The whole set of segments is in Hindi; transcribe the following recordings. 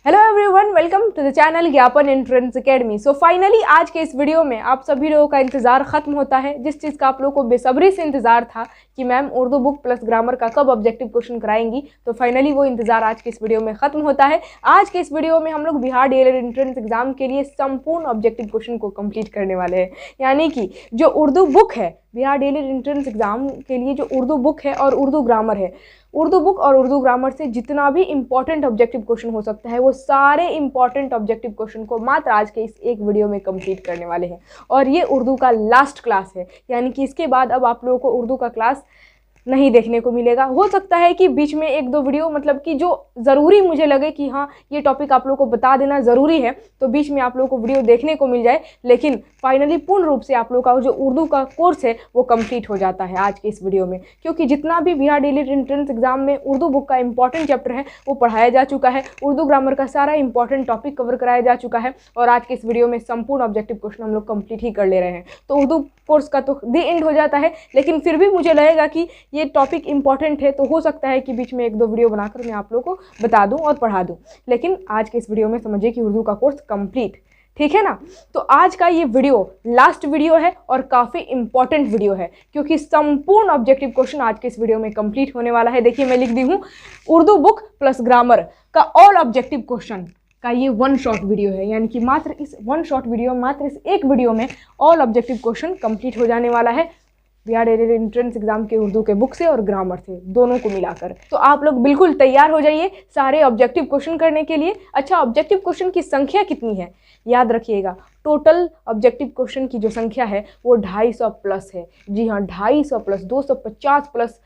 Hello everyone, welcome to the channel Gyapan entrance academy. So finally आज के इस वीडियो में आप सभी लोगों का इंतजार खत्म होता है। जिस चीज़ का आप लोगों को बेसब्री से इंतजार था कि ma'am Urdu book plus grammar का कब ऑब्जेक्टिव क्वेश्चन कराएंगी, तो फाइनली वो इंतजार आज के इस वीडियो में खत्म होता है। आज के इस वीडियो में हम लोग बिहार डीएलएड एंट्रेंस एग्जाम के लिए संपूर्ण ऑब्जेक्टिव क्वेश्चन को कंप्लीट करने वाले हैं। यानी कि जो उर्दू बुक है, बिहार डीएलएड एंट्रेंस एग्जाम के लिए जो उर्दू बुक है और उर्दू ग्रामर है, उर्दू बुक और उर्दू ग्रामर से जितना भी इंपॉर्टेंट ऑब्जेक्टिव क्वेश्चन हो सकता है वो सारे इंपॉर्टेंट ऑब्जेक्टिव क्वेश्चन को मात्र आज के इस एक वीडियो में कंप्लीट करने वाले हैं। और ये उर्दू का लास्ट क्लास है, यानी कि इसके बाद अब आप लोगों को उर्दू का क्लास नहीं देखने को मिलेगा। हो सकता है कि बीच में एक दो वीडियो मतलब कि जो ज़रूरी मुझे लगे कि हाँ ये टॉपिक आप लोगों को बता देना ज़रूरी है, तो बीच में आप लोगों को वीडियो देखने को मिल जाए, लेकिन फाइनली पूर्ण रूप से आप लोगों का जो उर्दू का कोर्स है वो कंप्लीट हो जाता है आज के इस वीडियो में। क्योंकि जितना भी बिहार डीएलएड एंट्रेंस एग्जाम में उर्दू बुक का इंपॉर्टेंट चैप्टर है वो पढ़ाया जा चुका है, उर्दू ग्रामर का सारा इंपॉर्टेंट टॉपिक कवर कराया जा चुका है और आज के इस वीडियो में संपूर्ण ऑब्जेक्टिव क्वेश्चन हम लोग कंप्लीट ही कर ले रहे हैं। तो उर्दू कोर्स का तो द एंड हो जाता है, लेकिन फिर भी मुझे लगेगा कि ये टॉपिक इंपॉर्टेंट है, तो हो सकता है कि बीच में एक दो वीडियो बनाकर मैं आप लोगों को बता दूं और पढ़ा दूं। लेकिन आज के इस वीडियो में समझिए कि उर्दू का कोर्स कंप्लीट, ठीक है ना। तो आज का ये वीडियो लास्ट वीडियो है और काफ़ी इंपॉर्टेंट वीडियो है, क्योंकि संपूर्ण ऑब्जेक्टिव क्वेश्चन आज के इस वीडियो में कंप्लीट होने वाला है। देखिए मैं लिख दी हूँ उर्दू बुक प्लस ग्रामर का ऑल ऑब्जेक्टिव क्वेश्चन का ये वन शॉर्ट वीडियो है। यानी कि मात्र इस वन शॉर्ट वीडियो, मात्र इस एक वीडियो में ऑल ऑब्जेक्टिव क्वेश्चन कंप्लीट हो जाने वाला है बिहार डीएलएड एंट्रेंस एग्जाम के उर्दू के बुक से और ग्रामर से, दोनों को मिलाकर। तो आप लोग बिल्कुल तैयार हो जाइए सारे ऑब्जेक्टिव क्वेश्चन करने के लिए। अच्छा, ऑब्जेक्टिव क्वेश्चन की संख्या कितनी है याद रखिएगा, टोटल ऑब्जेक्टिव क्वेश्चन की जो संख्या है वो 250 प्लस है। जी हाँ, 250 प्लस 250 प्लस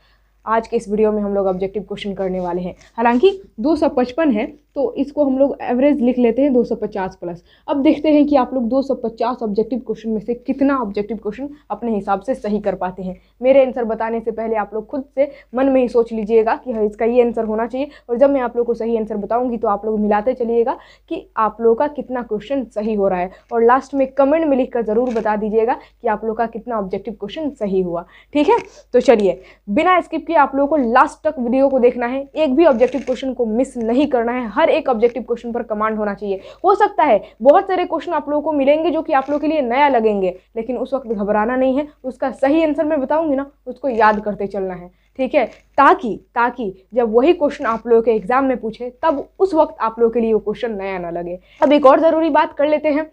आज के इस वीडियो में हम लोग ऑब्जेक्टिव क्वेश्चन करने वाले हैं। हालांकि 255 है तो इसको हम लोग एवरेज लिख लेते हैं 250 प्लस। अब देखते हैं कि आप लोग 250 ऑब्जेक्टिव क्वेश्चन में से कितना ऑब्जेक्टिव क्वेश्चन अपने हिसाब से सही कर पाते हैं। मेरे आंसर बताने से पहले आप लोग खुद से मन में ही सोच लीजिएगा कि हाँ इसका ये आंसर होना चाहिए, और जब मैं आप लोग को सही आंसर बताऊंगी तो आप लोग मिलाते चलिएगा कि आप लोगों का कितना क्वेश्चन सही हो रहा है, और लास्ट में कमेंट में लिख कर ज़रूर बता दीजिएगा कि आप लोग का कितना ऑब्जेक्टिव क्वेश्चन सही हुआ। ठीक है, तो चलिए बिना स्किप किए आप लोगों को लास्ट तक वीडियो को देखना है, एक भी ऑब्जेक्टिव क्वेश्चन को मिस नहीं करना है। हर एक ऑब्जेक्टिव क्वेश्चन पर कमांड होना चाहिए। हो सकता है बहुत सारे क्वेश्चन आप लोगों को मिलेंगे जो कि आप लोगों के लिए नया लगेंगे, लेकिन उस वक्त घबराना नहीं है। उसका सही आंसर मैं बताऊंगी ना, उसको याद करते चलना है, ठीक है, ताकि जब वही क्वेश्चन आप लोगों के एग्जाम में पूछे तब उस वक्त आप लोगों के लिए वो क्वेश्चन नया ना लगे। अब एक और ज़रूरी बात कर लेते हैं।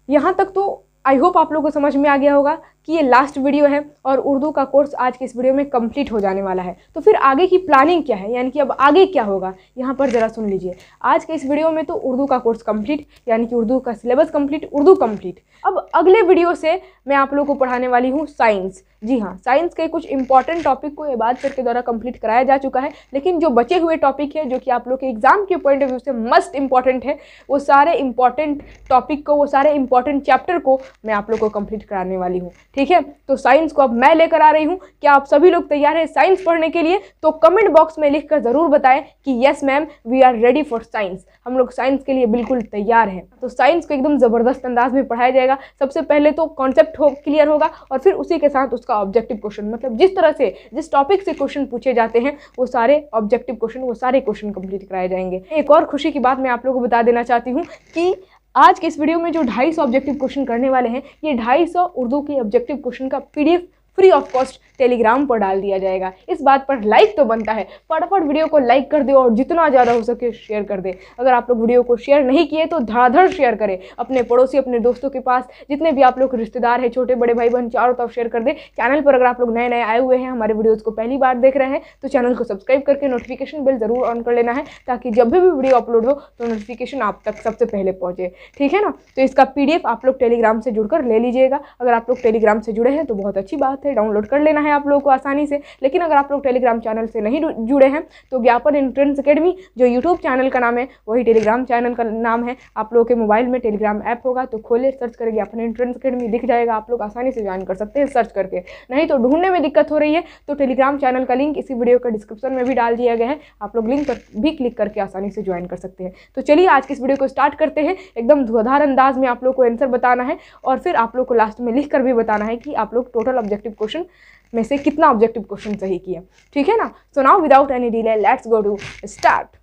यहाँ तक तो आई होप आप लोगों को समझ में आ गया होगा कि ये लास्ट वीडियो है और उर्दू का कोर्स आज के इस वीडियो में कंप्लीट हो जाने वाला है। तो फिर आगे की प्लानिंग क्या है, यानी कि अब आगे क्या होगा, यहाँ पर ज़रा सुन लीजिए। आज के इस वीडियो में तो उर्दू का कोर्स कंप्लीट, यानी कि उर्दू का सिलेबस कंप्लीट, उर्दू कंप्लीट। अब अगले वीडियो से मैं आप लोगों को पढ़ाने वाली हूँ साइंस। जी हाँ, साइंस के कुछ इंपॉर्टेंट टॉपिक को इबाद सर के द्वारा कंप्लीट कराया जा चुका है, लेकिन जो बचे हुए टॉपिक है जो कि आप लोग के एग्जाम के पॉइंट ऑफ व्यू से मस्ट इंपॉर्टेंट है, वो सारे इंपॉर्टेंट टॉपिक को, वो सारे इंपॉर्टेंट चैप्टर को मैं आप लोग को कंप्लीट कराने वाली हूँ। ठीक है, तो साइंस को अब मैं लेकर आ रही हूँ। क्या आप सभी लोग तैयार हैं साइंस पढ़ने के लिए? तो कमेंट बॉक्स में लिखकर जरूर बताएं कि yes ma'am we are ready for science. हम लोग साइंस के लिए बिल्कुल तैयार हैं। तो साइंस को एकदम ज़बरदस्त अंदाज में पढ़ाया जाएगा। सबसे पहले तो कॉन्सेप्ट क्लियर होगा और फिर उसी के साथ उसका ऑब्जेक्टिव क्वेश्चन, मतलब जिस तरह से जिस टॉपिक से क्वेश्चन पूछे जाते हैं वो सारे ऑब्जेक्टिव क्वेश्चन, वो सारे क्वेश्चन कंप्लीट कराए जाएंगे। एक और खुशी की बात मैं आप लोगों को बता देना चाहती हूँ कि आज के इस वीडियो में जो 250 ऑब्जेक्टिव क्वेश्चन करने वाले हैं, ये 250 उर्दू के ऑब्जेक्टिव क्वेश्चन का PDF free of cost Telegram पर डाल दिया जाएगा। इस बात पर लाइक तो बनता है, फटाफट वीडियो को लाइक कर दे और जितना ज़्यादा हो सके शेयर कर दे। अगर आप लोग वीडियो को शेयर नहीं किए तो धड़ाधड़ शेयर करें अपने पड़ोसी, अपने दोस्तों के पास, जितने भी आप लोग रिश्तेदार हैं, छोटे बड़े भाई बहन, चारों तरफ शेयर कर दे। चैनल पर अगर आप लोग नए नए आए हुए हैं, हमारे वीडियोज़ को पहली बार देख रहे हैं, तो चैनल को सब्सक्राइब करके नोटिफिकेशन बेल जरूर ऑन कर लेना है, ताकि जब भी वीडियो अपलोड हो तो नोटिफिकेशन आप तक सबसे पहले पहुँचे। ठीक है ना, तो इसका PDF आप लोग टेलीग्राम से जुड़कर ले लीजिएगा। अगर आप लोग टेलीग्राम से जुड़े हैं तो बहुत अच्छी बात है, डाउनलोड कर लेना है आप लोगों को आसानी से। लेकिन अगर आप लोग टेलीग्राम चैनल से नहीं जुड़े हैं तो ज्ञापन एंट्रेंस एकेडमी जो यूट्यूब चैनल का नाम है वही टेलीग्राम चैनल का नाम है। आप लोगों के मोबाइल में टेलीग्राम ऐप होगा तो खोले, सर्च करें ज्ञापन एंट्रेंस एकेडमी, दिख जाएगा। आप लोग आसानी से ज्वाइन कर सकते हैं सर्च करके। नहीं तो ढूंढने में दिक्कत हो रही है तो टेलीग्राम चैनल का लिंक इसी वीडियो का डिस्क्रिप्शन में भी डाल दिया गया है, आप लोग लिंक पर भी क्लिक करके आसानी से ज्वाइन कर सकते हैं। तो चलिए आज की इस वीडियो को स्टार्ट करते हैं। एकदम धुआंधार अंदाज में आप लोग को आंसर बताना है और फिर आप लोग को लास्ट में लिख कर भी बताना है कि आप लोग टोटल ऑब्जेक्टिव क्वेश्चन में से कितना ऑब्जेक्टिव क्वेश्चन सही किया। ठीक है ना, so now without any delay let's go to start.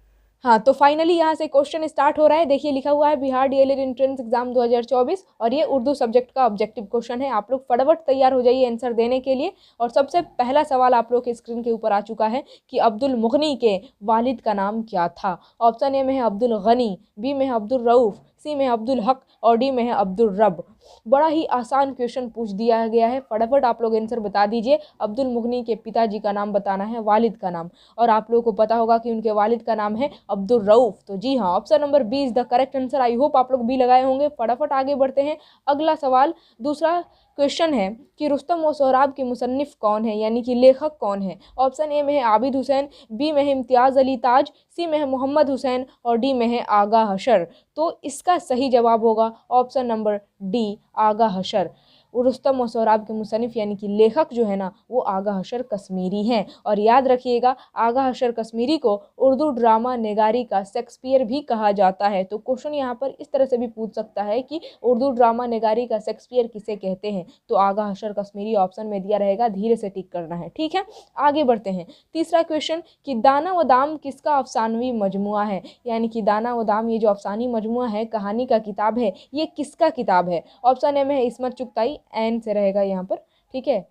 हाँ, तो फाइनली यहाँ से क्वेश्चन स्टार्ट हो रहा है। देखिए लिखा हुआ है बिहार डीएलएड एंट्रेंस एग्जाम 2024 और ये उर्दू सब्जेक्ट का ऑब्जेक्टिव क्वेश्चन है। आप लोग फटाफट तैयार हो जाइए आंसर देने के लिए। और सबसे पहला सवाल आप लोग के स्क्रीन के ऊपर आ चुका है कि अब्दुल मुगनी के वालिद का नाम क्या था। ऑप्शन ए में है अब्दुल गनी, बी में है अब्दुल रऊफ, सी में है अब्दुल हक और डी में है अब्दुल रब। बड़ा ही आसान क्वेश्चन पूछ दिया गया है, फटाफट आप लोग आंसर बता दीजिए। अब्दुल मुगनी के पिताजी का नाम बताना है, वालिद का नाम। और आप लोगों को पता होगा कि उनके वालिद का नाम है अब्दुल रऊफ। तो जी हाँ, option number B is the correct answer. I hope आप लोग बी लगाए होंगे। फटाफट आगे बढ़ते हैं। अगला सवाल, दूसरा क्वेश्चन है कि रुस्तम व सोहराब के मुसन्निफ कौन है, यानी कि लेखक कौन है। ऑप्शन ए में है आबिद हुसैन, बी में है इम्तियाज़ अली ताज, सी में है मोहम्मद हुसैन और डी में है आगा हशर। तो इसका सही जवाब होगा ऑप्शन नंबर डी, आगा हशर। रुस्तम और सोहराब के मुसन्निफ यानी कि लेखक जो है ना, वो आगा हशर कश्मीरी हैं। और याद रखिएगा, आगा हशर कश्मीरी को उर्दू ड्रामा निगारी का शेक्सपियर भी कहा जाता है। तो क्वेश्चन यहाँ पर इस तरह से भी पूछ सकता है कि उर्दू ड्रामा निगारी का शेक्सपियर किसे कहते हैं। तो आगा हशर कश्मीरी ऑप्शन में दिया रहेगा, धीरे से टिक करना है, ठीक है। आगे बढ़ते हैं। तीसरा क्वेश्चन कि दाना व दाम किसका अफसानवी मजमुआ है, यानी कि दाना व दाम ये जो अफसानी मजमुआ है, कहानी का किताब है, ये किसका किताब है। ऑप्शन ए में है इस्मत चुगताई, एन से रहेगा यहाँ पर, ठीक है।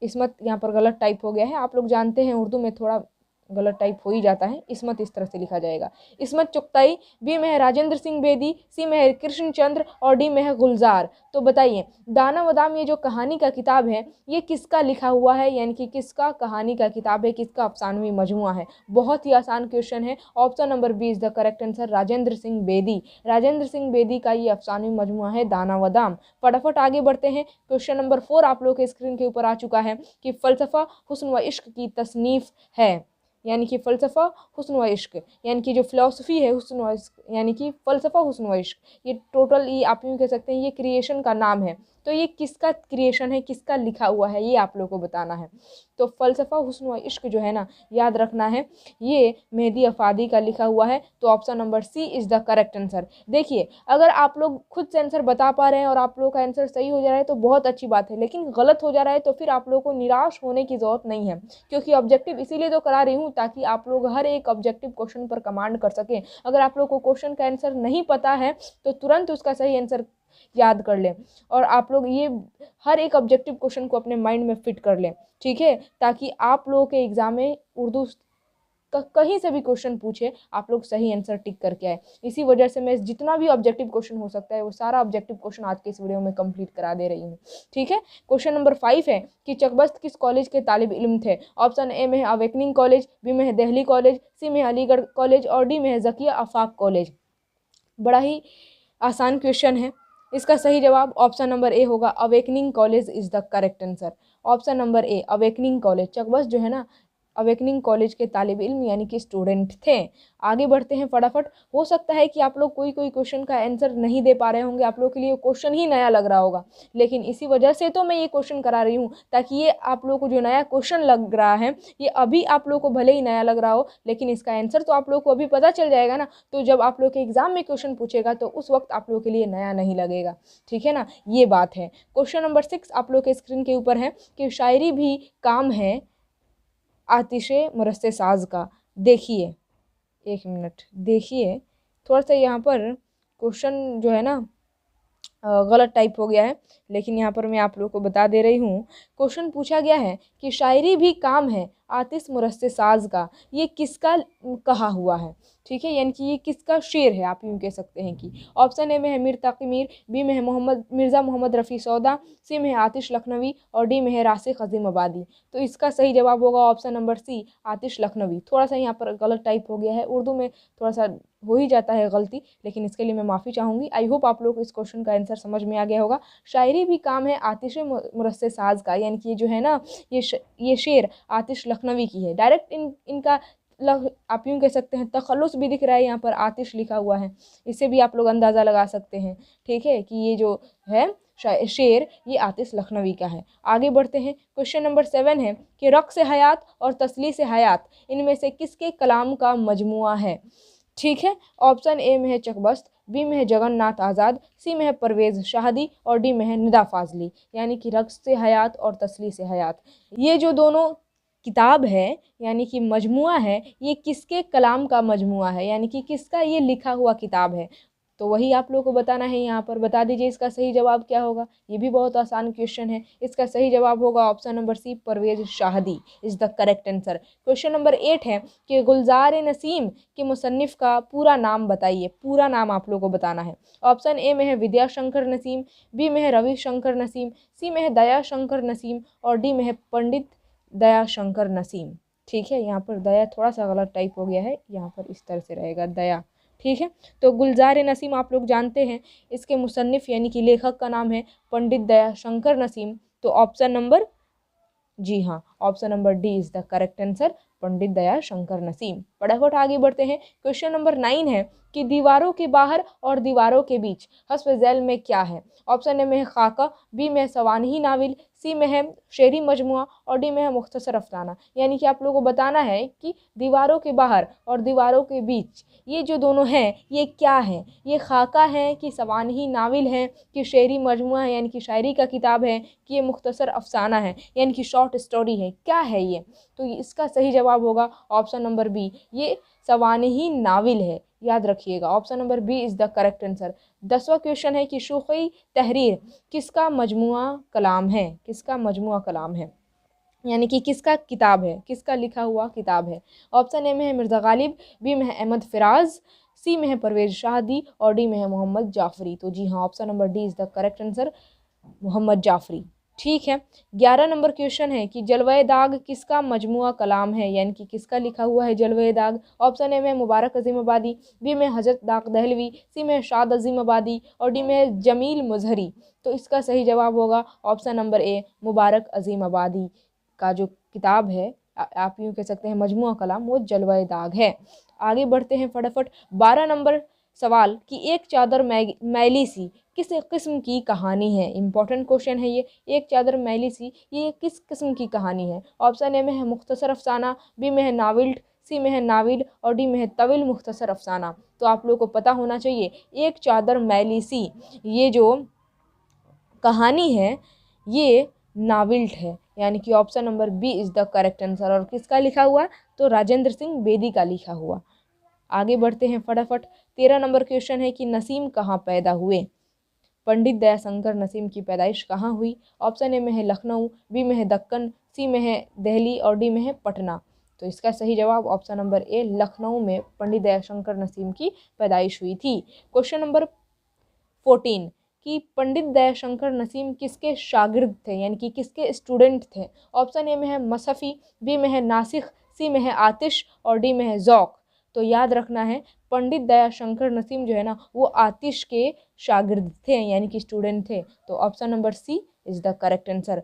इस्मत यहाँ पर गलत टाइप हो गया है, आप लोग जानते हैं उर्दू में थोड़ा गलत टाइप हो ही जाता है। इस्मत इस तरह से लिखा जाएगा, इस्मत चुगताई। बी में है राजेंद्र सिंह बेदी, सी में है कृष्णचंद्र और डी में है गुलजार। तो बताइए, दाना व दाम ये जो कहानी का किताब है, ये किसका लिखा हुआ है, यानी कि किसका कहानी का किताब है, किसका अफसानवी मजमुआ है। बहुत ही आसान क्वेश्चन है। Option number B is the correct answer, Rajendra Singh Bedi. Rajendra Singh Bedi का ये अफसानवी मजमुआ है दाना व दाम। फटाफट आगे बढ़ते हैं। क्वेश्चन नंबर 4 आप लोग के स्क्रीन के ऊपर आ चुका है कि फ़लसफ़ा हुस्न व इश्क की तसनीफ़ है, यानी कि फ़लसफ़ा हुस्न व इश्क, यानी कि जो फ़िलासफ़ी है हुस्न व इश्क, यानी कि फ़लसफ़ा हुस्न व इश्क, ये टोटल ये आप यूँ कह सकते हैं ये क्रिएशन का नाम है। तो ये किसका क्रिएशन है, किसका लिखा हुआ है, ये आप लोग को बताना है। तो फ़लसफ़ा हुस्न व इश्क जो है ना, याद रखना है, ये मेहदी अफ़ादी का लिखा हुआ है। तो option number C is the correct answer. देखिए, अगर आप लोग खुद से आंसर बता पा रहे हैं और आप लोग का आंसर सही हो जा रहा है तो बहुत अच्छी बात है, लेकिन गलत हो जा रहा है तो फिर आप लोगों को निराश होने की ज़रूरत नहीं है, क्योंकि ऑब्जेक्टिव इसीलिए तो करा रही हूँ ताकि आप लोग हर एक ऑब्जेक्टिव क्वेश्चन पर कमांड कर सकें। अगर आप लोग को क्वेश्चन का आंसर नहीं पता है तो तुरंत उसका सही आंसर याद कर लें और आप लोग ये हर एक ऑब्जेक्टिव क्वेश्चन को अपने माइंड में फिट कर लें, ठीक है, ताकि आप लोगों के एग्जाम में उर्दू का कहीं से भी क्वेश्चन पूछे आप लोग सही आंसर टिक करके आए। इसी वजह से मैं जितना भी ऑब्जेक्टिव क्वेश्चन हो सकता है वो सारा ऑब्जेक्टिव क्वेश्चन आज के इस वीडियो में कंप्लीट करा दे रही हूँ, ठीक है। क्वेश्चन नंबर 5 है कि चकबस्त किस कॉलेज के तालिब इल्म थे। ऑप्शन ए में है अवेकनिंग कॉलेज, बी में है दिल्ली कॉलेज, सी में है अलीगढ़ कॉलेज और डी में है ज़किया आफाक कॉलेज। बड़ा ही आसान क्वेश्चन है। इसका सही जवाब ऑप्शन नंबर ए होगा, awakening college is the correct answer. Option number A, awakening college. Chakbast जो है ना, अवेकनिंग कॉलेज के तालिब इल्म यानी कि स्टूडेंट थे। आगे बढ़ते हैं फटाफट। हो सकता है कि आप लोग कोई क्वेश्चन का आंसर नहीं दे पा रहे होंगे, आप लोग के लिए क्वेश्चन ही नया लग रहा होगा, लेकिन इसी वजह से तो मैं ये क्वेश्चन करा रही हूँ ताकि ये आप लोग को जो नया क्वेश्चन लग रहा है ये अभी आप लोग को भले ही नया लग रहा हो, लेकिन इसका आंसर तो आप लोग को अभी पता चल जाएगा ना। तो जब आप लोग के एग्जाम में क्वेश्चन पूछेगा तो उस वक्त आप लोग के लिए नया नहीं लगेगा, ठीक है ना, ये बात है। क्वेश्चन नंबर 6 आप लोग के स्क्रीन के ऊपर है कि शायरी भी काम है आतिशे मुरस्से साज का। देखिए, एक मिनट देखिए, थोड़ा सा यहाँ पर क्वेश्चन जो है ना गलत टाइप हो गया है, लेकिन यहाँ पर मैं आप लोगों को बता दे रही हूँ। क्वेश्चन पूछा गया है कि शायरी भी काम है आतिश मुरस्से साज का, ये किसका कहा हुआ है, ठीक है, यानी कि ये किसका शेर है, आप यूँ कह सकते हैं कि। ऑप्शन ए में है मीर तकी मीर, बी में है मिर्ज़ा मोहम्मद रफ़ी सौदा, सी में है आतिश लखनवी और डी में है रासिक अज़ीम आबादी। तो इसका सही जवाब होगा ऑप्शन नंबर सी, आतिश लखनवी। थोड़ा सा यहाँ पर गलत टाइप हो गया है, उर्दू में थोड़ा सा हो ही जाता है गलती, लेकिन इसके लिए मैं माफ़ी चाहूँगी। आई होप आप लोग इस क्वेश्चन का आंसर समझ में आ गया होगा। शायरी भी काम है आतिश मुरस्से साज का, यानी कि ये जो है ना ये शेर आतिश लखनवी की है। डायरेक्ट इनका आप यूँ कह सकते हैं तखल्लुस भी दिख रहा है, यहाँ पर आतिश लिखा हुआ है, इससे भी आप लोग अंदाज़ा लगा सकते हैं, ठीक है, कि ये जो है शेर ये आतिश लखनवी का है। आगे बढ़ते हैं। क्वेश्चन नंबर 7 है कि रक़्स हयात और तसलीस हयात इनमें से किसके कलाम का मजमुआ है, ठीक है। ऑप्शन ए में है चकबस्त, बी में है जगन्नाथ आज़ाद, सी में है परवेज़ शाहदी और डी में है निदा फाजली, यानी कि रक़्स हयात और तसलीस हयात। ये जो दोनों किताब है यानी कि मजमुआ है, ये किसके कलाम का मजमुआ है, यानी कि किसका ये लिखा हुआ किताब है। तो वही आप लोगों को बताना है। यहाँ पर बता दीजिए इसका सही जवाब क्या होगा। ये भी बहुत आसान क्वेश्चन है। इसका सही जवाब होगा option number C, Parvez Shahidi is the correct answer. Question number 8 है कि गुलजार नसीम के मुसन्निफ का पूरा नाम बताइए। पूरा नाम आप लोगों को बताना है। ऑप्शन ए में है विद्याशंकर नसीम, बी में है रविशंकर नसीम, सी में है दयाशंकर नसीम और डी में है पंडित दयाशंकर नसीम। ठीक है, यहाँ पर दया थोड़ा सा गलत टाइप हो गया है, यहाँ पर इस तरह से रहेगा दया। ठीक है, तो गुलजार नसीम आप लोग जानते हैं, इसके मुसन्निफ यानी कि लेखक का नाम है पंडित दयाशंकर नसीम। तो ऑप्शन नंबर, जी हाँ, option number D is the correct answer, Pandit Dayashankar Naseem. फटाफट आगे बढ़ते हैं। क्वेश्चन नंबर 9 है कि दीवारों के बाहर और दीवारों के बीच हस्फ ज़ैल में क्या है। ऑप्शन ए में है खाका, बी में है सवानही नाविल, सी में है शेरी मजमुआ और डी में है मुख्तसर अफसाना। यानी कि आप लोगों को बताना है कि दीवारों के बाहर और दीवारों के बीच ये जो दोनों हैं ये क्या है। ये खाका है कि सवानही नाविल है कि शेरी मजमुआ है यानी कि शायरी का किताब है कि ये मुख्तसर अफसाना है यानी कि शॉर्ट स्टोरी है, क्या है ये। तो इसका सही जवाब होगा ऑप्शन नंबर बी, ये सवानही नाविल है। याद रखिएगा, option number B is the correct answer. 10वां क्वेश्चन है कि शूख़ी तहरीर किसका मजमुआ कलाम है। किसका मजमुआ कलाम है यानी कि किसका किताब है, किसका लिखा हुआ किताब है। ऑप्शन ए में है मिर्ज़ा गालिब, बी में है अहमद फ़राज, सी में है परवेज़ शाहदी और डी में है मोहम्मद जाफ़री। तो जी हाँ, option number D is the correct answer, Mohammad Jafri. ठीक है, 11 नंबर क्वेश्चन है कि जलवे दाग किसका मजमुआ कलाम है यानी कि किसका लिखा हुआ है जलवे दाग। ऑप्शन ए में मुबारक अजीम आबादी, बी में हजरत दाग दहलवी, सी में शाद अजीम आबादी और डी में जमील मुजहरी। तो इसका सही जवाब होगा ऑप्शन नंबर ए, मुबारक अजीम आबादी का जो किताब है, आप यूँ कह सकते हैं मजमुआ कलाम, वो जलवे दाग है। आगे बढ़ते हैं फटाफट। 12 नंबर सवाल कि एक चादर मैली सी किस किस्म की कहानी है। इंपॉर्टेंट क्वेश्चन है ये। एक चादर मैली सी ये किस किस्म की कहानी है। ऑप्शन ए में है मुख्तसर अफसाना, बी में है नाविल, सी में है नाविल और डी में है तविल मुख्तसर अफसाना। तो आप लोग को पता होना चाहिए एक चादर मैली सी ये जो कहानी है ये नाविल्ट है यानी कि option number B is the correct answer. और किसका लिखा हुआ, तो राजेंद्र सिंह बेदी का लिखा हुआ। आगे बढ़ते हैं फटाफट। 13 नंबर क्वेश्चन है कि नसीम कहाँ पैदा हुए। पंडित दयाशंकर नसीम की पैदाइश कहाँ हुई। ऑप्शन ए में है लखनऊ, बी में है दक्कन, सी में है दिल्ली और डी में है पटना। तो इसका सही जवाब ऑप्शन नंबर ए, लखनऊ में पंडित दयाशंकर नसीम की पैदाइश हुई थी। क्वेश्चन नंबर 14 कि पंडित दयाशंकर नसीम किसके शागिर्द थे यानी कि किसके स्टूडेंट थे। ऑप्शन ए में है मसफ़ी, बी में है नासिख, सी में है आतिश और डी में है ज़ौक़। तो याद रखना है पंडित दयाशंकर नसीम जो है ना वो आतिश के शागिर्द थे यानी कि स्टूडेंट थे। तो option number C is the correct answer.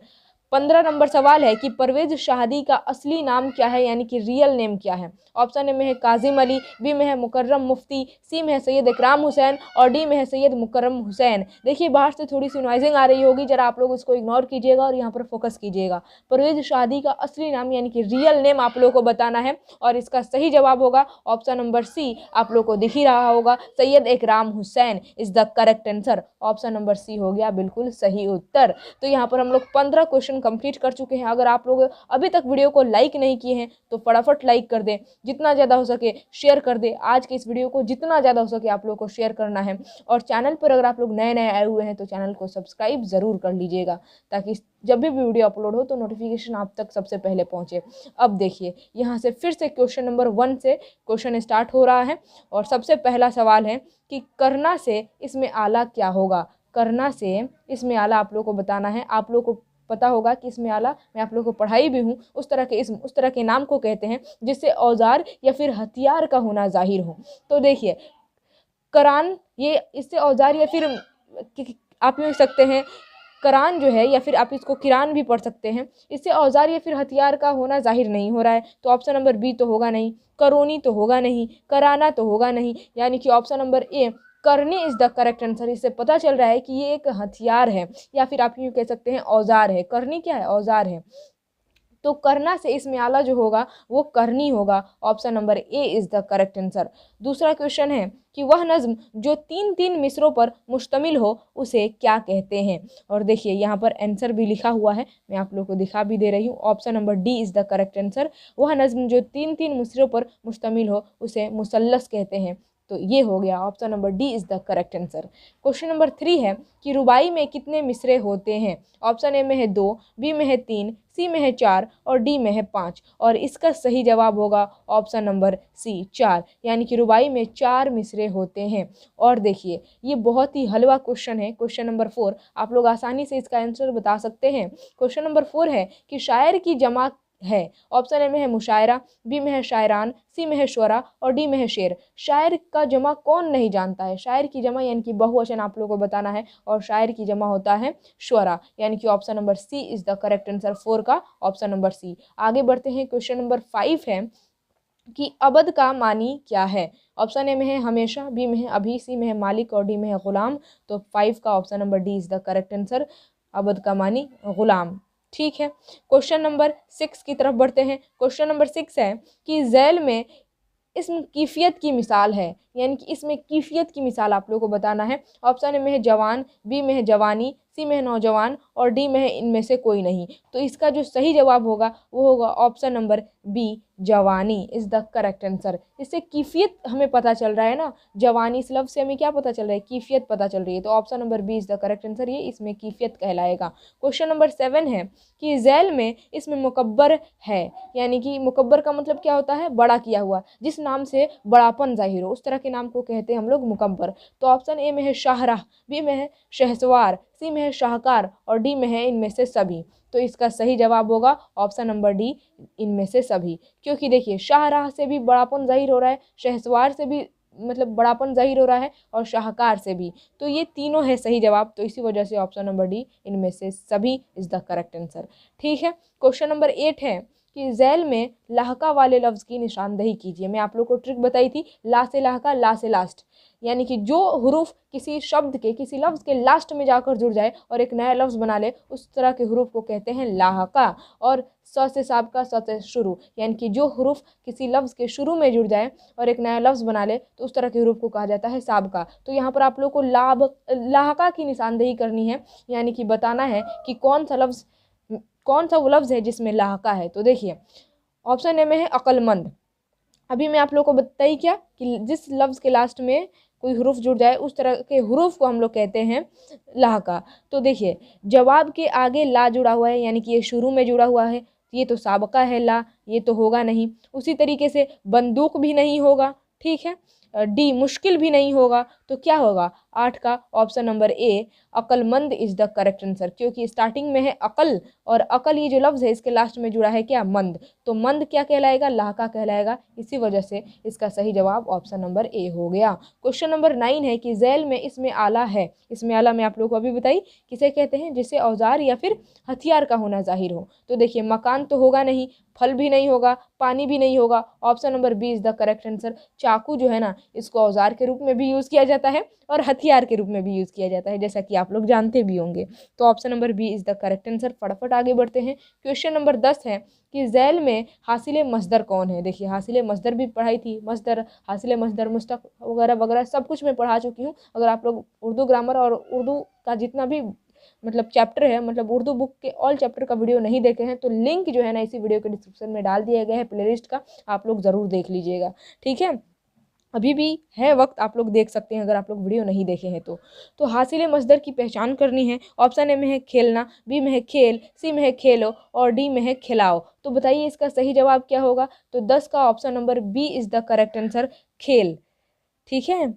15 नंबर सवाल है कि परवेज़ शाहदी का असली नाम क्या है यानी कि रियल नेम क्या है। ऑप्शन ए में है काजिम अली, बी में है मुकर्रम मुफ्ती, सी में है सैयद इकराम हुसैन और डी में है सैयद मुकर्रम हुसैन। देखिए बाहर से थोड़ी सी नॉइजिंग आ रही होगी, जरा आप लोग इसको इग्नोर कीजिएगा और यहाँ पर फोकस कीजिएगा। परवेज़ शाहदी का असली नाम यानी कि रियल नेम आप लोग को बताना है और इसका सही जवाब होगा ऑप्शन नंबर सी, आप लोग को दिख ही रहा होगा, Syed Ikram Hussain is the correct answer. Option number C हो गया बिल्कुल सही उत्तर। तो यहाँ पर हम लोग 15 क्वेश्चन कंप्लीट कर चुके हैं। अगर आप लोग अभी तक वीडियो को लाइक नहीं किए हैं तो फटाफट लाइक कर दें, जितना ज़्यादा हो सके शेयर कर दें। आज के इस वीडियो को जितना ज़्यादा हो सके आप लोग को शेयर करना है। और चैनल पर अगर आप लोग नए नए आए हुए हैं तो चैनल को सब्सक्राइब ज़रूर कर लीजिएगा ताकि जब भी वीडियो अपलोड हो तो नोटिफिकेशन आप तक सबसे पहले पहुँचे। अब देखिए यहाँ से फिर से क्वेश्चन नंबर 1 से क्वेश्चन स्टार्ट हो रहा है और सबसे पहला सवाल है कि करना से इसमें आला क्या होगा। करना से इसमें आला आप लोग को बताना है। आप लोग को पता होगा कि इसमें आला मैं आप लोग को पढ़ाई भी हूँ, उस तरह के नाम को कहते हैं जिससे औजार या फिर हथियार का होना जाहिर हो। तो देखिए करान, ये इससे औजार या फिर आप यूँ सकते हैं करान जो है या फिर आप इसको किरान भी पढ़ सकते हैं, इससे औजार या फिर हथियार का होना जाहिर नहीं हो रहा है। तो ऑप्शन नंबर बी तो होगा नहीं, करोनी तो होगा नहीं, कराना तो होगा नहीं, यानी कि ऑप्शन नंबर ए करनी इज़ द करेक्ट आंसर। इससे पता चल रहा है कि ये एक हथियार है या फिर आप यूँ कह सकते हैं औजार है। करनी क्या है, औजार है। तो करना से इसमें आला जो होगा वो करनी होगा। Option number A is the correct answer. दूसरा क्वेश्चन है कि वह नज्म जो तीन तीन मिसरों पर मुश्तमिल हो उसे क्या कहते हैं। और देखिए यहाँ पर आंसर भी लिखा हुआ है, मैं आप लोगों को दिखा भी दे रही हूँ। Option number D is the correct answer. वह नज्म जो तीन तीन मिसरों पर मुश्तमिल हो उसे मुसल्लस कहते हैं। तो ये हो गया, option number D is the correct answer. Question number 3 है कि रुबाई में कितने मिसरे होते हैं। ऑप्शन ए में है 2, बी में है 3, सी में है 4 और डी में है 5। और इसका सही जवाब होगा ऑप्शन नंबर सी 4, यानी कि रुबाई में 4 मिसरे होते हैं। और देखिए ये बहुत ही हलवा क्वेश्चन है। क्वेश्चन नंबर 4 आप लोग आसानी से इसका आंसर बता सकते हैं। क्वेश्चन नंबर 4 है कि शायर की जमा है। ऑप्शन ए में है मुशायरा, बी में है शायरान, सी में है शुरा और डी में है शेर। शायर का जमा कौन नहीं जानता है। शायर की जमा यानी कि बहुवचन आप लोगों को बताना है और शायर की जमा होता है शुरा, यानी कि option number C is the correct answer 4 का, ऑप्शन नंबर सी। आगे बढ़ते हैं। क्वेश्चन नंबर 5 है कि अबद का मानी क्या है। ऑप्शन ए में है हमेशा, बी में है अभी, सी में है मालिक और डी में है गुलाम। तो 5 का option number D is the correct answer, अबद का मानी गुलाम। ठीक है, क्वेश्चन नंबर 6 की तरफ बढ़ते हैं। क्वेश्चन नंबर 6 है कि झैल में इसम कीफियत की मिसाल है, यानी कि इसमें कीफियत की मिसाल आप लोगों को बताना है। ऑप्शन ए में है जवान, बी में है जवानी, सी में है नौजवान और डी में है इनमें से कोई नहीं। तो इसका जो सही जवाब होगा वो होगा ऑप्शन नंबर बी, जवानी इज़ द करेक्ट आंसर। इससे कीफियत हमें पता चल रहा है ना, जवानी इस लफ्ज़ से हमें क्या पता चल रहा है, कीफियत पता चल रही है। तो option number B is the correct answer, ये इसमें कीफियत कहलाएगा। क्वेश्चन नंबर 7 है कि झैल में इसमें मुकब्बर है, यानी कि मुकब्बर का मतलब क्या होता है, बड़ा किया हुआ, जिस नाम से बड़ापन जाहिर हो उस तरह के नाम को कहते हैं हम लोग मुकब्बर। तो ऑप्शन ए में है शाहराह, बी में है शहसवार, सी में है शाहकार और डी में है इनमें से सभी। तो इसका सही जवाब होगा ऑप्शन नंबर डी, इनमें से सभी। क्योंकि देखिए शाहराह से भी बड़ापन जाहिर हो रहा है, शहसवार से भी मतलब बड़ापन जाहिर हो रहा है और शाहकार से भी। तो ये तीनों है सही जवाब। तो इसी वजह से ऑप्शन नंबर डी, इनमें से सभी इज़ द करेक्ट आंसर। ठीक है, क्वेश्चन नंबर 8 है कि झैल में लाहका वाले लफ्ज़ की निशानदही कीजिए। मैं आप लोग को ट्रिक बताई थी, ला से लाहका, ला से लास्ट, यानी कि जो हुरूफ किसी शब्द के, किसी लफ्ज़ के लास्ट में जाकर जुड़ जाए और एक नया लफ्ज़ बना ले, उस तरह के हुरूफ को कहते हैं लाहका। और स से साबका, स से शुरू, यानी कि जो हुरूफ किसी लफ्ज़ के शुरू में जुड़ जाए और एक नया लफ्ज़ बना ले तो उस तरह के हुरूफ को कहा जाता है साबका। तो यहाँ पर आप लोग को लाहका की निशानदही करनी है, यानी कि बताना है कि कौन सा वो लफ्ज़ है जिसमें लाहका है। तो देखिए ऑप्शन ए में है अक्लमंद। अभी मैं आप लोग को बताई क्या कि जिस लफ्ज़ के लास्ट में कोई हुरूफ जुड़ जाए उस तरह के हुरूफ को हम लोग कहते हैं लाहका। तो देखिए जवाब के आगे ला जुड़ा हुआ है, यानी कि ये शुरू में जुड़ा हुआ है, ये तो साबका है ला, ये तो होगा नहीं। उसी तरीके से बंदूक भी नहीं होगा, ठीक है, डी मुश्किल भी नहीं होगा। तो क्या होगा, 8 का ऑप्शन नंबर ए, अक्लमंद इज़ द करेक्ट आंसर। क्योंकि स्टार्टिंग में है अकल और अकल ये जो लफ्ज़ है इसके लास्ट में जुड़ा है क्या, मंद। तो मंद क्या कहलाएगा, लाहका कहलाएगा। इसी वजह से इसका सही जवाब ऑप्शन नंबर ए हो गया। क्वेश्चन नंबर 9 है कि झैल में इसमें आला है। इसमें आला मैं आप लोग को अभी बताई किसे कहते हैं, जिसे औजार या फिर हथियार का होना जाहिर हो। तो देखिए मकान तो होगा नहीं, फल भी नहीं होगा, पानी भी नहीं होगा। Option number B is the correct answer. चाकू जो है ना, इसको औजार के रूप में भी यूज़ किया जाता है और हथियार के रूप में भी यूज़ किया जाता है, जैसा कि आप लोग जानते भी होंगे। तो option number B is the correct answer. फटाफट आगे बढ़ते हैं। क्वेश्चन नंबर 10 है कि झैल में हासिल मसदर कौन है। देखिए हासिल मसदर भी पढ़ाई थी, मसदर, हासिल मसदर, मुस्तक वगैरह वगैरह सब कुछ मैं पढ़ा चुकी हूँ। अगर आप लोग उर्दू ग्रामर और उर्दू का जितना भी मतलब चैप्टर है, मतलब उर्दू बुक के ऑल चैप्टर का वीडियो नहीं देखे हैं तो लिंक जो है ना इसी वीडियो के डिस्क्रिप्शन में डाल दिया गया है प्लेलिस्ट का, आप लोग ज़रूर देख लीजिएगा। ठीक है, अभी भी है वक्त, आप लोग देख सकते हैं अगर आप लोग वीडियो नहीं देखे हैं तो हासिल मसदर की पहचान करनी है। ऑप्शन ए में है खेलना, बी में है खेल, सी में है खेलो और डी में है खिलाओ। तो बताइए इसका सही जवाब क्या होगा। तो 10 का option number B is the correct answer, खेल। ठीक है,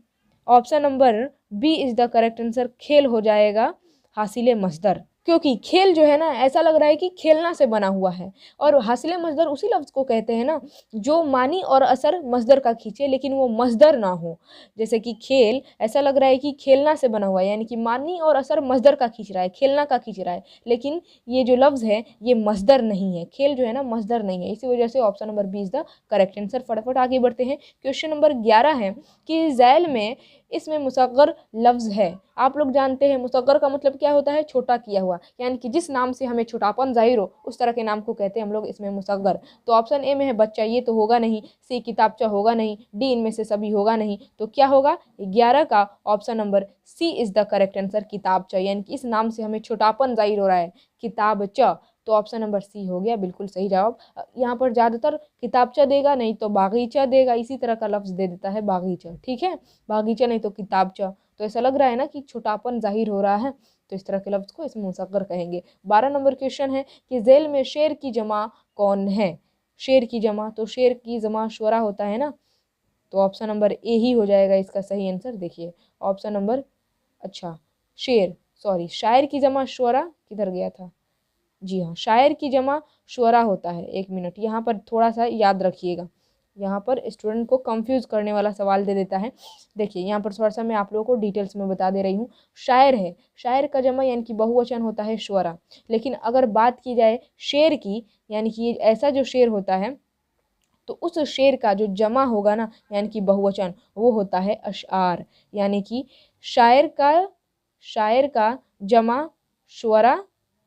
option number B is the correct answer, खेल हो जाएगा हासिल मसदर। क्योंकि खेल जो है ना ऐसा लग रहा है कि खेलना से बना हुआ है, और हासिल मसदर उसी लफ्ज़ को कहते हैं ना जो मानी और असर मसदर का खींचे लेकिन वो मसदर ना हो। जैसे कि खेल ऐसा लग रहा है कि खेलना से बना हुआ है, यानी कि मानी और असर मसदर का खींच रहा है, खेलना का खींच रहा है, लेकिन ये जो लफ्ज़ है ये मसदर नहीं है, खेल जो है ना मसदर नहीं है। इसी वजह से option number B is the correct answer. फटाफट आगे बढ़ते हैं। क्वेश्चन नंबर 11 है कि झैल में इसमें मुसग्गर लफ्ज़ है। आप लोग जानते हैं मुसग्गर का मतलब क्या होता है, छोटा किया हुआ, यानी कि जिस नाम से हमें छोटापन जाहिर हो उस तरह के नाम को कहते हैं हम लोग इसमें मुसग्गर। तो ऑप्शन ए में है बच्चा, ये तो होगा नहीं। सी किताबचा होगा नहीं। डी इनमें से सभी होगा नहीं। तो क्या होगा 11 का option number C is the correct answer, किताबचा, यानी कि इस नाम से हमें छोटापन जाहिर हो रहा है, किताबचा। तो ऑप्शन नंबर सी हो गया बिल्कुल सही जवाब। यहाँ पर ज़्यादातर किताबचा देगा, नहीं तो बागीचा देगा, इसी तरह का लफ्ज़ दे देता है बागीचा, ठीक है, बागीचा नहीं तो किताबचा। तो ऐसा लग रहा है ना कि छोटापन जाहिर हो रहा है, तो इस तरह के लफ्ज़ को इसमें मुसग्गर कहेंगे। 12 नंबर क्वेश्चन है कि झेल में शेर की जमा कौन है। शेर की जमा, तो शेर की जमा शुरा होता है ना, तो ऑप्शन नंबर ए ही हो जाएगा इसका सही आंसर। देखिए ऑप्शन नंबर, अच्छा शेर, सॉरी शायर की जमा शुरा किधर गया था, जी हाँ, शायर की जमा शुरा होता है। एक मिनट, यहाँ पर थोड़ा सा याद रखिएगा, यहाँ पर स्टूडेंट को कंफ्यूज करने वाला सवाल दे देता है। देखिए यहाँ पर थोड़ा सा मैं आप लोगों को डिटेल्स में बता दे रही हूँ। शायर है, शायर का जमा यानी कि बहुवचन होता है शुरा, लेकिन अगर बात की जाए शेर की, यानी कि ऐसा जो शेर होता है, तो उस शेर का जो जमा होगा ना, यानी कि बहुवचन, वो होता है अशआर, यानी कि शायर का जमा शुरा,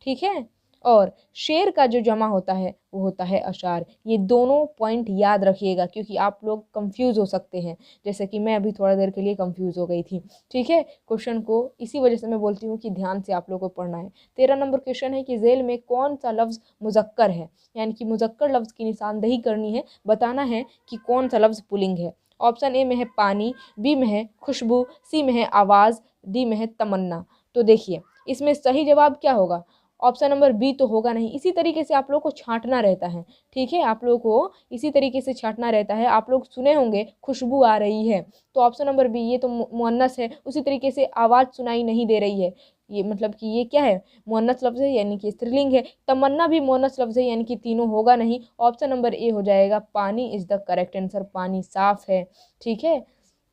ठीक है, और शेर का जो जमा होता है वो होता है अशार। ये दोनों पॉइंट याद रखिएगा, क्योंकि आप लोग कंफ्यूज हो सकते हैं, जैसे कि मैं अभी थोड़ा देर के लिए कंफ्यूज हो गई थी, ठीक है। क्वेश्चन को इसी वजह से मैं बोलती हूँ कि ध्यान से आप लोगों को पढ़ना है। 13 नंबर क्वेश्चन है कि झेल में कौन सा लफ्ज़ मुजक्कर है, यानी कि मुजक्कर लफ्ज़ की निशानदेही करनी है, बताना है कि कौन सा लफ्ज़ पुल्लिंग है। ऑप्शन ए में है पानी, बी में है खुशबू, सी में है आवाज़, डी में है तमन्ना। तो देखिए इसमें सही जवाब क्या होगा, ऑप्शन नंबर बी तो होगा नहीं। इसी तरीके से आप लोग को छांटना रहता है, ठीक है, आप लोग को इसी तरीके से छांटना रहता है। आप लोग सुने होंगे खुशबू आ रही है, तो ऑप्शन नंबर बी, ये तो मुअन्नस है। उसी तरीके से आवाज़ सुनाई नहीं दे रही है, ये मतलब कि ये क्या है, मुअन्नस लफ्ज़ है, यानी कि स्त्रीलिंग है। तमन्ना भी मुअन्नस लफ्ज़ है, यानी कि तीनों होगा नहीं। ऑप्शन नंबर ए हो जाएगा, पानी इज़ द करेक्ट आंसर, पानी साफ है, ठीक है।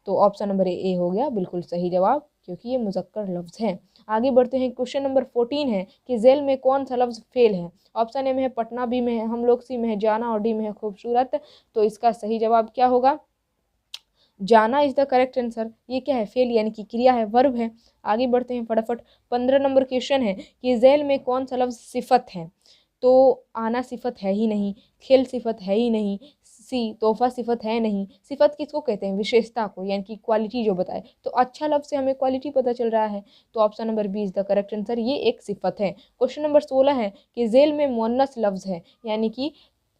तो ऑप्शन नंबर ए हो गया बिल्कुल सही जवाब, क्योंकि ये मुजक्कर लफ्ज़ है। आगे बढ़ते हैं, क्वेश्चन नंबर 14 है कि झेल में कौन सा लफ्ज़ फेल है। ऑप्शन ए में है पटना, बी में है हम लोग, सी में है जाना और डी में है खूबसूरत। तो इसका सही जवाब क्या होगा, जाना इज़ द करेक्ट आंसर। ये क्या है, फेल, यानी कि क्रिया है, वर्ब है। आगे बढ़ते हैं फटाफट। 15 नंबर क्वेश्चन है कि झेल में कौन सा लफ्ज़ सिफत है। तो आना सिफत है ही नहीं, खेल सिफत है ही नहीं, सी तोहफा सिफत है नहीं। सिफत किसको कहते हैं, विशेषता को, यानी कि क्वालिटी जो बताए। तो अच्छा लफ्ज़ से हमें क्वालिटी पता चल रहा है, तो option number B is the correct answer, ये एक सिफत है। क्वेश्चन नंबर 16 है कि झेल में मुअन्नस लफ्ज़ है, यानी कि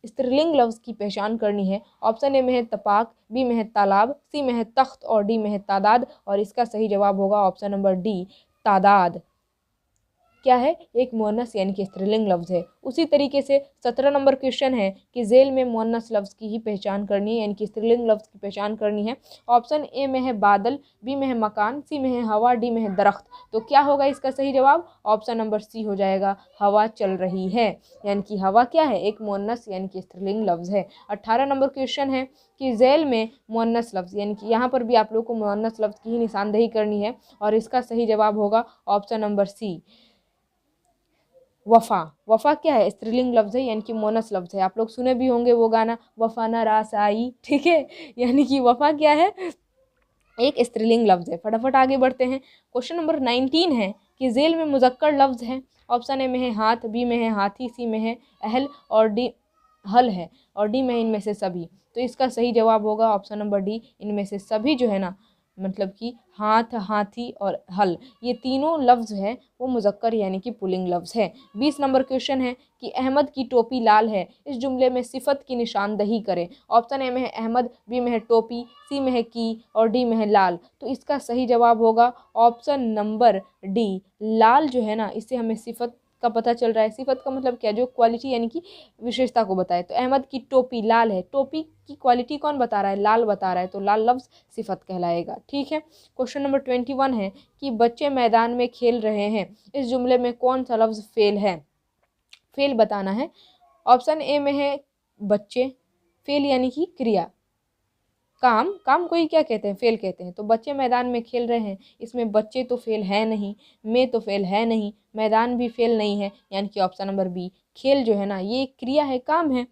स्त्रीलिंग लफ्ज़ की पहचान करनी है। ऑप्शन ए में है तपाक, बी में है तालाब, सी में है तख्त और डी में है तादाद। और इसका सही जवाब होगा ऑप्शन नंबर डी, तादाद। क्या है, एक मुअन्नस यानी कि स्त्रीलिंग लफ्ज़ है। उसी तरीके से 17 नंबर क्वेश्चन है कि झेल में मुअन्नस लफ्ज़ की ही पहचान करनी है, यानी कि स्त्रीलिंग लफ्ज़ की पहचान करनी है। ऑप्शन ए में है बादल, बी में है मकान, सी में है हवा, डी में है दरख्त। तो क्या होगा इसका सही जवाब, ऑप्शन नंबर सी हो जाएगा, हवा चल रही है, यानी कि हवा क्या है, एक मुअन्नस यानी कि स्त्रीलिंग लफ्ज़ है। 18 नंबर क्वेश्चन है कि झेल में मुअन्नस लफ्ज़, यानी कि यहाँ पर भी आप लोग को मुअन्नस लफ्ज़ की ही निशानदेही करनी है, और इसका सही जवाब होगा ऑप्शन नंबर सी, वफ़ा। वफ़ा क्या है, स्त्रीलिंग लफ्ज़ है, यानी कि मोनस लफ्ज़ है। आप लोग सुने भी होंगे वो गाना, वफ़ा ना रास आई, ठीक है, यानी कि वफ़ा क्या है, एक स्त्रीलिंग लफ्ज़ है। फटाफट आगे बढ़ते हैं। क्वेश्चन नंबर 19 है कि झेल में मुज़क्कर लफ्ज़ है। ऑप्शन ए में है हाथ, बी में है हाथी, सी में है अहल और डी हल है, और डी में इनमें से सभी। तो इसका सही जवाब होगा ऑप्शन नंबर डी, इनमें से सभी जो है ना, मतलब कि हाथ, हाथी और हल, ये तीनों लफ्ज़ है वो मुज़क्कर यानी कि पुल्लिंग लफ्ज़ है। 20 नंबर क्वेश्चन है कि अहमद की टोपी लाल है, इस जुमले में सिफत की निशानदही करें। ऑप्शन ए में है अहमद, बी में है टोपी, सी में है की और डी में है लाल। तो इसका सही जवाब होगा ऑप्शन नंबर डी, लाल जो है ना, इससे हमें सिफत का पता चल रहा है। सिफत का मतलब क्या, जो क्वालिटी यानी कि विशेषता को बताए। तो अहमद की टोपी लाल है, टोपी की क्वालिटी कौन बता रहा है, लाल बता रहा है, तो लाल लफ्ज़ सिफत कहलाएगा, ठीक है। क्वेश्चन नंबर 21 है कि बच्चे मैदान में खेल रहे हैं, इस जुमले में कौन सा लफ्ज़ फेल है। फेल बताना है। ऑप्शन ए में है बच्चे, फेल यानी कि क्रिया, काम, काम को ही क्या कहते हैं, फेल कहते हैं। तो बच्चे मैदान में खेल रहे हैं, इसमें बच्चे तो फेल है नहीं, में तो फेल है नहीं, मैदान भी फेल नहीं है, यानी कि ऑप्शन नंबर बी, खेल जो है ना ये क्रिया है, काम है।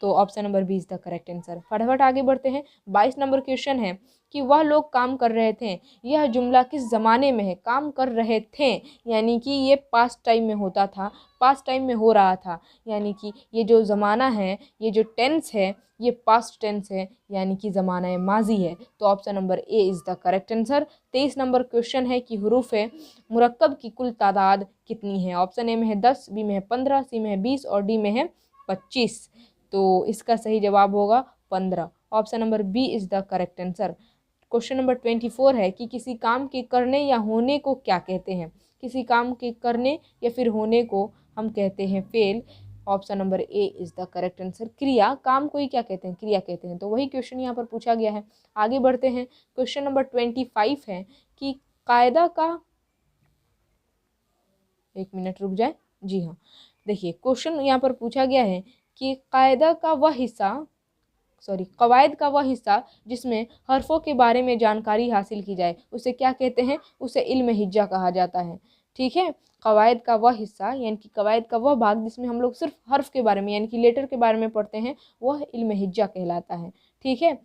तो option number B is the correct answer. फटाफट आगे बढ़ते हैं। 22 नंबर क्वेश्चन है कि वह लोग काम कर रहे थे। यह जुमला किस ज़माने में है? काम कर रहे थे यानी कि ये पास्ट टाइम में होता था, पास्ट टाइम में हो रहा था, यानी कि ये जो ज़माना है, ये जो टेंस है, ये पास्ट टेंस है, यानी कि ज़माना माजी है। तो option number A is the correct answer. 23 number question है कि हुरूफ मुरक्कब की कुल तादाद कितनी है? ऑप्शन ए में है 10, बी में है 15, सी में है 20 और डी में है 25। तो इसका सही जवाब होगा 15। Option number B is the correct answer. Question number 24 है कि किसी काम के करने या होने को क्या कहते हैं? किसी काम के करने या फिर होने को हम कहते हैं fail. Option number A is the correct answer. क्रिया, काम को ही क्या कहते हैं? क्रिया कहते हैं। तो वही क्वेश्चन यहाँ पर पूछा गया है। आगे बढ़ते हैं। क्वेश्चन नंबर 25 है कि कायदा का, एक मिनट रुक जाए, जी हाँ, देखिए क्वेश्चन यहाँ पर पूछा गया है कि कवायद का वह हिस्सा जिसमें हरफों के बारे में जानकारी हासिल की जाए उसे क्या कहते हैं? उसे इल्म हिज्जा कहा जाता है। ठीक है, कवायद का वह हिस्सा यानी कि कवायद का वह भाग जिसमें हम लोग सिर्फ हर्फ के बारे में यानी कि लेटर के बारे में पढ़ते हैं, वह इल्म हिज्जा कहलाता है। ठीक है,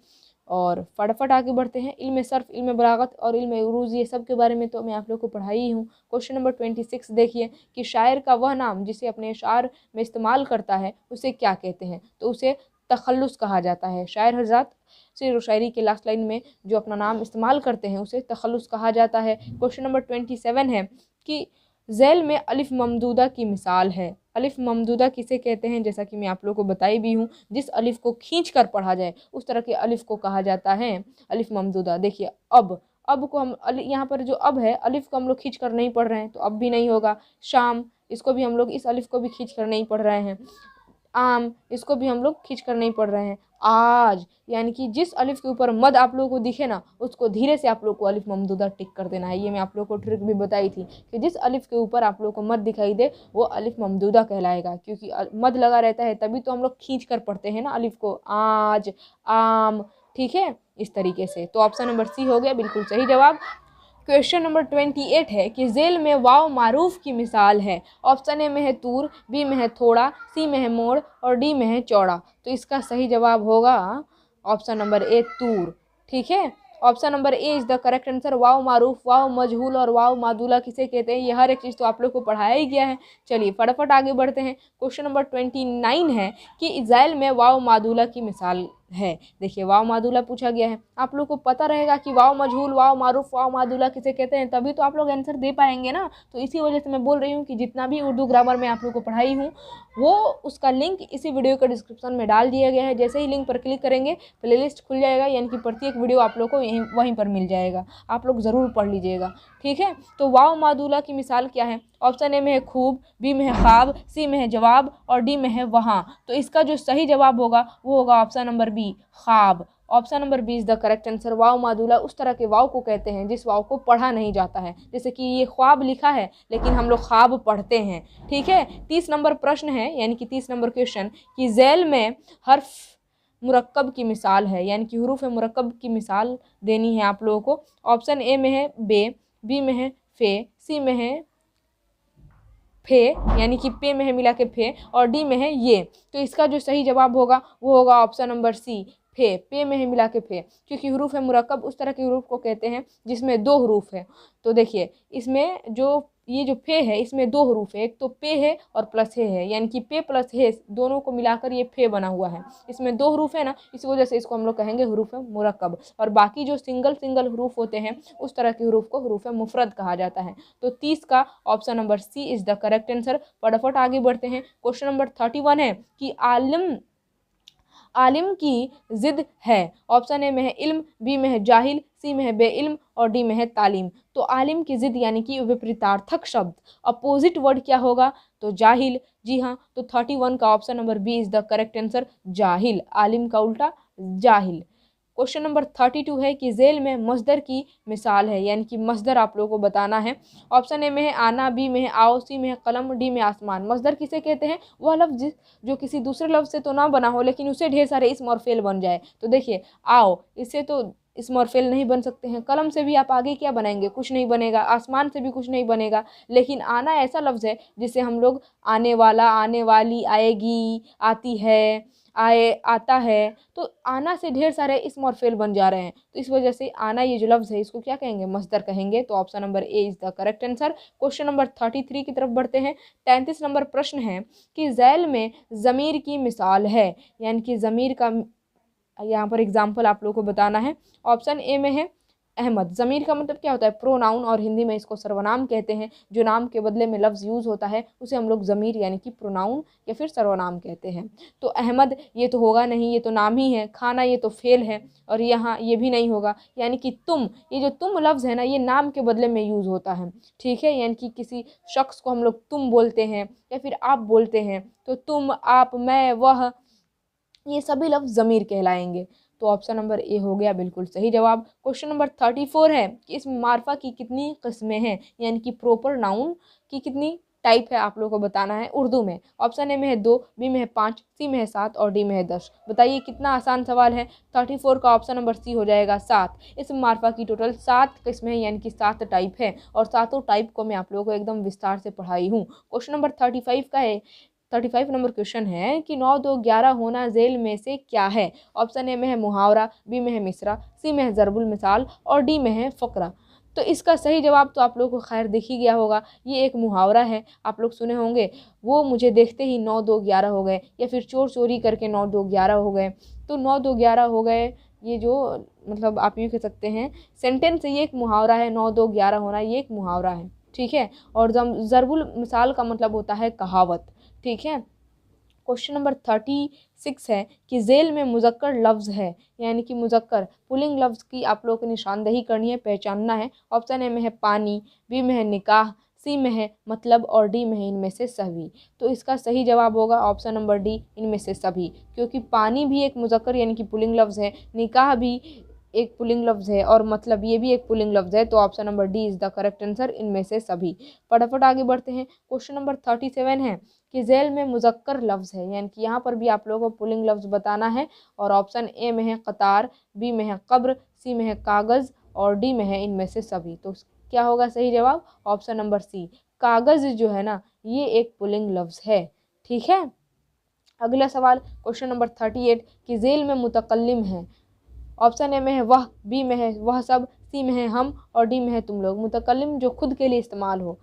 और फटाफट आगे बढ़ते हैं। इल्म सर्फ, इल्म बलागत और इल्म उरूज, ये सब के बारे में तो मैं आप लोग को पढ़ाई ही हूँ। क्वेश्चन नंबर 26 देखिए कि शायर का वह नाम जिसे अपने अशार में इस्तेमाल करता है उसे क्या कहते हैं? तो उसे तखल्लुस कहा जाता है। शायर हज़रात शेर व शायरी के लास्ट लाइन में जो अपना नाम इस्तेमाल करते हैं उसे तखल्लुस कहा जाता है। क्वेश्चन नंबर 27 है कि ज़ैल में अलिफ ममदूदा की मिसाल है। अलिफ ममदूदा किसे कहते हैं? जैसा कि मैं आप लोगों को बताई भी हूँ, जिस अलिफ को खींच कर पढ़ा जाए उस तरह के अलिफ को कहा जाता है अलिफ ममदूदा। देखिए अब को हम यहाँ पर जो अब है, अलिफ को हम लोग खींच कर नहीं पढ़ रहे हैं तो अब भी नहीं होगा। शाम, इसको भी हम लोग इस अलिफ को भी खींच कर नहीं पढ़ रहे हैं। आम, इसको भी हम लोग खींच कर नहीं पढ़ रहे हैं। आज, यानी कि जिस अलिफ के ऊपर मद आप लोगों को दिखे ना, उसको धीरे से आप लोग को अलिफ ममदूदा टिक कर देना है। ये मैं आप लोग को ट्रिक भी बताई थी कि जिस अलिफ के ऊपर आप लोग को मद दिखाई दे वो अलिफ ममदूदा कहलाएगा, क्योंकि मद लगा रहता है तभी तो हम लोग खींच कर पढ़ते हैं ना अलिफ को। आज, आम, ठीक है, इस तरीके से। तो ऑप्शन नंबर सी हो गया बिल्कुल सही जवाब। क्वेश्चन नंबर 28 है कि ज़ेल में वाव मारूफ की मिसाल है। ऑप्शन ए में है तूर, बी में है थोड़ा, सी में है मोड़ और डी में है चौड़ा। तो इसका सही जवाब होगा ऑप्शन नंबर ए तूर। ठीक है, option number A is the correct answer. वाव मारूफ, वाव मजहूल और वाव मादूला किसे कहते हैं? ये हर एक चीज़ तो आप लोग को पढ़ाया ही गया है। चलिए फटाफट आगे बढ़ते हैं। क्वेश्चन नंबर 29 है कि ज़ैल में वाव मादूला की मिसाल है। देखिए वाव मादूला पूछा गया है, आप लोग को पता रहेगा कि वाव मजहूल, वाव मारूफ, वाव मादूला किसे कहते हैं, तभी तो आप लोग आंसर दे पाएंगे ना। तो इसी वजह से मैं बोल रही हूँ कि जितना भी उर्दू ग्रामर में आप लोग को पढ़ाई हूँ वो उसका लिंक इसी वीडियो के डिस्क्रिप्शन में डाल दिया गया है। जैसे ही लिंक पर क्लिक करेंगे प्लेलिस्ट खुल जाएगा, यानी कि प्रत्येक वीडियो आप लोग को वहीं पर मिल जाएगा। आप लोग ज़रूर पढ़ लीजिएगा। ठीक है, तो वाव मादूला की मिसाल क्या है? ऑप्शन ए में है खूब, बी में है ख्वाब, सी में है जवाब और डी में है वहाँ। तो इसका जो सही जवाब होगा वो होगा ऑप्शन नंबर बी, ख्वाब। Option number B is the correct answer. वाव मादूला उस तरह के वाव को कहते हैं जिस वाव को पढ़ा नहीं जाता है। जैसे कि ये ख्वाब लिखा है लेकिन हम लोग ख्वाब पढ़ते हैं। ठीक है, 30 नंबर प्रश्न है, यानी कि 30 नंबर क्वेश्चन कि ज़ैल में हर्फ मुरक्कब की मिसाल है, यानी कि हुरूफ मुरक्कब की मिसाल देनी है आप लोगों को। ऑप्शन ए में है बे, बी में है फे, सी में है फे यानी कि पे में है मिला के फे और डी में है ये। तो इसका जो सही जवाब होगा वो होगा ऑप्शन नंबर सी, फे। पे में है मिला के फे, क्योंकि हुरूफ मुरक्कब उस तरह के हुरूफ को कहते हैं जिसमें दो हुरूफ है। तो देखिए इसमें जो ये जो फे है इसमें दो हुरूफ है, एक तो पे है और प्लस है, यानी कि पे प्लस है दोनों को मिलाकर ये फे बना हुआ है। इसमें दो हुरूफ है ना, इस वजह से इसको हम लोग कहेंगे हुरूफ मुरक्कब। और बाकी जो सिंगल सिंगल हुरूफ होते हैं उस तरह के हुरूफ को हुरूफ मुफरद कहा जाता है। तो 30 का option number C is the correct answer. फटाफट आगे बढ़ते हैं। क्वेश्चन नंबर 31 है कि आलिम की ज़िद है। ऑप्शन ए में है इल्म, बी में है जाहिल, सी में है बेइल्म और डी में है तालीम। तो आलिम की ज़िद यानी कि विपरीतार्थक शब्द, अपोजिट वर्ड क्या होगा? तो जाहिल। जी हाँ, तो 31 का option number B is the correct answer, जाहिल। आलिम का उल्टा जाहिल। क्वेश्चन नंबर 32 है कि ज़ेल में मस्दर की मिसाल है, यानी कि मस्दर आप लोगों को बताना है। ऑप्शन ए में है आना, बी में है आओ, सी में है कलम, डी में आसमान। मस्दर किसे कहते हैं? वह लफ्ज़ जो किसी दूसरे लफ्ज़ से तो ना बना हो लेकिन उससे ढेर सारे इस्म और फेल बन जाए। तो देखिए आओ, इससे तो इस्म और फेल नहीं बन सकते हैं। कलम से भी आप आगे क्या बनाएंगे? कुछ नहीं बनेगा। आसमान से भी कुछ नहीं बनेगा। लेकिन आना ऐसा लफ्ज़ है जिससे हम लोग आने वाला, आने वाली, आएगी, आती है, आए, आता है, तो आना से ढेर सारे इसम और फेल बन जा रहे हैं, तो इस वजह से आना ये जो लफ्ज़ है इसको क्या कहेंगे, मस्दर कहेंगे। तो option number A is the correct answer. Question number 33 की तरफ बढ़ते हैं। 33 नंबर प्रश्न है कि झैल में ज़मीर की मिसाल है, यानी कि ज़मीर का यहाँ पर एग्जाम्पल आप लोगों को बताना है। ऑप्शन ए में है अहमद। ज़मीर का मतलब क्या होता है, प्रोनाउन, और हिंदी में इसको सर्वनाम कहते हैं। जो नाम के बदले में लफ्ज़ यूज़ होता है उसे हम लोग ज़मीर यानी कि प्रोनाउन या फिर सर्वनाम कहते हैं। तो अहमद ये तो होगा नहीं, ये तो नाम ही है। खाना ये तो फेल है, और यहाँ ये भी नहीं होगा। यानी कि तुम, ये जो तुम लफ्ज़ है ना, ये नाम के बदले में यूज़ होता है, ठीक है। यानी कि किसी शख्स को हम लोग तुम बोलते हैं या फिर आप बोलते हैं, तो तुम, आप, मैं, वह, ये सभी लफ्ज़ ज़मीर कहलाएंगे। तो ऑप्शन नंबर ए हो गया बिल्कुल सही जवाब। क्वेश्चन नंबर 34 है कि इस मार्फा की कितनी किस्में हैं, यानी कि प्रॉपर नाउन की कितनी टाइप है आप लोगों को बताना है उर्दू में। ऑप्शन ए में है 2, बी में है 5, सी में है 7 और डी में है 10। बताइए कितना आसान सवाल है। 34 का ऑप्शन नंबर सी हो जाएगा 7। इस मार्फा की टोटल 7 किस्में हैं, यानी कि 7 टाइप है, और सातों टाइप को मैं आप लोगों को एकदम विस्तार से पढ़ाई हूँ। क्वेश्चन नंबर 35 का है, 35 नंबर क्वेश्चन है कि 9 2 11 होना झेल में से क्या है। ऑप्शन ए में है मुहावरा, बी में है मिसरा, सी में है ज़रबुल मिसाल और डी में है फ़करा। तो इसका सही जवाब तो आप लोगों को खैर दिख ही गया होगा। ये एक मुहावरा है, आप लोग सुने होंगे, वो मुझे देखते ही 9 2 11 हो गए, या फिर चोर चोरी करके 9 2 11 हो गए। तो 9 2 11 हो गए, ये जो मतलब आप यूँ कह सकते हैं सेंटेंस है, ये एक मुहावरा है। 9 2 11 होना ये एक मुहावरा है, ठीक है। और ज़रबुल मिसाल का मतलब होता है कहावत, ठीक है। क्वेश्चन नंबर 36 है कि झेल में मुज़क्कर लफ्ज़ है, यानी कि मुज़क्कर पुल्लिंग लफ्ज़ की आप लोगों को निशानदेही करनी है, पहचानना है। ऑप्शन ए में है पानी, बी में है निकाह, सी में है मतलब और डी में है इनमें से सभी। तो इसका सही जवाब होगा ऑप्शन नंबर डी, इनमें से सभी, क्योंकि पानी भी एक मुज़क्कर यानी कि पुल्लिंग लफ्ज़ है, निकाह भी एक पुल्लिंग लफ्ज़ है, और मतलब ये भी एक पुल्लिंग लफ्ज़ है। तो option number D is the correct answer, इनमें से सभी। फटाफट आगे बढ़ते हैं। क्वेश्चन नंबर 37 है कि झेल में मुज़क्कर लफ्ज़ है, यानी कि यहाँ पर भी आप लोगों को पुल्लिंग लफ्ज़ बताना है। और ऑप्शन ए में है कतार, बी में है कब्र, सी में है कागज़ और डी में है इनमें से सभी। तो क्या होगा सही जवाब, ऑप्शन नंबर सी, कागज़ जो है ना ये एक पुल्लिंग लफ्ज़ है, ठीक है। अगला सवाल क्वेश्चन नंबर 38 कि झेल में मुतकल्लिम है। ऑप्शन ए में है वह, बी में है वह सब, सी में है हम और डी में है तुम लोग। मुतकल्लिम जो खुद के लिए इस्तेमाल हो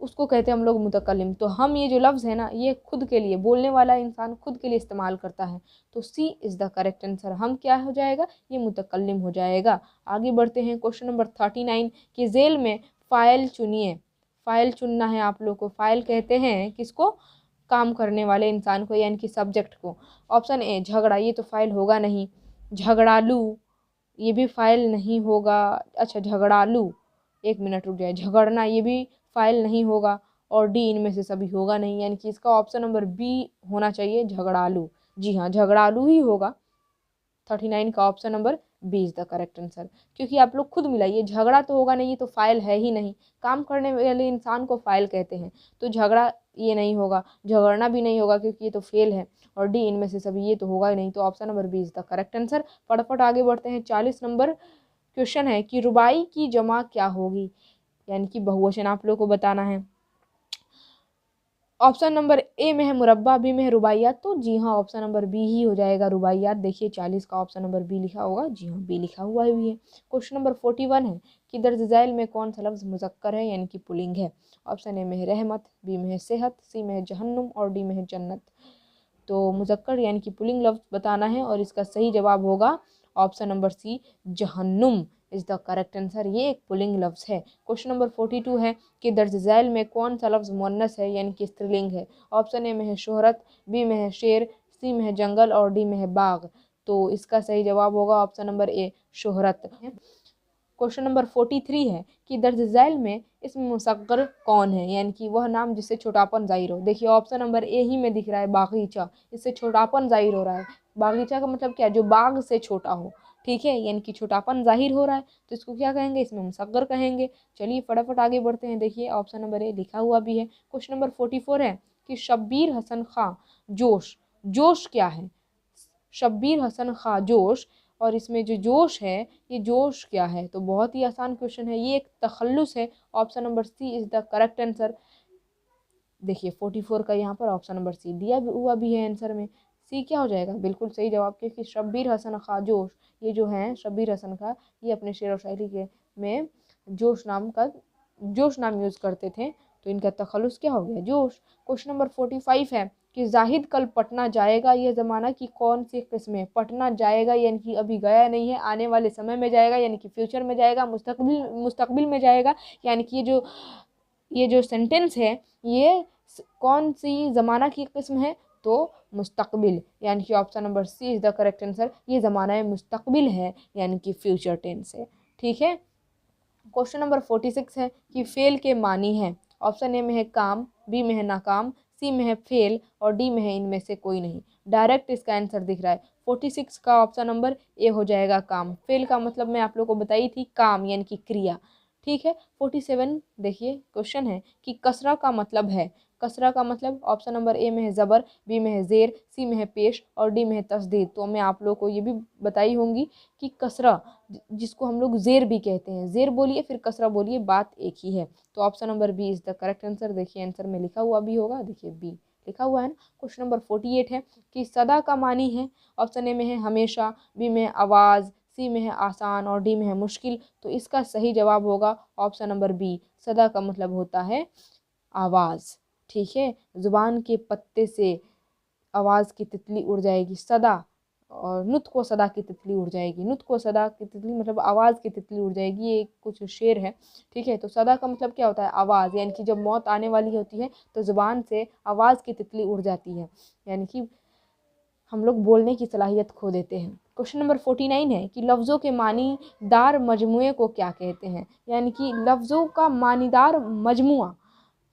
उसको कहते हैं हम लोग मुतकल्लिम। तो हम ये जो लफ्ज़ है ना ये खुद के लिए, बोलने वाला इंसान खुद के लिए इस्तेमाल करता है। तो सी इज़ द करेक्ट आंसर। हम क्या हो जाएगा, ये मुतकल्लिम हो जाएगा। आगे बढ़ते हैं। क्वेश्चन नंबर 39 कि झेल में फ़ाइल चुनिए। फ़ाइल चुनना है आप लोग को। फ़ाइल कहते हैं किसको, काम करने वाले इंसान को, यानी कि सब्जेक्ट को। ऑप्शन ए झगड़ा, ये तो फ़ाइल होगा नहीं। झगड़ालू, ये भी फ़ाइल नहीं होगा। अच्छा झगड़ालू, एक मिनट रुक जाए, झगड़ना ये भी फ़ाइल नहीं होगा। और डी इनमें से सभी होगा नहीं, यानी कि इसका ऑप्शन नंबर बी होना चाहिए, झगड़ालू। जी हाँ, झगड़ालू ही होगा। 39 का option number B is the correct answer. क्योंकि आप लोग खुद मिलाइए, झगड़ा तो होगा नहीं, ये तो फ़ाइल है ही नहीं। काम करने वाले इंसान को फ़ाइल कहते हैं। तो झगड़ा ये नहीं होगा, झगड़ना भी नहीं होगा क्योंकि ये तो फेल है। और डी इनमें से सभी ये तो होगा ही नहीं। तो option number B is the correct answer. फटाफट आगे बढ़ते हैं। 40 नंबर क्वेश्चन है कि रुबाई की जमा क्या होगी, यानी कि बहुवचन आप लोग को बताना है। ऑप्शन नंबर ए में है मुरब्बा, बी में है रुबाइयात। तो जी हाँ, ऑप्शन नंबर बी ही हो जाएगा, रुबाइयात। देखिए 40 का ऑप्शन नंबर बी लिखा होगा। जी हाँ, बी लिखा हुआ भी है। क्वेश्चन नंबर 41 है कि दर्ज झैल में कौन सा लफ्ज़ मुज़क्कर है, यानी कि पुल्लिंग है। ऑप्शन ए में है रहमत, बी में है सेहत, सी में है जहन्नुम और डी में है जन्नत। तो मुज़क्कर यानी कि पुल्लिंग लफ्ज़ बताना है, और इसका सही जवाब होगा ऑप्शन नंबर सी, जहन्नुम इज़ द करेक्ट आंसर। ये एक पुल्लिंग लफ्ज़ है। क्वेश्चन नंबर 42 है कि दर्ज झैल में कौन सा लफ्ज़ मुअन्नस है, यानी कि स्त्रीलिंग है। ऑप्शन ए में है शोहरत, बी में है शेर, सी में है जंगल और डी में है बाग। तो इसका सही जवाब होगा ऑप्शन नंबर ए, शोहरत। क्वेश्चन नंबर 43 है कि दर्ज झैल में इसमें मुसग्गर कौन है, यानी कि वह नाम जिससे छोटापन जाहिर हो। देखिए ऑप्शन नंबर ए ही में दिख रहा है, बागीचा, इससे छोटापन जाहिर हो रहा है। बागीचा का मतलब क्या है, जो बाग से छोटा हो, ठीक है, यानी कि छोटापन जाहिर हो रहा है, तो इसको क्या कहेंगे, इसमें मुसग्गर कहेंगे। चलिए फटाफट आगे बढ़ते हैं। देखिए ऑप्शन नंबर ए लिखा हुआ भी है। क्वेश्चन नंबर 44 है कि शब्बीर हसन खां जोश, जोश क्या है, शब्बीर हसन खां जोश, और इसमें जो जोश है ये जोश क्या है। तो बहुत ही आसान क्वेश्चन है, ये एक तखल्लुस है। Option number C is the correct answer. देखिए 44 का यहाँ पर ऑप्शन नंबर सी दिया हुआ भी है आंसर में। सी क्या हो जाएगा, बिल्कुल सही जवाब, क्योंकि शब्बीर हसन खां जोश, ये जो हैं शब्बीर हसन खां, ये अपने शेर और शायरी के में जोश नाम यूज़ करते थे, तो इनका तखल्लुस क्या हो गया, जोश। क्वेश्चन नंबर 45 है कि जाहिद कल पटना जाएगा, यह ज़माना की कौन सी किस्म है। पटना जाएगा यानी कि अभी गया नहीं है, आने वाले समय में जाएगा यानी कि फ्यूचर में जाएगा, मुस्तकबिल में जाएगा, यानी कि ये जो सेंटेंस है ये कौन सी ज़माना की किस्म है, तो मुस्तकबिल, यानी कि option number C is the correct answer. ये ज़माना मुस्तकबिल है यानी कि फ्यूचर टेंस है। ठीक है। क्वेश्चन नंबर 46 है कि फेल के मानी है। ऑप्शन ए में है काम, बी में है नाकाम, सी में है फेल और डी में है इनमें से कोई नहीं। डायरेक्ट इसका आंसर दिख रहा है। 46 का ऑप्शन नंबर ए हो जाएगा काम। फेल का मतलब मैं आप लोगों को बताई थी, काम यानी कि क्रिया। ठीक है। 47 देखिए क्वेश्चन है कि कसरा का मतलब है। कसरा का मतलब ऑप्शन नंबर ए में है ज़बर, बी में है ज़ेर, सी में है पेश और डी में है तस्दीद। तो मैं आप लोग को ये भी बताई होंगी कि कसरा जिसको हम लोग ज़ेर भी कहते हैं, ज़ेर बोलिए फिर कसरा बोलिए, बात एक ही है। तो option number B is the correct answer. देखिए आंसर में लिखा हुआ भी होगा, देखिए बी लिखा हुआ है ना। क्वेश्चन नंबर 48 है कि सदा का मानी है। ऑप्शन ए में है हमेशा, बी में है आवाज़, सी में है आसान और डी में है मुश्किल। तो इसका सही जवाब होगा ऑप्शन नंबर बी, सदा का मतलब होता है आवाज़। ठीक है। ज़ुबान के पत्ते से आवाज़ की तितली उड़ जाएगी सदा, और नुत को सदा की तितली उड़ जाएगी। नुत को सदा की तितली मतलब आवाज़ की तितली उड़ जाएगी, ये कुछ शेर है। ठीक है। तो सदा का मतलब क्या होता है, आवाज़, यानी कि जब मौत आने वाली होती है तो ज़ुबान से आवाज़ की तितली उड़ जाती है, यानी कि हम लोग बोलने की सलाहियत खो देते हैं। क्वेश्चन नंबर 49 है कि लफ्ज़ों के मानीदार मजमुए को क्या कहते हैं। यानी कि लफ्ज़ों का मानीदार मजमुआ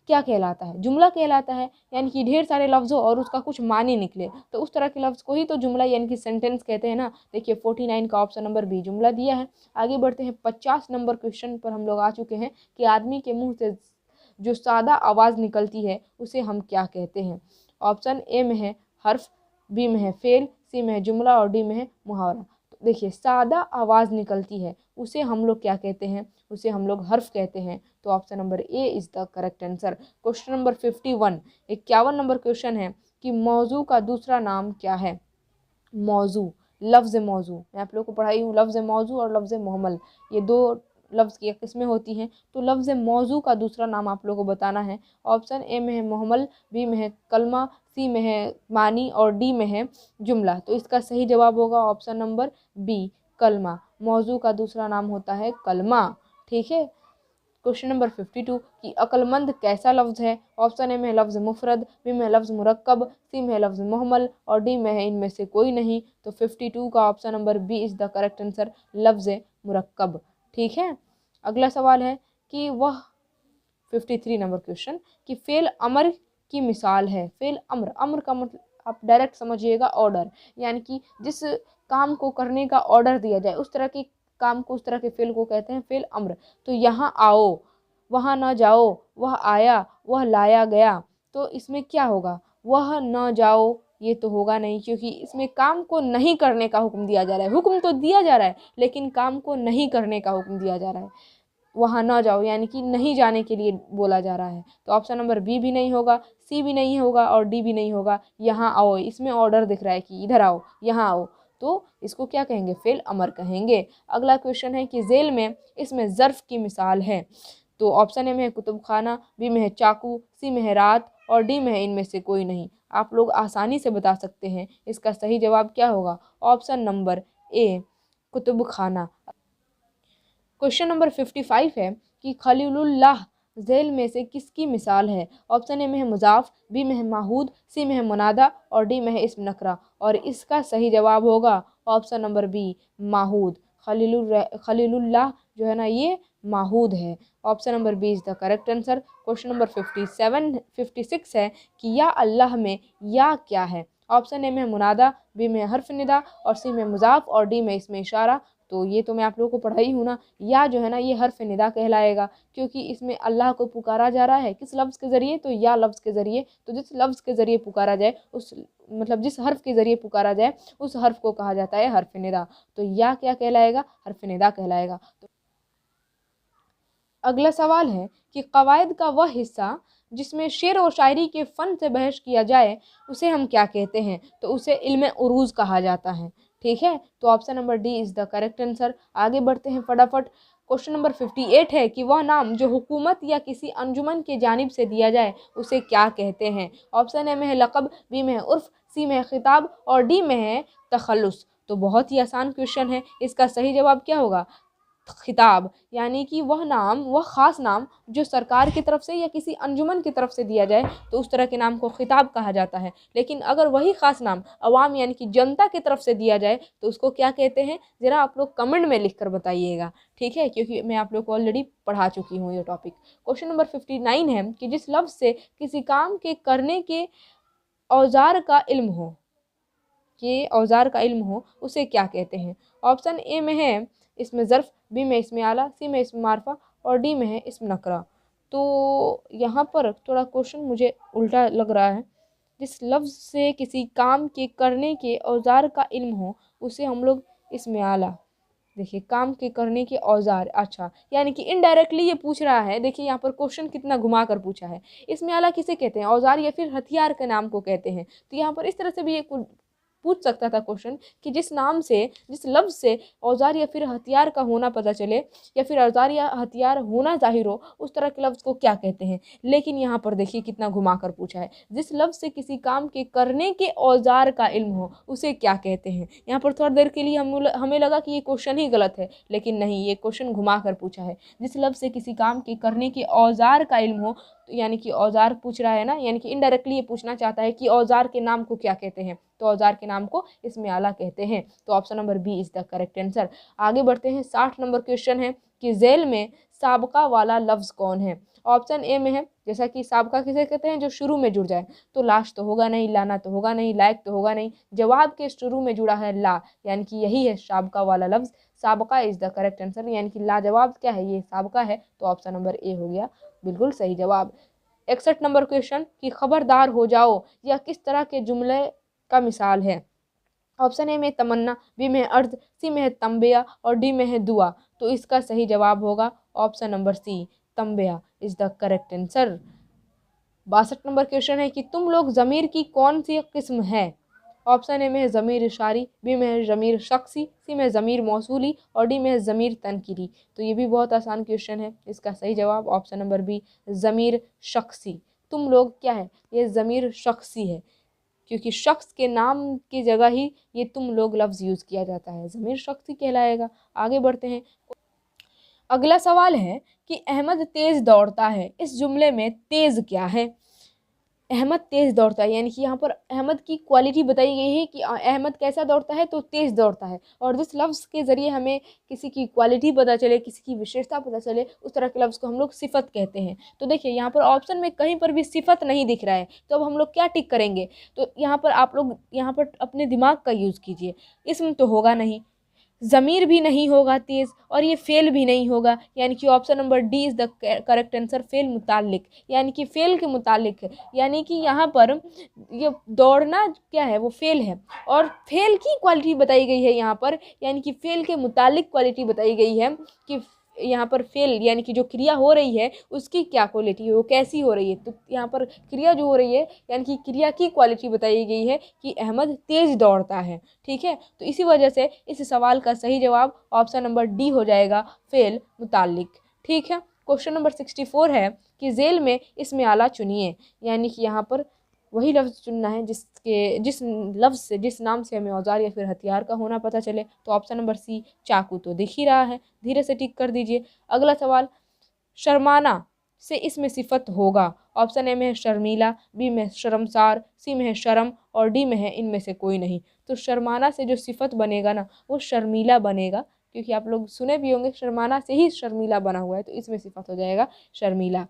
क्या कहलाता है, जुमला कहलाता है। यानी कि ढेर सारे लफ्ज़ों और उसका कुछ मानी निकले तो उस तरह के लफ्ज़ को ही तो जुमला यानी कि सेंटेंस कहते हैं ना। देखिए 49 का ऑप्शन नंबर बी जुमला दिया है। आगे बढ़ते हैं 50 नंबर क्वेश्चन पर हम लोग आ चुके हैं कि आदमी के मुंह से जो सादा आवाज़ निकलती है उसे हम क्या कहते हैं। ऑप्शन ए में है हर्फ, बी में है फेल, सी में है जुमला और डी में है मुहावरा। तो देखिए सादा आवाज़ निकलती है उसे हम लोग क्या कहते हैं, उसे हम लोग हर्फ कहते हैं। तो option number A is the correct answer. Question number 51, 51 number question है कि मौजू का दूसरा नाम क्या है। मौजू, लफ्ज़ मौजू, मैं आप लोग को पढ़ाई हूँ लफ्ज़ मौजू और लफ्ज़ मुहम्मल, ये दो लफ्ज़ की किस्में होती हैं। तो लफ्ज़ मौजू का दूसरा नाम आप लोग को बताना है। ऑप्शन ए में है मुहम्मल, बी में है कलमा, सी में है मानी और डी में है जुमला। तो इसका सही जवाब होगा ऑप्शन नंबर बी, कलमा। मौजू का दूसरा नाम होता है कलमा। ठीक है। क्वेश्चन नंबर 52 कि अक्लमंद कैसा लफ्ज़ है। ऑप्शन ए में है लफ्ज़ मुफरद, बी में है लफ्ज़ मुरक्कब, सी में है लफ्ज़ मुहम्मल और डी में है इनमें से कोई नहीं। तो 52 का option number B is the correct answer, लफ्ज़ मुरक्कब। ठीक है। अगला सवाल है कि वह 53 नंबर क्वेश्चन कि फेल अमर की मिसाल है। फेल अमर, अमर का मतलब आप डायरेक्ट समझिएगा ऑर्डर, यानी कि जिस काम को करने का ऑर्डर दिया जाए उस तरह की काम को, उस तरह के फेल को कहते हैं फेल अम्र। तो यहाँ आओ, वहाँ न जाओ, वह आया, वह लाया गया। तो इसमें क्या होगा, वह न जाओ ये तो होगा नहीं, क्योंकि इसमें काम को नहीं करने का हुक्म दिया जा रहा है। हुक्म तो दिया जा रहा है लेकिन काम को नहीं करने का हुक्म दिया जा रहा है। वहाँ न जाओ यानी कि नहीं जाने के लिए बोला जा रहा है। तो ऑप्शन नंबर बी भी नहीं होगा, सी भी नहीं होगा और डी भी नहीं होगा। यहाँ आओ, इसमें ऑर्डर दिख रहा है कि इधर आओ, यहाँ आओ, तो इसको क्या कहेंगे, फेल अमर कहेंगे। अगला क्वेश्चन है कि जेल में इसमें ज़र्फ की मिसाल है। तो ऑप्शन ए में है कुतुब खाना, बी में है चाकू, सी में है रात और डी में है इनमें से कोई नहीं। आप लोग आसानी से बता सकते हैं इसका सही जवाब क्या होगा। ऑप्शन नंबर ए, कुतुब खाना। क्वेश्चन नंबर 55 है कि खलीलुल्लाह झेल में से किसकी मिसाल है। ऑप्शन ए में है मुजाफ, बी में है माहूद, सी में है मुनादा और डी में है इस्म नकरा। और इसका सही जवाब होगा ऑप्शन नंबर बी, माहूद। खलीलुल्लाह जो है ना ये माहूद है। Option number B is the correct answer. Question number 56 है कि या अल्लाह में या क्या है। ऑप्शन ए में है मुनादा, बी में हर्फ निदा और सी में मुजाफ और डी में इसमें इशारा। तो ये तो मैं आप लोगों को पढ़ाई हूँ ना। या जो है ना ये हर्फ निदा कहलाएगा, क्योंकि इसमें अल्लाह को पुकारा जा रहा है किस लफ्ज़ के ज़रिए, तो या लफ्ज़ के ज़रिए। तो जिस लफ्ज़ के ज़रिए पुकारा जाए उस मतलब जिस हर्फ के ज़रिए पुकारा जाए उस हर्फ को कहा जाता है हर्फ निदा। तो या क्या कहलाएगा, हर्फ निदा कहलाएगा। तो अगला सवाल है कि कवायद का वह हिस्सा जिसमें शेर और शायरी के फ़न से बहस किया जाए उसे हम क्या कहते हैं? तो उसे इल्म उरूज़ कहा जाता है। ठीक है, तो option number D is the correct answer. आगे बढ़ते हैं फटाफट। क्वेश्चन नंबर 58 है कि वह नाम जो हुकूमत या किसी अंजुमन की जानिब से दिया जाए उसे क्या कहते हैं? ऑप्शन ए में है लक़ब, बी में है उर्फ़, सी में है खिताब और डी में है तखल्लुस। तो बहुत ही आसान क्वेश्चन है, इसका सही जवाब क्या होगा? खिताब, यानी कि वह नाम, वह ख़ास नाम जो सरकार की तरफ से या किसी अंजुमन की तरफ से दिया जाए तो उस तरह के नाम को खिताब कहा जाता है। लेकिन अगर वही ख़ास नाम अवाम यानी कि जनता की तरफ से दिया जाए तो उसको क्या कहते हैं? ज़रा आप लोग कमेंट में लिख कर बताइएगा, ठीक है, क्योंकि मैं आप लोग को ऑलरेडी पढ़ा चुकी हूँ ये टॉपिक। क्वेश्चन नंबर 59 है कि जिस लफ्ज़ से किसी काम के करने के औजार का इल्म हो, ये औजार का इल्म हो, उसे क्या कहते हैं? ऑप्शन ए में है इसमें ज़र्फ़, बी में इसमें आला, सी में इसमें मारफा और डी में है इसमें नकरा। तो यहाँ पर थोड़ा क्वेश्चन मुझे उल्टा लग रहा है। जिस लफ्ज़ से किसी काम के करने के औजार का इल्म हो उसे हम लोग इसमें आला, देखिए काम के करने के औजार, अच्छा यानी कि इनडायरेक्टली ये पूछ रहा है। देखिए यहाँ पर क्वेश्चन कितना घुमा कर पूछा है। इसमें आला किसे कहते हैं? औजार या फिर हथियार के नाम को कहते हैं। तो यहाँ पर इस तरह से भी एक पूछ सकता था क्वेश्चन कि जिस नाम से, जिस लफ्ज़ से औजार या फिर हथियार का होना पता चले या फिर औजार या हथियार होना जाहिर हो उस तरह के लफ्ज़ को क्या कहते हैं। लेकिन यहाँ पर देखिए कितना घुमा कर पूछा है, जिस लफ्ज़ से किसी काम के करने के औजार का इल्म हो उसे क्या कहते हैं। यहाँ पर थोड़ी देर के लिए हमें लगा कि ये क्वेश्चन ही गलत है, लेकिन नहीं, ये क्वेश्चन घुमा कर पूछा है। जिस लफ्ज़ से किसी काम के करने के औजार का इल्म हो, तो यानी कि औजार पूछ रहा है ना, यानी कि इनडायरेक्टली ये पूछना चाहता है कि औजार के नाम को क्या कहते हैं। तो औजार के नाम को इसमें आला कहते हैं। तो option number B is the correct answer. आगे बढ़ते हैं। 60 नंबर क्वेश्चन है कि झेल में साबका वाला लफ्ज़ कौन है? ऑप्शन ए में है, जैसा कि साबका किसे कहते हैं? जो शुरू में जुड़ जाए। तो लाश तो होगा नहीं, लाना तो होगा नहीं, लायक तो होगा नहीं। जवाब के शुरू में जुड़ा है ला, यानी कि यही है साबका वाला लफ्ज़। साबका इज़ द करेक्ट आंसर, यानी कि लाजवाब क्या है? ये साबका है। तो ऑप्शन नंबर ए हो गया बिल्कुल सही जवाब। 61 नंबर क्वेश्चन कि खबरदार हो जाओ यह किस तरह के जुमले का मिसाल है? ऑप्शन ए में तमन्ना, बी में अर्ज, सी में है तंबिया और डी में है दुआ। तो इसका सही जवाब होगा ऑप्शन नंबर सी, तंबिया is the correct answer. 62 number question है कि तुम लोग ज़मीर की कौन सी किस्म है? ऑप्शन ए में है ज़मीर इशारी, बी में है ज़मीर शख्सी, सी में ज़मीर मौसूली और डी में है ज़मीर तनकीरी। तो ये भी बहुत आसान क्वेश्चन है, इसका सही जवाब ऑप्शन नंबर बी, ज़मीर शख्सी। तुम लोग क्या है? ये ज़मीर शख्सी है, क्योंकि शख्स के नाम की जगह ही ये तुम लोग लफ्ज़ यूज़ किया जाता है, ज़मीर शख्सी कहलाएगा। आगे बढ़ते हैं। अगला सवाल है कि अहमद तेज़ दौड़ता है, इस जुमले में तेज़ क्या है? अहमद तेज़ दौड़ता है, यानी कि यहाँ पर अहमद की क्वालिटी बताई गई है कि अहमद कैसा दौड़ता है, तो तेज़ दौड़ता है। और जिस लफ्ज़ के ज़रिए हमें किसी की क्वालिटी पता चले, किसी की विशेषता पता चले, उस तरह के लफ्ज़ को हम लोग सिफ़त कहते हैं। तो देखिए यहाँ पर ऑप्शन में कहीं पर भी सिफ़त नहीं दिख रहा है, तो अब हम लोग क्या टिक करेंगे? तो यहाँ पर आप लोग यहाँ पर अपने दिमाग का यूज़ कीजिए। इसम तो होगा नहीं, ज़मीर भी नहीं होगा तेज़, और ये फ़ेल भी नहीं होगा, यानी कि option number D is the correct answer, फ़ेल मुताल्लिक, यानी कि फ़ेल के मुताल्लिक है। यानी कि यहाँ पर ये दौड़ना क्या है? वो फ़ेल है, और फ़ेल की क्वालिटी बताई गई है यहाँ पर, यानी कि फ़ेल के मुताल्लिक क्वालिटी बताई गई है कि यहाँ पर फ़ेल यानी कि जो क्रिया हो रही है उसकी क्या क्वालिटी है, वो कैसी हो रही है। तो यहाँ पर क्रिया जो हो रही है यानी कि क्रिया की क्वालिटी बताई गई है कि अहमद तेज़ दौड़ता है, ठीक है। तो इसी वजह से इस सवाल का सही जवाब ऑप्शन नंबर डी हो जाएगा, फ़ेल मुताल्लिक, ठीक है। क्वेश्चन नंबर 64 है कि झेल में इसमें आला चुनिए, यानी कि यहाँ पर वही लफ्ज़ चुनना है जिस लफ्ज़ से, जिस नाम से हमें औजार या फिर हथियार का होना पता चले। तो ऑप्शन नंबर सी, चाकू तो दिख ही रहा है, धीरे से टिक कर दीजिए। अगला सवाल, शर्माना से इसमें सिफत होगा। ऑप्शन ए में है शर्मीला, बी में शर्मसार, सी में है शर्म और डी में है इनमें से कोई नहीं। तो शर्माना से जो सिफत बनेगा ना वो शर्मीला बनेगा, क्योंकि आप लोग सुने भी होंगे शर्माना से ही शर्मीला बना हुआ है, तो इसमें सिफत हो जाएगा शर्मीला।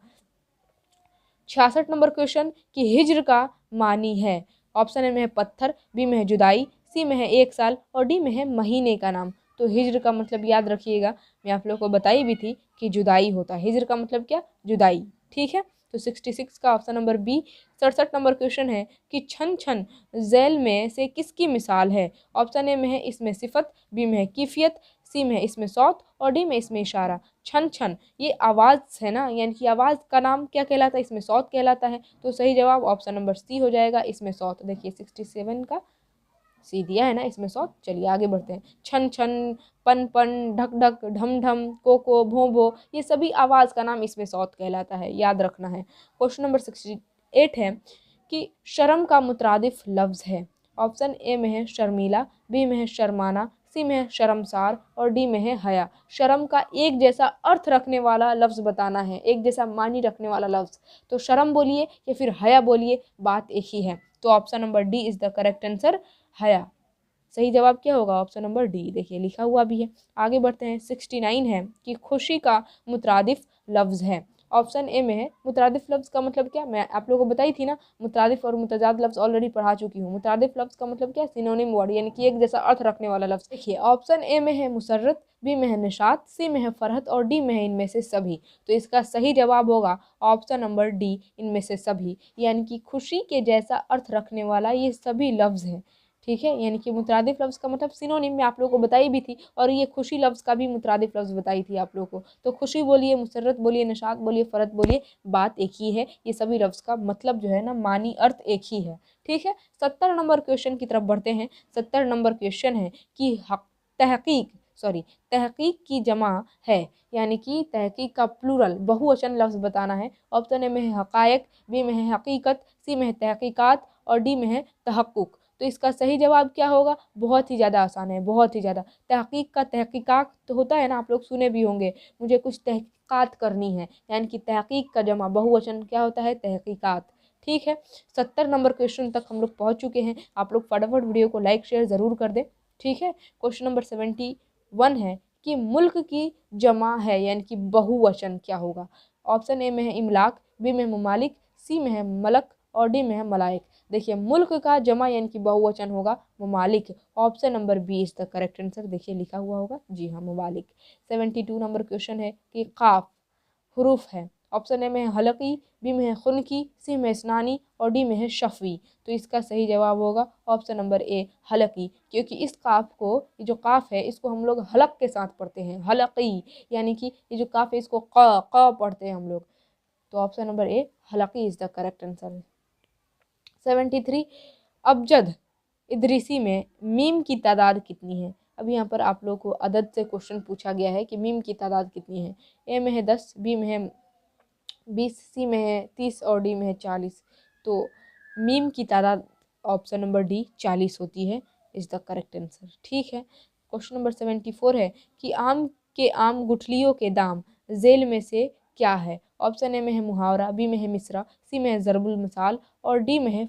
66 नंबर क्वेश्चन कि हिज्र का मानी है। ऑप्शन ए में है पत्थर, बी में है जुदाई, सी में है 1 साल और डी में है महीने का नाम। तो हिज्र का मतलब याद रखिएगा, मैं आप लोग को बताई भी थी कि जुदाई होता है। हिज्र का मतलब क्या? जुदाई, ठीक है। तो 66 का option number B. 67 number question है कि छन छन झैल में से किसकी मिसाल है। ऑप्शन ए में है इसमें सिफत, बी में है कैफियत, सी में है इसमें सौत और डी में इसमें इशारा। छन छन ये आवाज़ है ना, यानी कि आवाज़ का नाम क्या कहलाता है, इसमें सौत कहलाता है। तो सही जवाब ऑप्शन नंबर सी हो जाएगा, इसमें सौत। देखिए 67 का सी दिया है ना, इसमें सौत। चलिए आगे बढ़ते हैं। छन छन, पन पन, ढक ढक, ढम ढम, को भो भो, ये सभी आवाज़ का नाम इसमें सौत कहलाता है, याद रखना है। क्वेश्चन नंबर 68 है कि शर्म का मुतरादिफ लफ्ज़ है। ऑप्शन ए में है शर्मीला, बी में है शर्माना, सी में है शर्मसार और डी में है हया। शर्म का एक जैसा अर्थ रखने वाला लफ्ज़ बताना है, एक जैसा मानी रखने वाला लफ्ज़। तो शर्म बोलिए या फिर हया बोलिए, बात एक ही है। तो option number D is the correct answer, हया। सही जवाब क्या होगा, ऑप्शन नंबर डी। देखिए लिखा हुआ भी है। आगे बढ़ते हैं। 69 है कि खुशी का मुतरादिफ लफ्ज़ है। ऑप्शन ए में है मुतरादिफ लफ्ज़ का मतलब क्या, मैं आप लोगों को बताई थी ना, मुतरादिफ और मुतजाद लफ्ज़ ऑलरेडी पढ़ा चुकी हूँ। मुतरादिफ लफ्ज़ का मतलब क्या, सिनोनिम वर्ड, यानी कि एक जैसा अर्थ रखने वाला लफ्ज़। देखिए ऑप्शन ए में है मुसर्रत, बी में है निशात, सी में है फरहत और डी में है इनमें से सभी। तो इसका सही जवाब होगा ऑप्शन नंबर डी, इनमें से सभी, यानी कि खुशी के जैसा अर्थ रखने वाला ये सभी लफ्ज़ हैं। ठीक है, यानी कि मुतरादिफ लफ्ज़ का मतलब सिनोनिम में आप लोगों को बताई भी थी, और ये खुशी लफ्ज़ का भी मुतरादिफ लफ्ज़ बताई थी आप लोगों को। तो खुशी बोलिए, मुसर्रत बोलिए, नशात बोलिए, फ़रत बोलिए, बात एक ही है। ये सभी लफ्ज़ का मतलब जो है ना, मानी अर्थ एक ही है। ठीक है, 70 नंबर क्वेश्चन की तरफ बढ़ते हैं। 70 नंबर क्वेश्चन है कि तहकीक की जमा है, यानी कि तहकीक का प्लूरल बहुवचन लफ्ज़ बताना है। ऑप्शन ए में है हक़ायक़, बी में है हकीकत, सी में है तहकीकात और डी में है तहक्कुक। तो इसका सही जवाब क्या होगा, बहुत ही ज़्यादा आसान है, बहुत ही ज़्यादा। तहकीक का तहकीकात तो होता है ना, आप लोग सुने भी होंगे, मुझे कुछ तहकीकात करनी है, यानी कि तहकीक का जमा बहुवचन क्या होता है, तहकीकात। ठीक है, 70 नंबर क्वेश्चन तक हम लोग पहुँच चुके हैं। आप लोग फटाफट वीडियो को लाइक शेयर ज़रूर कर दें। ठीक है, क्वेश्चन नंबर 71 है कि मुल्क की जमा है, यानी कि बहुवचन क्या होगा। ऑप्शन ए में है इमलाक, बी में ममालिक, सी में है मलक और डी में है मलाइक। देखिए मुल्क का जमा यानी कि बहुवचन होगा ममालिक। Option number B is the correct answer. देखिए लिखा हुआ होगा, जी हाँ ममालिक। 72 नंबर क्वेश्चन है कि काफ हरूफ है। ऑप्शन ए में है हलकी, बी में है खुनकी, सी में स्नानी और डी में है शफवी। तो इसका सही जवाब होगा ऑप्शन नंबर ए हलकी, क्योंकि इस काफ को, ये जो काफ है इसको हम लोग हलक के साथ पढ़ते हैं, हलकी, यानी कि ये जो काफ है इसको क पढ़ते हैं हम लोग। तो ऑप्शन नंबर ए हलकी इज द करेक्ट आंसर। 73 अबजद इदरीसी में मीम की तादाद कितनी है। अब यहाँ पर आप लोगों को अदद से क्वेश्चन पूछा गया है कि मीम की तादाद कितनी है। ए में है 10, बी में है 20, सी में है 30 और डी में है 40। तो मीम की तादाद ऑप्शन नंबर डी 40 होती है, इज़ द करेक्ट आंसर। ठीक है, क्वेश्चन नंबर 74 है कि आम गुठलियों के दाम झेल में से क्या है। ऑप्शन ए में है मुहावरा, बी में है मिसरा, सी में है ज़रबुल मिसाल और डी में है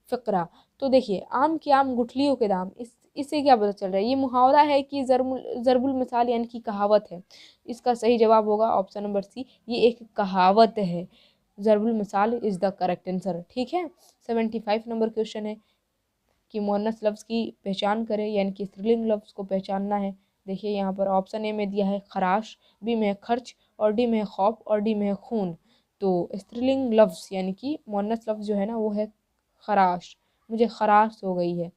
फ़करा। तो देखिए आम गुठलियों के दाम, इससे क्या पता चल रहा है, ये मुहावरा है कि ज़रबुल मिसाल यानी कि कहावत है। इसका सही जवाब होगा ऑप्शन नंबर सी, ये एक कहावत है। ज़रबुल मिसाल इज़ द करेक्ट आंसर। ठीक है, 75 नंबर क्वेश्चन है कि मुअन्नस लफ्ज़ की पहचान करें, यानी कि स्त्रीलिंग लफ्ज़ को पहचानना है। देखिए यहाँ पर ऑप्शन ए में दिया है खराश, बी में है खर्च और डी में है खौफ और डी में है खून। तो स्त्रीलिंग लफ्ज़ यानी कि मुअन्नस लफ्ज़ जो है ना वो है खराश। मुझे खराश हो गई है,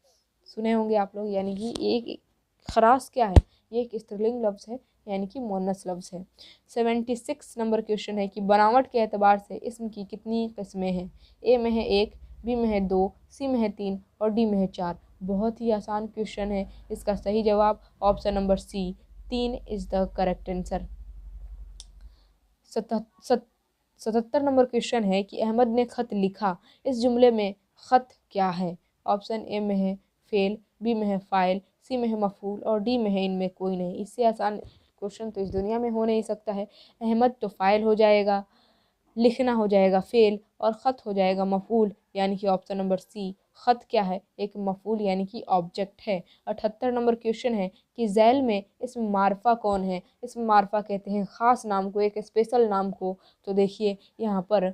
सुने होंगे आप लोग, यानी कि एक खराश क्या है, ये एक स्त्रीलिंग लफ्ज़ है, यानी कि मुअन्नस लफ्ज़ है। 76 नंबर क्वेश्चन है कि बनावट के एतबार से इसम की कितनी किस्में हैं। ए में है 1, बी में है 2, सी में है 3 और डी में है 4। बहुत ही आसान क्वेश्चन है, इसका सही जवाब option number C 3 is the correct answer. 77 number question है कि अहमद ने ख़त लिखा, इस जुमले में ख़त क्या है। ऑप्शन ए में है फ़ेल, बी में है फ़ाइल, सी में है मफ़ूल और डी में है इनमें कोई नहीं। इससे आसान क्वेश्चन तो इस दुनिया में हो नहीं सकता है। अहमद तो फ़ाइल हो जाएगा, लिखना हो जाएगा फ़ेल और ख़त हो जाएगा मफ़ूल, यानी कि ऑप्शन नंबर सी ख़त क्या है, एक मफ़ूल यानी कि ऑब्जेक्ट है। 78 नंबर क्वेश्चन है कि ज़ैल में इसम मारफा कौन है। इसम मारफा कहते हैं ख़ास नाम को, एक स्पेशल नाम को। तो देखिए यहाँ पर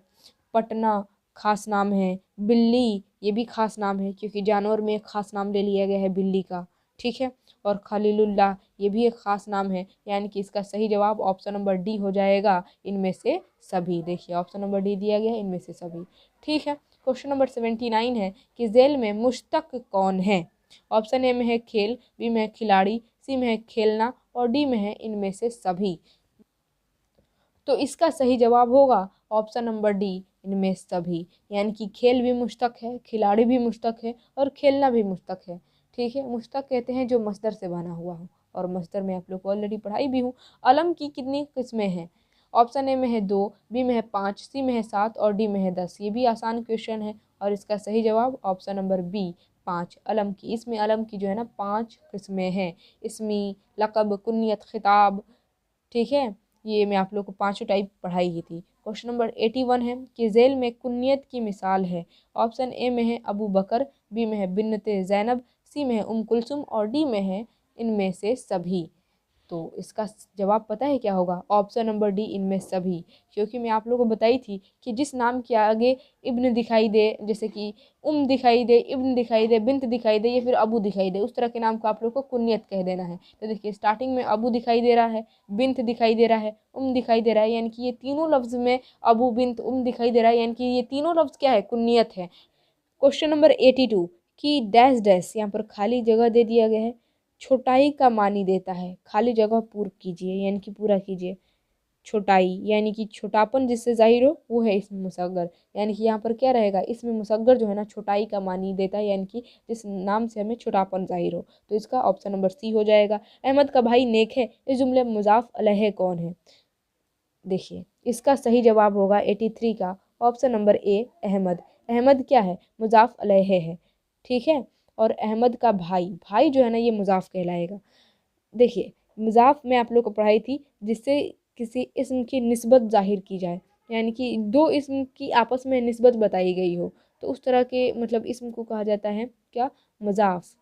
पटना ख़ास नाम है, बिल्ली ये भी ख़ास नाम है, क्योंकि जानवर में एक ख़ास नाम ले लिया गया है बिल्ली का। ठीक है। और खलीलुल्लाह ये भी एक ख़ास नाम है, यानी कि इसका सही जवाब ऑप्शन नंबर डी हो जाएगा, इनमें से सभी। देखिए ऑप्शन नंबर डी दिया गया है, इनमें से सभी। ठीक है। क्वेश्चन नंबर 79 है कि जेल में मुश्तक कौन है। ऑप्शन ए में है खेल, बी में है खिलाड़ी, सी में है खेलना और डी में है इनमें से सभी। तो इसका सही जवाब होगा ऑप्शन नंबर डी, इनमें सभी। यानी कि खेल भी मुश्तक है, खिलाड़ी भी मुश्तक है और खेलना भी मुश्तक है। ठीक है। मुश्तक कहते हैं जो मस्दर से बना हुआ हो, और मस्दर में आप लोग को ऑलरेडी पढ़ाई भी हूँ। अलम की कितनी किस्में हैं। ऑप्शन ए में है 2, बी में है 5, सी में है 7 और डी में है 10। ये भी आसान क्वेश्चन है और इसका सही जवाब ऑप्शन नंबर बी 5, अलम की। इसमें अलम की जो है ना 5 किस्में हैं, इसमी, लक़ब, कुन्नियत, खिताब। ठीक है। ये मैं आप लोग को पांचों टाइप पढ़ाई की थी। क्वेश्चन नंबर 81 है कि जेल में कुन्नियत की मिसाल है। ऑप्शन ए में है अबू बकर, बी में है बिन्नते ज़ैनब, सी में है कुलसुम और डी में है इनमें से सभी। तो इसका जवाब पता है क्या होगा, ऑप्शन नंबर डी, इनमें सभी। क्योंकि मैं आप लोगों को बताई थी कि जिस नाम के आगे इब्न दिखाई दे, जैसे कि दिखाई दे, इब्न दिखाई दे, बिन्त दिखाई दे या फिर अबू दिखाई दे, उस तरह के नाम को आप लोग को कुन्नियत कह देना है। तो देखिए स्टार्टिंग में अबू दिखाई दे रहा है, बिन्त दिखाई दे रहा है, दिखाई दे रहा है, यानी कि ये तीनों लफ्ज़ में अबू, बिन्त, दिखाई दे रहा है, यानी कि ये तीनों लफ्ज़ क्या है, कुन्नियत है। क्वेश्चन नंबर 82 की डैश डैश, यहाँ पर खाली जगह दे दिया गया है, छोटाई का मानी देता है। खाली जगह पूर्ण कीजिए, यानी कि पूरा कीजिए। छोटाई यानी कि छोटापन जिससे जाहिर हो वो है इसमें मुसग्गर, यानी कि यहाँ पर क्या रहेगा, इसमें मुसग्गर जो है ना छोटाई का मानी देता है, यानी कि जिस नाम से हमें छोटापन जाहिर हो। तो इसका ऑप्शन नंबर सी हो जाएगा। अहमद का भाई नेक है, इस जुमले में मुजाफ अलैह कौन है। देखिए इसका सही जवाब होगा 83 का option number A, Ahmad. Ahmad क्या है, मुजाफ अलैह है। ठीक है। और अहमद का भाई, भाई जो है ना ये मुजाफ कहलाएगा। देखिए मुजाफ में आप लोग को पढ़ाई थी जिससे किसी इस्म की निस्बत जाहिर की जाए, यानी कि दो इस्म की आपस में निस्बत बताई गई हो, तो उस तरह के मतलब इस्म को कहा जाता है क्या, मुजाफ।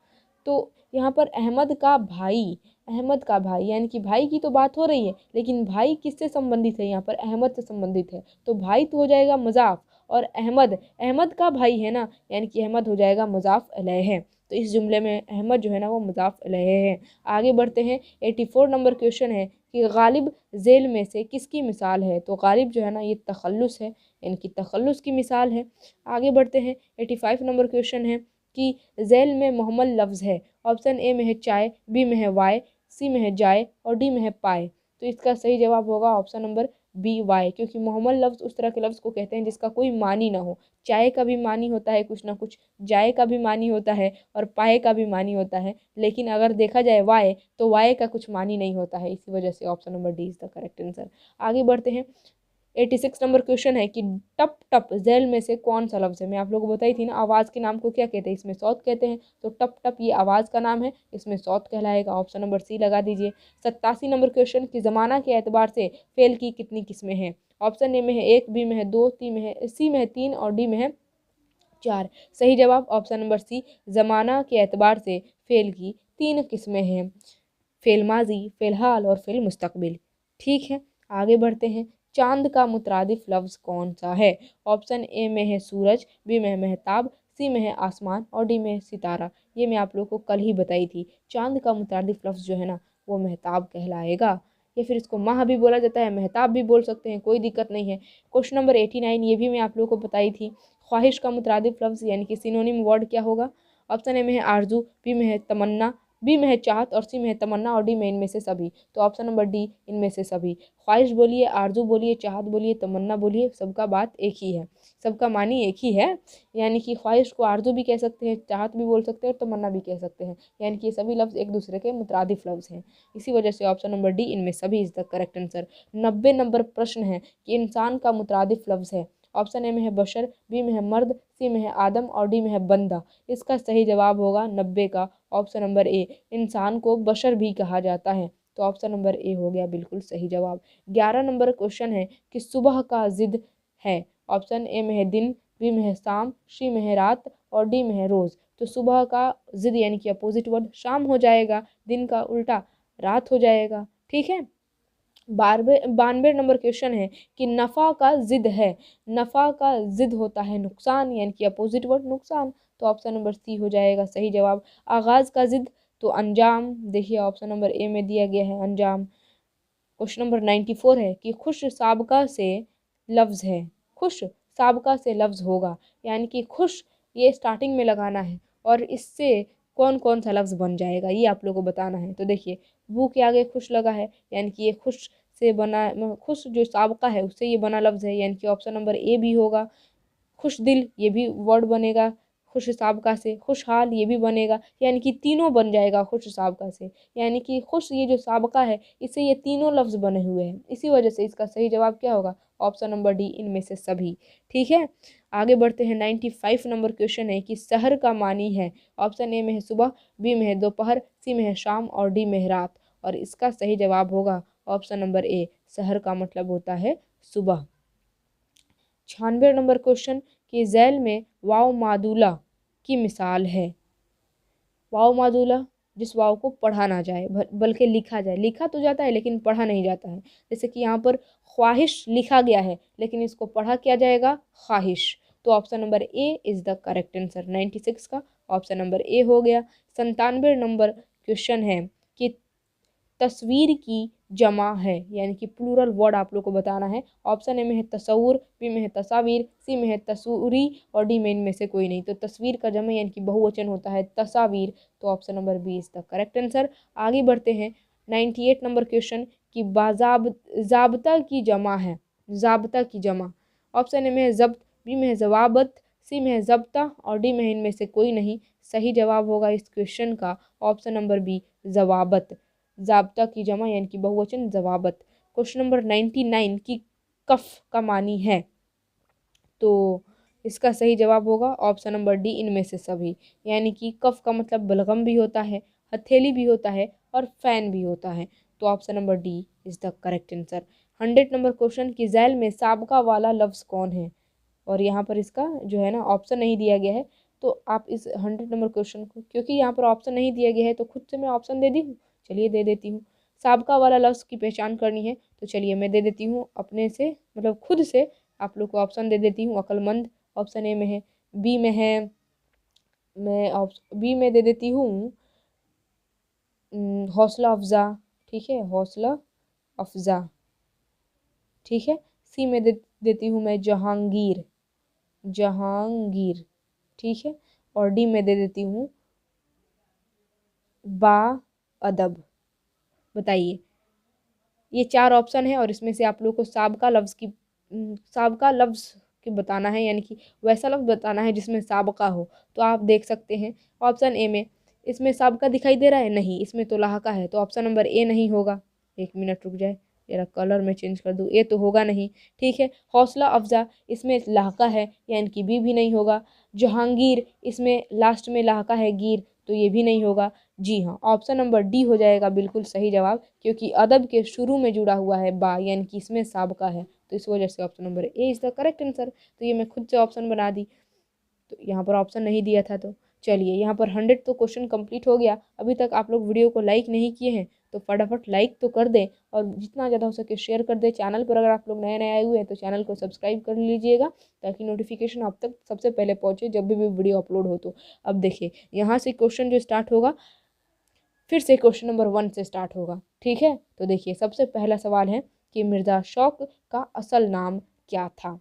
तो यहाँ पर अहमद का भाई, अहमद का भाई यानी कि भाई की तो बात हो रही है, लेकिन भाई किससे संबंधित है, यहाँ पर अहमद से संबंधित है, तो भाई तो हो जाएगा मुजाफ, और अहमद, अहमद का भाई है ना, यानी कि अहमद हो जाएगा मुजाफ अलैह। तो इस जुमले में अहमद जो है ना वो मुजाफ अलैह है। आगे बढ़ते हैं। 84 नंबर क्वेश्चन है कि गालिब जेल में से किसकी मिसाल है। तो गालिब जो है ना ये तखल्लुस है, यानी कि तखल्लुस की मिसाल है। आगे बढ़ते हैं। 85 नंबर क्वेश्चन है कि जेल में मोहम्मद लफ्ज़ है। ऑप्शन ए में है चाय, बी में है वाय, सी में है जाय और डी में है पाए। तो इसका सही जवाब होगा ऑप्शन नंबर बी, वाय। क्योंकि मोहम्मद लफ्ज़ उस तरह के लफ्ज़ को कहते हैं जिसका कोई मानी ना हो। चाय का भी मानी होता है कुछ ना कुछ, जाय का भी मानी होता है और पाए का भी मानी होता है, लेकिन अगर देखा जाए वाय तो वाय का कुछ मानी नहीं होता है। इसी वजह से option number D is the correct answer. आगे बढ़ते हैं। 86 नंबर क्वेश्चन है कि टप टप जेल में से कौन सा लफ्ज़ है। मैं आप लोगों को बताई थी ना आवाज़ के नाम को क्या कहते हैं, इसमें सौत कहते हैं। तो टप टप ये आवाज़ का नाम है, इसमें सौत कहलाएगा। ऑप्शन नंबर सी लगा दीजिए। 87 नंबर क्वेश्चन कि ज़माना के एतबार से फेल की कितनी किस्में हैं। ऑप्शन ए में है 1, बी में है 2, सी में है 3 और डी में है 4। सही जवाब ऑप्शन नंबर सी, ज़माना के एतबार से फेल की 3 किस्में हैं, फेल माजी, फेल हाल और फेल मुस्तकबिल। ठीक है। आगे बढ़ते हैं। चांद का मुतरादिफ लफ्ज़ कौन सा है। ऑप्शन ए में है सूरज, बी में है महताब, सी में है आसमान और डी में है सितारा। ये मैं आप लोग को कल ही बताई थी। चांद का मुतरादिफ लफ्ज़ जो है ना वो महताब कहलाएगा, या फिर इसको माह भी बोला जाता है, महताब भी बोल सकते हैं, कोई दिक्कत नहीं है। क्वेश्चन नंबर 89 ये भी मैं आप लोग को बताई थी। ख्वाहिश का मुतरादिफ लफ्ज़ यानी कि सिनोनिम वर्ड क्या होगा। ऑप्शन ए में है आरजू, बी में है तमन्ना, बी में है चाहत और सी में है तमन्ना और डी में इनमें से सभी। तो ऑप्शन नंबर डी, इनमें से सभी। ख्वाहिश बोलिए, आरजू बोलिए, चाहत बोलिए, तमन्ना बोलिए, सबका बात एक ही है, सबका मानी एक ही है। यानी कि ख्वाहिश को आरजू भी कह सकते हैं, चाहत भी बोल सकते हैं और तमन्ना भी कह सकते हैं, यानी कि ये सभी लफ्ज़ एक दूसरे के मुतरादिफ लफ्ज़ हैं। इसी वजह से ऑप्शन नंबर डी, इनमें सभी is the correct answer. 90 number प्रश्न है कि इंसान का मुतरादिफ लफ्ज़ है। ऑप्शन ए में है बशर, बी में है मर्द, सी में है आदम और डी में है बंदा। इसका सही जवाब होगा 90 का ऑप्शन नंबर ए, इंसान को बशर भी कहा जाता है। तो ऑप्शन नंबर ए हो गया बिल्कुल सही जवाब। 11 नंबर क्वेश्चन है कि सुबह का जिद है। ऑप्शन ए में है दिन, बी में है शाम, सी में है रात और डी में है रोज़। तो सुबह का जिद यानी कि अपोजिट वर्ड शाम हो जाएगा, दिन का उल्टा रात हो जाएगा। ठीक है। 92 नंबर क्वेश्चन है कि नफ़ा का जिद है। नफ़ा का जिद होता है नुकसान, यानी कि अपोजिट वर्ड नुकसान। तो ऑप्शन नंबर सी हो जाएगा सही जवाब। आगाज़ का जिद तो अंजाम, देखिए ऑप्शन नंबर ए में दिया गया है अंजाम। क्वेश्चन नंबर 94 है कि खुश साबका से लफ्ज़ है, खुश साबका से लफ्ज़ होगा, यानी कि खुश ये स्टार्टिंग में लगाना है और इससे कौन कौन सा लफ्ज़ बन जाएगा ये आप लोगों को बताना है। तो देखिए वो के आगे खुश लगा है, यानी कि ये खुश से बना, खुश जो साबका है उससे ये बना लफ्ज़ है, यानी कि ऑप्शन नंबर ए भी होगा। खुश दिल ये भी वर्ड बनेगा खुश साबका से, खुशहाल ये भी बनेगा, यानी कि तीनों बन जाएगा खुश साबका से, यानी कि खुश ये जो साबका है इससे ये तीनों लफ्ज़ बने हुए हैं, इसी वजह से इसका सही जवाब क्या होगा, ऑप्शन नंबर डी, इनमें से सभी। ठीक है, आगे बढ़ते हैं। 95 नंबर क्वेश्चन है कि शहर का मानी है, ऑप्शन ए में है सुबह, बी में है दोपहर, सी में है शाम और डी में है रात, और इसका सही जवाब होगा ऑप्शन नंबर ए, शहर का मतलब होता है सुबह। 96 नंबर क्वेश्चन कि झैल में वाव मादुला की मिसाल है। वाव मादुला जिस वाव को पढ़ा ना जाए बल्कि लिखा जाए, लिखा तो जाता है लेकिन पढ़ा नहीं जाता है, जैसे कि यहाँ पर ख्वाहिश लिखा गया है लेकिन इसको पढ़ा क्या जाएगा, ख्वाहिश। तो option number A is the correct answer. 96 का ऑप्शन नंबर ए हो गया। 97 नंबर क्वेश्चन है कि तस्वीर की जमा है, यानी कि प्लूरल वर्ड आप लोग को बताना है। ऑप्शन ए में है तस्वुर, बी में है तस्वीर, सी में है तस्वूरी और डी में इनमें से कोई नहीं। तो तस्वीर का जमा यानी कि बहुवचन होता है तस्वीर, तो option number B is the correct answer. आगे बढ़ते हैं। 98 नंबर क्वेश्चन कि जाब्ता की जमा है, जाब्ता की जमा। ऑप्शन ए में है जब्त, बी में है जवाबत, सी में है जब्ता और डी में इनमें से कोई नहीं। सही जवाब होगा इस क्वेश्चन का ऑप्शन नंबर बी, जवाबत। जाब्ता की जमा यानी कि बहुवचन जवाबत। क्वेश्चन नंबर 99 की कफ का मानी है, तो इसका सही जवाब होगा ऑप्शन नंबर डी, इनमें से सभी। यानी कि कफ का मतलब बलगम भी होता है, हथेली भी होता है और फैन भी होता है, तो option number D is the correct answer. 100 number question कि झैल में साबका वाला लफ्ज़ कौन है, और यहाँ पर इसका जो है ना ऑप्शन नहीं दिया गया है, तो आप इस 100 नंबर क्वेश्चन को, क्योंकि यहाँ पर ऑप्शन नहीं दिया गया है तो खुद से मैं ऑप्शन दे दी हूँ, चलिए दे देती हूँ। साबका वाला लफ्ज़ की पहचान करनी है तो चलिए मैं दे देती हूँ अपने से, मतलब खुद से आप लोग को ऑप्शन दे देती हूँ अक्लमंद। ऑप्शन ए में है, बी में है, मैं बी में दे देती हूँ हौसला अफज़ा, ठीक है, हौसला अफज़ा, ठीक है। सी में देती हूँ मैं जहांगीर, जहांगीर, ठीक है। और डी में दे देती हूँ बा अदब। बताइए, ये 4 ऑप्शन है और इसमें से आप लोग को साबका लफ्ज़ की साबका लफ्ज़ की बताना है, यानी कि वैसा लफ्ज़ बताना है जिसमें साबका हो। तो आप देख सकते हैं ऑप्शन ए में, इसमें साबका दिखाई दे रहा है, नहीं, इसमें तो लाहका है, तो ऑप्शन नंबर ए नहीं होगा। 1 मिनट रुक जाए, जरा कलर में चेंज कर दूँ, ए तो होगा नहीं, ठीक है। हौसला अफज़ा, इसमें लाहका है, यानी कि बी भी नहीं होगा। जहांगीर, इसमें लास्ट में लाहका है गीर, तो ये भी नहीं होगा। जी हाँ, ऑप्शन नंबर डी हो जाएगा बिल्कुल सही जवाब, क्योंकि अदब के शुरू में जुड़ा हुआ है बा, यानी कि इसमें साबका है, तो इस वजह से option number A is the correct answer. तो ये मैं खुद से ऑप्शन बना दी, तो यहाँ पर ऑप्शन नहीं दिया था। तो चलिए यहाँ पर 100 तो क्वेश्चन कंप्लीट हो गया। अभी तक आप लोग वीडियो को लाइक नहीं किए हैं तो फटाफट लाइक तो कर दें और जितना ज़्यादा हो सके शेयर कर दें। चैनल पर अगर आप लोग नए नए आए हुए हैं तो चैनल को सब्सक्राइब कर लीजिएगा, ताकि नोटिफिकेशन आप तक सबसे पहले पहुँचे जब भी वीडियो अपलोड हो। तो अब देखिए यहाँ से क्वेश्चन जो स्टार्ट होगा, फिर से क्वेश्चन नंबर 1 से स्टार्ट होगा, ठीक है। तो देखिए सबसे पहला सवाल है कि मिर्ज़ा शौक का असल नाम क्या था।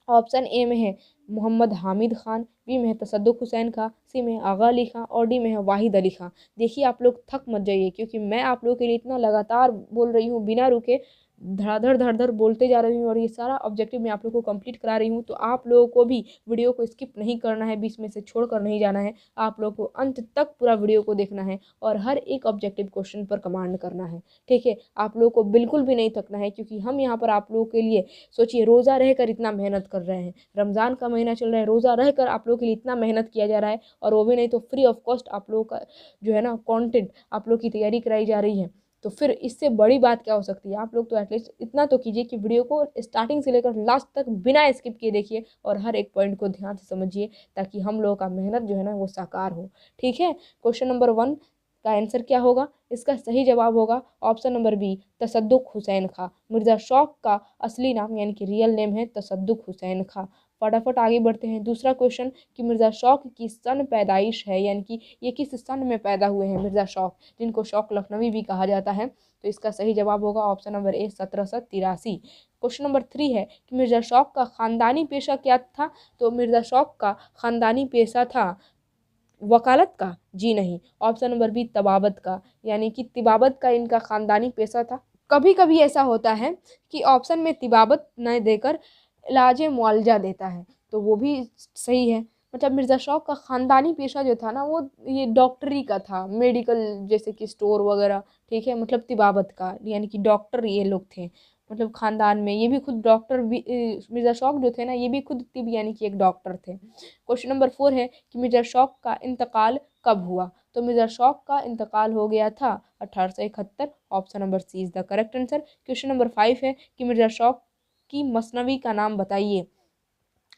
ऑप्शन ए में है मोहम्मद हामिद खान, बी में है तसद्दुक हुसैन खां, सी में है आगा अली खां और डी में है वाहिद अली खां। देखिए आप लोग थक मत जाइए, क्योंकि मैं आप लोगों के लिए इतना लगातार बोल रही हूँ, बिना रुके धड़ाधड़ धड़धड़ बोलते जा रही हूँ और ये सारा ऑब्जेक्टिव मैं आप लोगों को कंप्लीट करा रही हूँ। तो आप लोगों को भी वीडियो को स्किप नहीं करना है, बीच में से छोड़ कर नहीं जाना है, आप लोगों को अंत तक पूरा वीडियो को देखना है और हर एक ऑब्जेक्टिव क्वेश्चन पर कमांड करना है, ठीक है। आप लोगों को बिल्कुल भी नहीं थकना है, क्योंकि हम यहाँ पर आप लोगों के लिए, सोचिए, रोज़ा रहकर इतना मेहनत कर रहे हैं, रमज़ान का महीना चल रहा है, रोज़ा रहकर आप लोगों के लिए इतना मेहनत किया जा रहा है, और वो भी नहीं तो फ्री ऑफ कॉस्ट आप लोगों का जो है ना कंटेंट आप लोग की तैयारी कराई जा रही है। तो फिर इससे बड़ी बात क्या हो सकती है। आप लोग तो एटलीस्ट इतना तो कीजिए कि वीडियो को स्टार्टिंग से लेकर लास्ट तक बिना स्किप किए देखिए और हर एक पॉइंट को ध्यान से समझिए, ताकि हम लोगों का मेहनत जो है ना वो साकार हो, ठीक है। क्वेश्चन नंबर 1 का आंसर क्या होगा, इसका सही जवाब होगा option number B, Tasadduq Hussain Khan. Mirza Shauq का असली नाम यानी कि रियल नेम है तसद्दुक हुसैन खां। फटाफट आगे बढ़ते हैं। दूसरा क्वेश्चन कि मिर्ज़ा शौक की सन पैदाइश है, यानी कि ये किस सन में पैदा हुए हैं मिर्ज़ा शौक, जिनको शौक लखनवी भी कहा जाता है। तो इसका सही जवाब होगा ऑप्शन नंबर ए 1783। क्वेश्चन नंबर 3 है कि मिर्ज़ा शौक का ख़ानदानी पेशा क्या था। तो मिर्ज़ा शौक का ख़ानदानी पेशा था वकालत का, जी नहीं। ऑप्शन नंबर बी तबाबत का, यानी कि तिबाबत का इनका ख़ानदानी पेशा था। कभी कभी ऐसा होता है कि ऑप्शन में तिबाबत न देकर इलाज मुआलजा देता है, तो वो भी सही है। मतलब मिर्ज़ा शौक का ख़ानदानी पेशा जो था ना, वो ये डॉक्टरी का था, मेडिकल जैसे कि स्टोर वगैरह, ठीक है। मतलब तिबाबत का यानी कि डॉक्टर ये लोग थे, मतलब ख़ानदान में ये भी खुद डॉक्टर भी मिर्ज़ा शौक जो थे ना, ये भी खुद तिब यानी कि एक डॉक्टर थे। क्वेश्चन नंबर 4 है कि मिर्ज़ा शौक का इंतकाल कब हुआ। तो मिर्ज़ा शौक का इंतकाल हो गया था 1871। Option number C is the correct answer. Question number 5 है कि मिर्ज़ा शौक की मसनवी का नाम बताइए।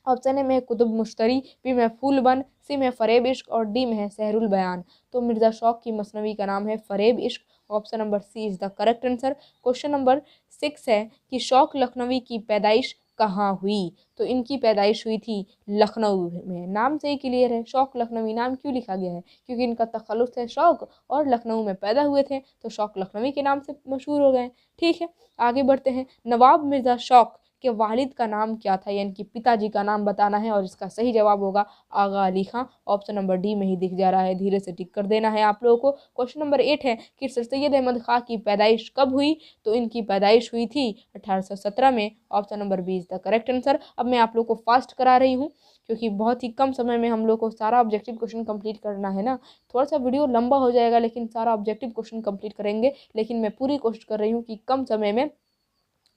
ऑप्शन ए में कुतुब मुश्तरी, बी में फूलबन, सी में फ़रेब इश्क और डी में है सहरुल बयान। तो मिर्ज़ा शौक की मसनवी का नाम है फ़रेब इश्क। Option number C is the correct answer. Question number 6 है कि शौक लखनवी की पैदाइश कहाँ हुई। तो इनकी पैदाइश हुई थी लखनऊ में। नाम से ही क्लियर है, शौक लखनवी नाम क्यों लिखा गया है, क्योंकि इनका तखल्लुस है शौक और लखनऊ में पैदा हुए थे, तो शौक लखनवी के नाम से मशहूर हो गए। ठीक है, आगे बढ़ते हैं। नवाब मिर्ज़ा शौक के वालिद का नाम क्या था, यानी कि पिताजी का नाम बताना है, और इसका सही जवाब होगा आगा अली खां। ऑप्शन नंबर डी में ही दिख जा रहा है, धीरे से टिक कर देना है आप लोगों को। क्वेश्चन नंबर 8 है कि सर सैयद अहमद खां की पैदाइश कब हुई। तो इनकी पैदाइश हुई थी 1817 में। Option number B is the correct answer. अब मैं आप लोग को फास्ट करा रही हूँ, क्योंकि बहुत ही कम समय में हम लोग को सारा ऑब्जेक्टिव क्वेश्चन कंप्लीट करना है ना। थोड़ा सा वीडियो लंबा हो जाएगा, लेकिन सारा ऑब्जेक्टिव क्वेश्चन कंप्लीट करेंगे। लेकिन मैं पूरी कोशिश कर रही हूँ कि कम समय में,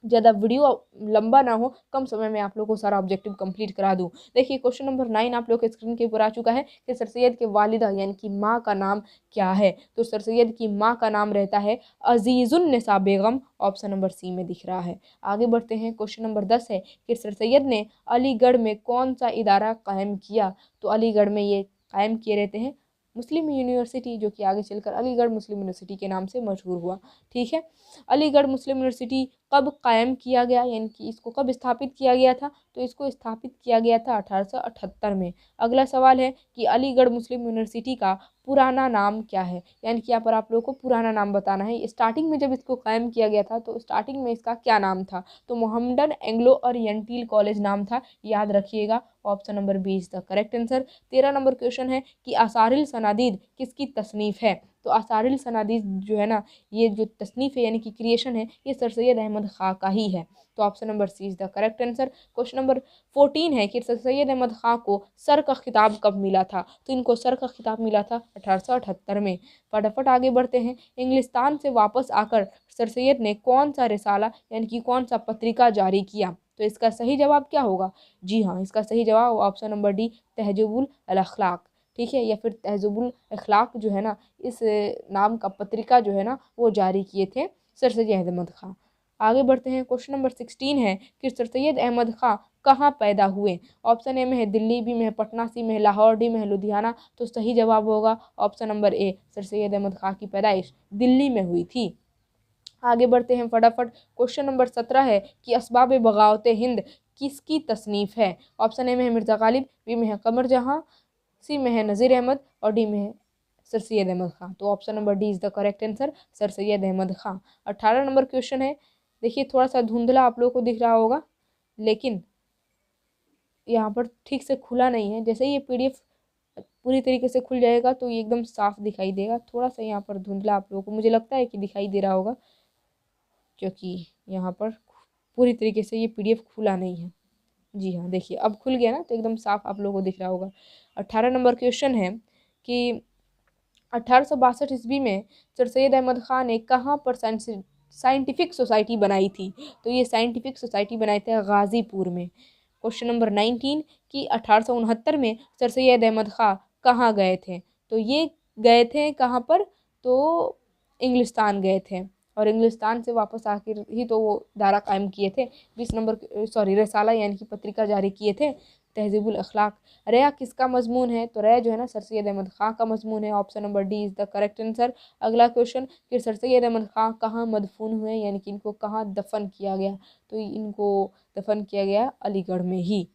ज़्यादा वीडियो लंबा ना हो, कम समय में आप लोग को सारा ऑब्जेक्टिव कंप्लीट करा दूँ। देखिए क्वेश्चन नंबर 9 आप लोग के स्क्रीन के ऊपर आ चुका है कि सर सैयद के वालिदा यानी कि माँ का नाम क्या है। तो सर सैयद की माँ का नाम रहता है अजीज़ुन्निसा बेगम। ऑप्शन नंबर सी में दिख रहा है। आगे बढ़ते हैं। क्वेश्चन नंबर 10 है कि सर सैयद ने अलीगढ़ में कौन सा इदारा कायम किया। तो अलीगढ़ में ये कायम किए रहते हैं मुस्लिम यूनिवर्सिटी, जो कि आगे चलकर अलीगढ़ मुस्लिम यूनिवर्सिटी के नाम से मशहूर हुआ। ठीक है, अलीगढ़ मुस्लिम यूनिवर्सिटी कब कायम किया गया, यानी कि इसको कब स्थापित किया गया था। तो इसको स्थापित किया गया था 1878 में। अगला सवाल है कि अलीगढ़ मुस्लिम यूनिवर्सिटी का पुराना नाम क्या है, यानी कि यहाँ पर आप लोगों को पुराना नाम बताना है। स्टार्टिंग में जब इसको कायम किया गया था, तो स्टार्टिंग में इसका क्या नाम था। तो मोहम्मदन एंग्लो ओरिएंटल कॉलेज नाम था, याद रखिएगा। Option number B is the correct answer. 13 number question है कि आसारिल सनादीद किसकी तसनीफ़ है। तो आसारिल सनादीद जो है ना, ये जो तसनीफ़ है यानी कि क्रिएशन है, ये सर सैयद अहमद खां का ही है। तो option number C is the correct answer. Question number 14 है कि सर सैयद अहमद खां को सर का खिताब कब मिला था। तो इनको सर का खिताब मिला था 1878 में। फटाफट आगे बढ़ते हैं। इंग्लिस्तान से वापस आकर सर सैयद ने कौन सा रिसाला यानी कि कौन सा पत्रिका जारी किया। तो इसका सही जवाब क्या होगा। जी हाँ, इसका सही जवाब ऑप्शन नंबर डी तहज़ुबुल अखलाक। ठीक है, या फिर तहज़ुबुल अखलाक जो है ना, इस नाम का पत्रिका जो है ना, वो जारी किए थे सर सैयद अहमद खां। आगे बढ़ते हैं। क्वेश्चन नंबर 16 है कि सर सैयद अहमद खां कहाँ पैदा हुए। ऑप्शन ए में है दिल्ली, बी में है पटना, सी में है लाहौर, डी में है लुधियाना। तो सही जवाब होगा option number A, sir Syed Ahmad Khan की पैदाइश दिल्ली में हुई थी। आगे बढ़ते हैं फटाफट। क्वेश्चन नंबर 17 है कि असबाब बगावत हिंद किसकी तसनीफ़ है। ऑप्शन ए में है मिर्ज़ा गालिब, बी में है कमर जहाँ, सी में है नज़ीर अहमद और डी में है सर सैयद अहमद खां। तो option number D is the correct answer, sir Syed Ahmad Khan. 18 number question है। देखिए थोड़ा सा धुंधला आप लोगों को दिख रहा होगा, लेकिन यहाँ पर ठीक से खुला नहीं है। जैसे ही ये PDF पूरी तरीके से खुल जाएगा तो ये एकदम साफ दिखाई देगा। थोड़ा सा यहाँ पर धुंधला आप लोगों को मुझे लगता है कि दिखाई दे रहा होगा, क्योंकि यहाँ पर पूरी तरीके से ये PDF खुला नहीं है। जी हाँ, देखिए अब खुल गया ना, तो एकदम साफ आप लोगों को दिख रहा होगा। 18 नंबर क्वेश्चन है कि 1862 ईस्वी में सर सैयद अहमद खां ने कहाँ पर साइंटिफिक सोसाइटी बनाई थी। तो ये साइंटिफिक सोसाइटी बनाई थी गाज़ीपुर में। क्वेश्चन नंबर 19 कि 1869 में सर सैयद अहमद खां कहाँ गए थे। तो ये गए थे कहाँ पर, तो इंग्लिस्तान गए थे, और इंग्लिस्तान से वापस आकर ही तो वो दायरा कायम किए थे। 20 नंबर रिसाला यानी कि पत्रिका जारी किए थे तहज़ीबुल अखलाक। रया किसका मजमून है। तो रया जो है ना, सर सैयद अहमद खां का मजमून है। Option number D is the correct answer. अगला क्वेश्चन कि सर सैयद अहमद खां कहाँ मदफून हुए, यानी कि इनको कहाँ दफन किया गया। तो इनको दफन किया गया अलीगढ़ में ही।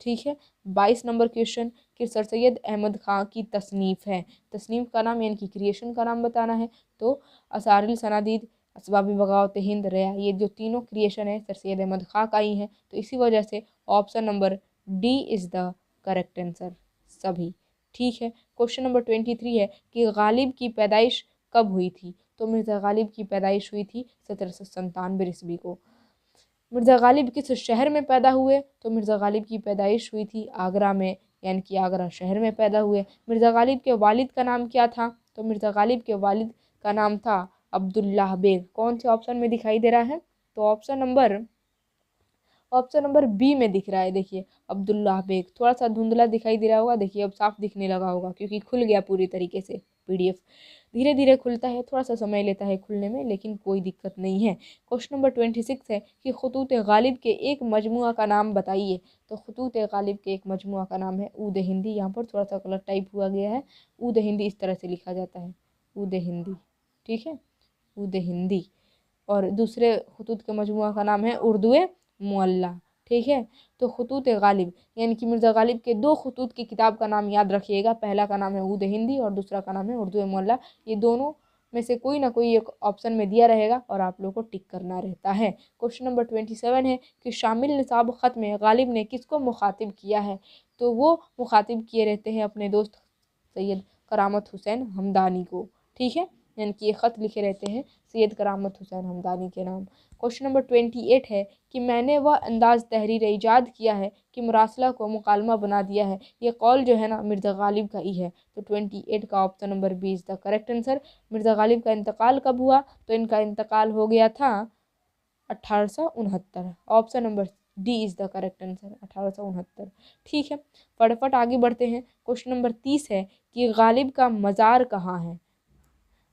ठीक है। 22 नंबर क्वेश्चन कि सर सैयद अहमद खां की तसनीफ़ है, तसनीफ़ का नाम यानी कि क्रिएशन का नाम बताना है। तो असारिल सनादीद, असबाब बगावत हिंद, रया, ये जो तीनों क्रिएशन है सर सैयद अहमद खां का ही है। तो इसी वजह से option number D is the correct answer सभी। ठीक है। क्वेश्चन नंबर 23 है कि गालिब की पैदाइश कब हुई थी। तो मिर्ज़ा गालिब की पैदाइश हुई थी 1797 ईस्वी को। मिर्ज़ा गालिब किस शहर में पैदा हुए। तो मिर्ज़ा गालिब की पैदाइश हुई थी आगरा में, यानी कि आगरा शहर में पैदा हुए। मिर्ज़ा गालिब के वालिद का नाम क्या था। तो मिर्ज़ा गालिब के वालिद का नाम था अब्दुल्लाह बेग। कौन से ऑप्शन में दिखाई दे रहा है। तो ऑप्शन नंबर बी में दिख रहा है। देखिए अब्दुल्लाह बेग, थोड़ा सा धुंधला दिखाई दे रहा होगा, देखिए अब साफ दिखने लगा होगा क्योंकि खुल गया पूरी तरीके से। पीडीएफ धीरे धीरे खुलता है, थोड़ा सा समय लेता है खुलने में, लेकिन कोई दिक्कत नहीं है। क्वेश्चन नंबर 26 है कि खतूत गालिब के एक मजमुआ का नाम बताइए। तो खतूत गालिब के एक मजमुआ का नाम है ऊद हिंदी। यहाँ पर थोड़ा सा कलर टाइप हुआ गया है। ऊद हिंदी इस तरह से लिखा जाता है, ऊद हिंदी। ठीक है, ऊद हिंदी। और दूसरे खतूत के मजमुआ का नाम है उर्दू मुअल्ला। ठीक है। तो खतूत गालिब यानी कि मिर्ज़ा गालिब के दो खतूत की किताब का नाम याद रखिएगा। पहला का नाम है ऊद हिंदी और दूसरा का नाम है उर्दू मुअल्ला। ये दोनों में से कोई ना कोई एक ऑप्शन में दिया रहेगा और आप लोग को टिक करना रहता है। क्वेश्चन नंबर 27 है कि शामिल निसाब ख़त में गालिब ने किसको मुखातिब किया है। तो वो मुखातिब किए रहते हैं अपने दोस्त सैयद करामत हुसैन हमदानी को। ठीक है, यानी कि ये ख़त लिखे रहते हैं सैयद करामत हुसैन हमदानी के नाम। क्वेश्चन नंबर 28 है कि मैंने वह अंदाज़ तहरीर ईजाद किया है कि मुरासला को मुकालमा बना दिया है। ये कौल जो है ना मिर्ज़ा गालिब का ही है। तो 28 का option number B is the correct answer. Mirza Ghalib का इंतकाल कब हुआ। तो इनका इंतकाल हो गया था 1869। Option number D is the correct answer 1869। ठीक है, फटाफट आगे बढ़ते हैं। क्वेश्चन नंबर 30 है कि गालिब का मज़ार कहाँ है।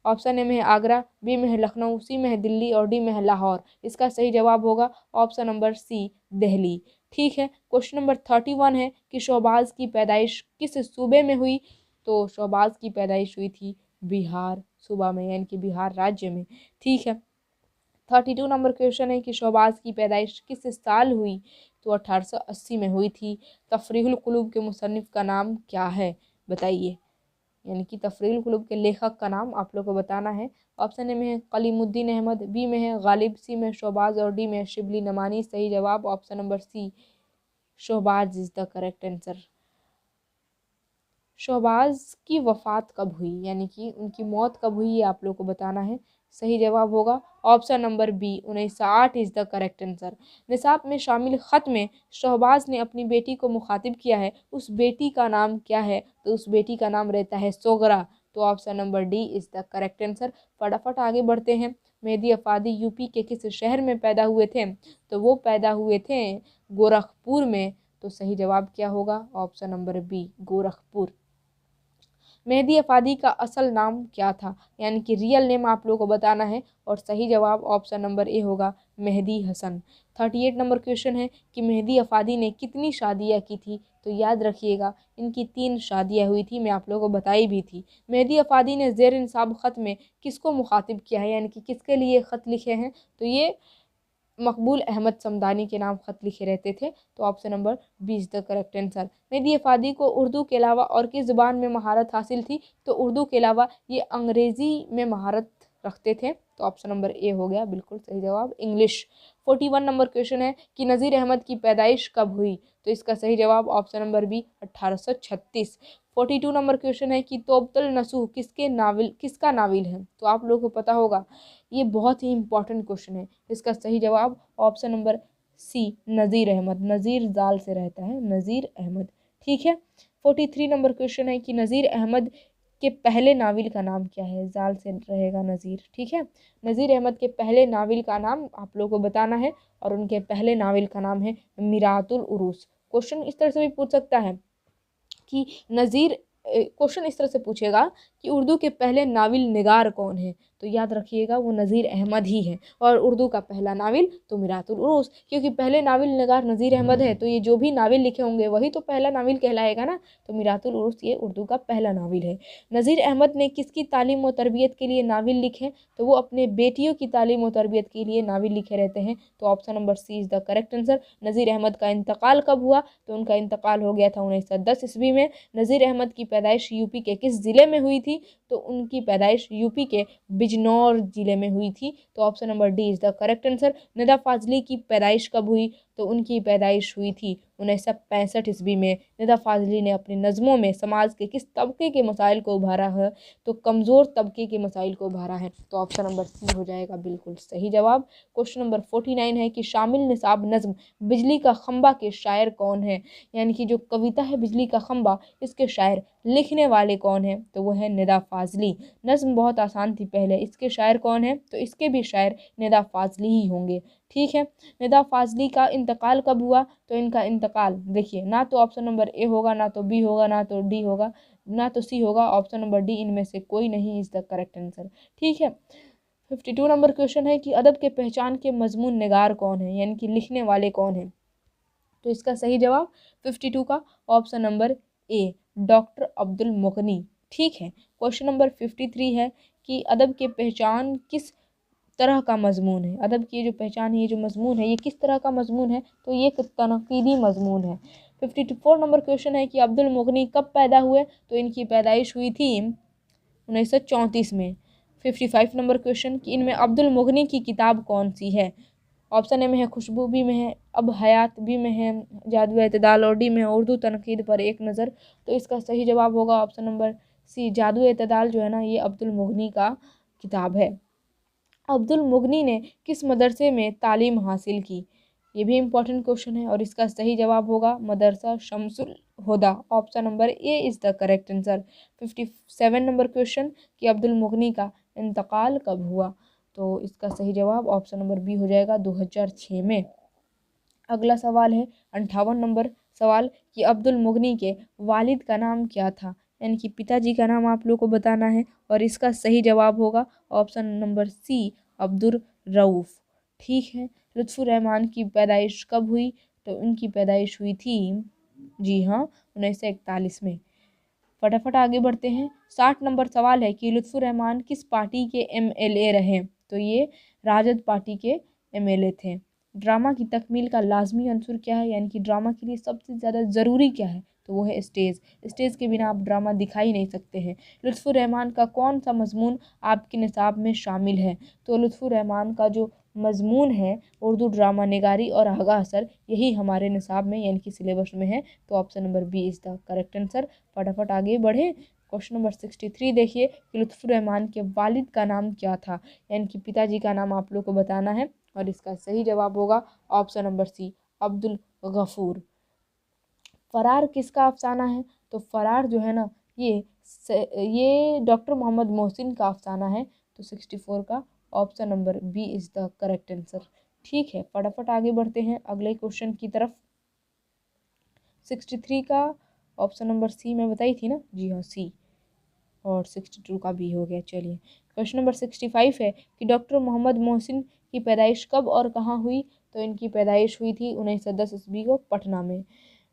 ऑप्शन ए में है आगरा, बी में है लखनऊ, सी में है दिल्ली और डी में है लाहौर। इसका सही जवाब होगा ऑप्शन नंबर सी, दिल्ली। ठीक है। क्वेश्चन नंबर 31 है कि शहबाज की पैदाइश किस सूबे में हुई। तो शहबाज की पैदाइश हुई थी बिहार सूबा में, यानी कि बिहार राज्य में। ठीक है। 32 नंबर क्वेश्चन है कि शहबाज की पैदाइश किस साल हुई। तो 1880 में हुई थी। तफरीहुल कुलूब के मुसन्निफ का नाम क्या है बताइए, यानी कि तफरीहुल कुलूब के लेखक का नाम आप लोग को बताना है। ऑप्शन ए में है कलीमुद्दीन अहमद, बी में है गालिब, सी में शहबाज और डी में है शिबली नमानी। सही जवाब option number C, Shahbaz is the correct answer. Shahbaz की वफ़ात कब हुई, यानी कि उनकी मौत कब हुई, ये आप लोग को बताना है। सही जवाब होगा option number B, 1908 is the correct answer. निसाब में शामिल ख़त में शहबाज ने अपनी बेटी को मुखातिब किया है, उस बेटी का नाम क्या है। तो उस बेटी का नाम रहता है सोगरा। तो option number D is the correct answer. फटाफट आगे बढ़ते हैं। मेहदी अफादी यूपी के किस शहर में पैदा हुए थे। तो वो पैदा हुए थे गोरखपुर में। तो सही जवाब क्या होगा option number B, Gorakhpur. Mehdi Afadi का असल नाम क्या था, यानी कि रियल नेम आप लोगों को बताना है और सही जवाब ऑप्शन नंबर ए होगा, मेहदी हसन। 38 नंबर क्वेश्चन है कि मेहदी अफादी ने कितनी शादियाँ की थी। तो याद रखिएगा इनकी 3 शादियाँ हुई थी, मैं आप लोगों को बताई भी थी। मेहदी अफादी ने ज़ेर इंसाब ख़त में किसको मुखातिब किया है, यानी कि किसके लिए ख़त लिखे हैं। तो ये मकबूल अहमद समदानी के नाम ख़त लिखे रहते थे। तो option number B is the correct answer. Mehdi Afadi को उर्दू के अलावा और किस ज़ुबान में महारत हासिल थी। तो उर्दू के अलावा ये अंग्रेज़ी में महारत रखते थे। तो ऑप्शन नंबर ए हो गया बिल्कुल सही जवाब, इंग्लिश। 41 नंबर क्वेश्चन है कि नज़ीर अहमद की पैदाइश कब हुई। तो इसका सही जवाब option number B, 1836। 42 number question है कि तोबतल नसूह किसका नाविल है। तो आप लोगों को पता होगा ये बहुत ही इंपॉर्टेंट क्वेश्चन है। इसका सही जवाब ऑप्शन नंबर सी, नज़ीर अहमद। नज़ीर जाल से रहता है, नज़ीर अहमद। ठीक है। 43 नंबर क्वेश्चन है कि नज़ीर अहमद के पहले नाविल का नाम क्या है। जाल से रहेगा नज़ीर। ठीक है। नज़ीर अहमद के पहले नाविल का नाम आप लोगों को बताना है और उनके पहले नाविल का नाम है मिरातुल उरूस। क्वेश्चन इस तरह से भी पूछ सकता है कि क्वेश्चन इस तरह से पूछेगा कि उर्दू के पहले नाविल निगार कौन है, तो याद रखिएगा वो नज़ीर अहमद ही है। और उर्दू का पहला नाविल तो मिरातुल उरूस, क्योंकि पहले नाविल निगार नज़ीर अहमद है, तो ये जो भी नाविल लिखे होंगे वही तो पहला नाविल कहलाएगा ना। तो मिरातुल उरूस ये उर्दू का पहला नाविल है। नज़ीर अहमद ने किसकी तालीम व तरबियत के लिए नाविल लिखे, तो वो अपने बेटियों की तालीम व तरबियत के लिए नाविल लिखे रहते हैं। तो option number C is the correct answer. Nazir Ahmad का इंतकाल कब हुआ, तो उनका इंतकाल हो गया था 1910 ईस्वी में। नज़ीर अहमद की पैदाइश यूपी के किस ज़िले में हुई थी, तो उनकी पैदाइश यूपी के बिजनौर ज़िले में हुई थी। तो option number D is the correct answer. Nida Fazli की पैदाइश कब हुई, तो उनकी पैदाइश हुई थी 1965 ईस्वी में। निदा फाजली ने अपनी नज़मों में समाज के किस तबके के मसाइल को उभारा है, तो कमज़ोर तबके के मसाइल को उभारा है। तो ऑप्शन नंबर सी हो जाएगा बिल्कुल सही जवाब। क्वेश्चन नंबर 49 है कि शामिल निसाब नज़्म बिजली का खंबा के शायर कौन है, यानी कि जो कविता है बिजली का खंबा, इसके शायर लिखने वाले कौन है, तो वो है निदा फाजली। नज़्म बहुत आसान थी पहले, इसके शायर कौन है, तो इसके भी शायर निदा फाजली ही होंगे। ठीक है, निदा फाजली का इंतकाल कब हुआ, तो इनका इंतकाल देखिए, ना तो ऑप्शन नंबर ए होगा, ना तो बी होगा, ना तो डी होगा, ना तो सी होगा, ऑप्शन नंबर डी इनमें से कोई नहीं इज़ द करेक्ट आंसर। ठीक है, 52 नंबर क्वेश्चन है कि अदब के पहचान के मजमून निगार कौन है, यानी कि लिखने वाले कौन है, तो इसका सही जवाब 52 का option number A doctor Abdul मुगनी। ठीक है, क्वेश्चन नंबर 53 है कि अदब के पहचान किस तरह का मजमून है, अदब की जो पहचान है, ये जो मजमून है, ये किस तरह का मजमून है, तो ये तनकीदी मजमून है। 54 नंबर क्वेश्चन है कि अब्दुल मुगनी कब पैदा हुए, तो इनकी पैदाइश हुई थी 1934 में। 55 नंबर क्वेश्चन कि इनमें अब्दुल मुगनी की किताब कौन सी है, ऑप्शन ए में है खुशबू, बी में है अब हयात, बी में है जादू एतदाल और डी में है उर्दू तनकीद पर एक नज़र। तो इसका सही जवाब होगा ऑप्शन नंबर सी जादू एतदाल जो है ना, ये अब्दुल मुगनी का किताब है। अब्दुल मुगनी ने किस मदरसे में तालीम हासिल की, ये भी इम्पोर्टेंट क्वेश्चन है और इसका सही जवाब होगा Madrasa Shamsul Huda. Option number A is the correct answer. 57 number question कि अब्दुल मुगनी का इंतकाल कब हुआ, तो इसका सही जवाब ऑप्शन नंबर बी हो जाएगा 2006 में। अगला सवाल है 58 नंबर सवाल कि अब्दुल मुगनी के वालिद का नाम क्या था, यानी कि पिताजी का नाम आप लोग को बताना है और इसका सही जवाब होगा option number C Abdul Rauf. ठीक है, लुत्फ़ुर रहमान की पैदाइश कब हुई, तो उनकी पैदाइश हुई थी जी हाँ 1941 में। फटाफट आगे बढ़ते हैं। 60 नंबर सवाल है कि लुत्फ़ुर रहमान किस पार्टी के एमएलए रहे, तो ये राजद पार्टी के एमएलए थे। ड्रामा की तकमील का लाजमी अंसुर क्या है, यानी कि ड्रामा के लिए सबसे ज़्यादा ज़रूरी क्या है, तो वो है स्टेज। स्टेज के बिना आप ड्रामा दिखा ही नहीं सकते हैं। लुत्फ़ुर रहमान का कौन सा मजमून आपके निसाब में शामिल है, तो लुत्फ़ुर रहमान का जो मजमून है उर्दू ड्रामा निगारी और आगा असर, यही हमारे निसाब में यानी कि सिलेबस में है। तो option number B is the correct answer. फटाफट आगे बढ़े। क्वेश्चन नंबर 63 देखिए कि लुत्फ़ुर रहमान के वालिद का नाम क्या था, यानी कि पिताजी का नाम आप लोग को बताना है और इसका सही जवाब होगा option number C Abdul Ghafoor. फ़रार किसका अफसाना है, तो फ़रार जो है ना, ये डॉक्टर मोहम्मद मोहसिन का अफसाना है। तो 64 का option number B is the correct answer. ठीक है, फटाफट आगे बढ़ते हैं अगले क्वेश्चन की तरफ। 63 का ऑप्शन नंबर सी मैं बताई थी ना, जी हाँ सी, और 62 का भी हो गया। चलिए, क्वेश्चन नंबर 65 है कि डॉक्टर मोहम्मद मोहसिन की पैदाइश कब और कहाँ हुई, तो इनकी पैदाइश हुई थी 1910 ईस्वी को पटना में।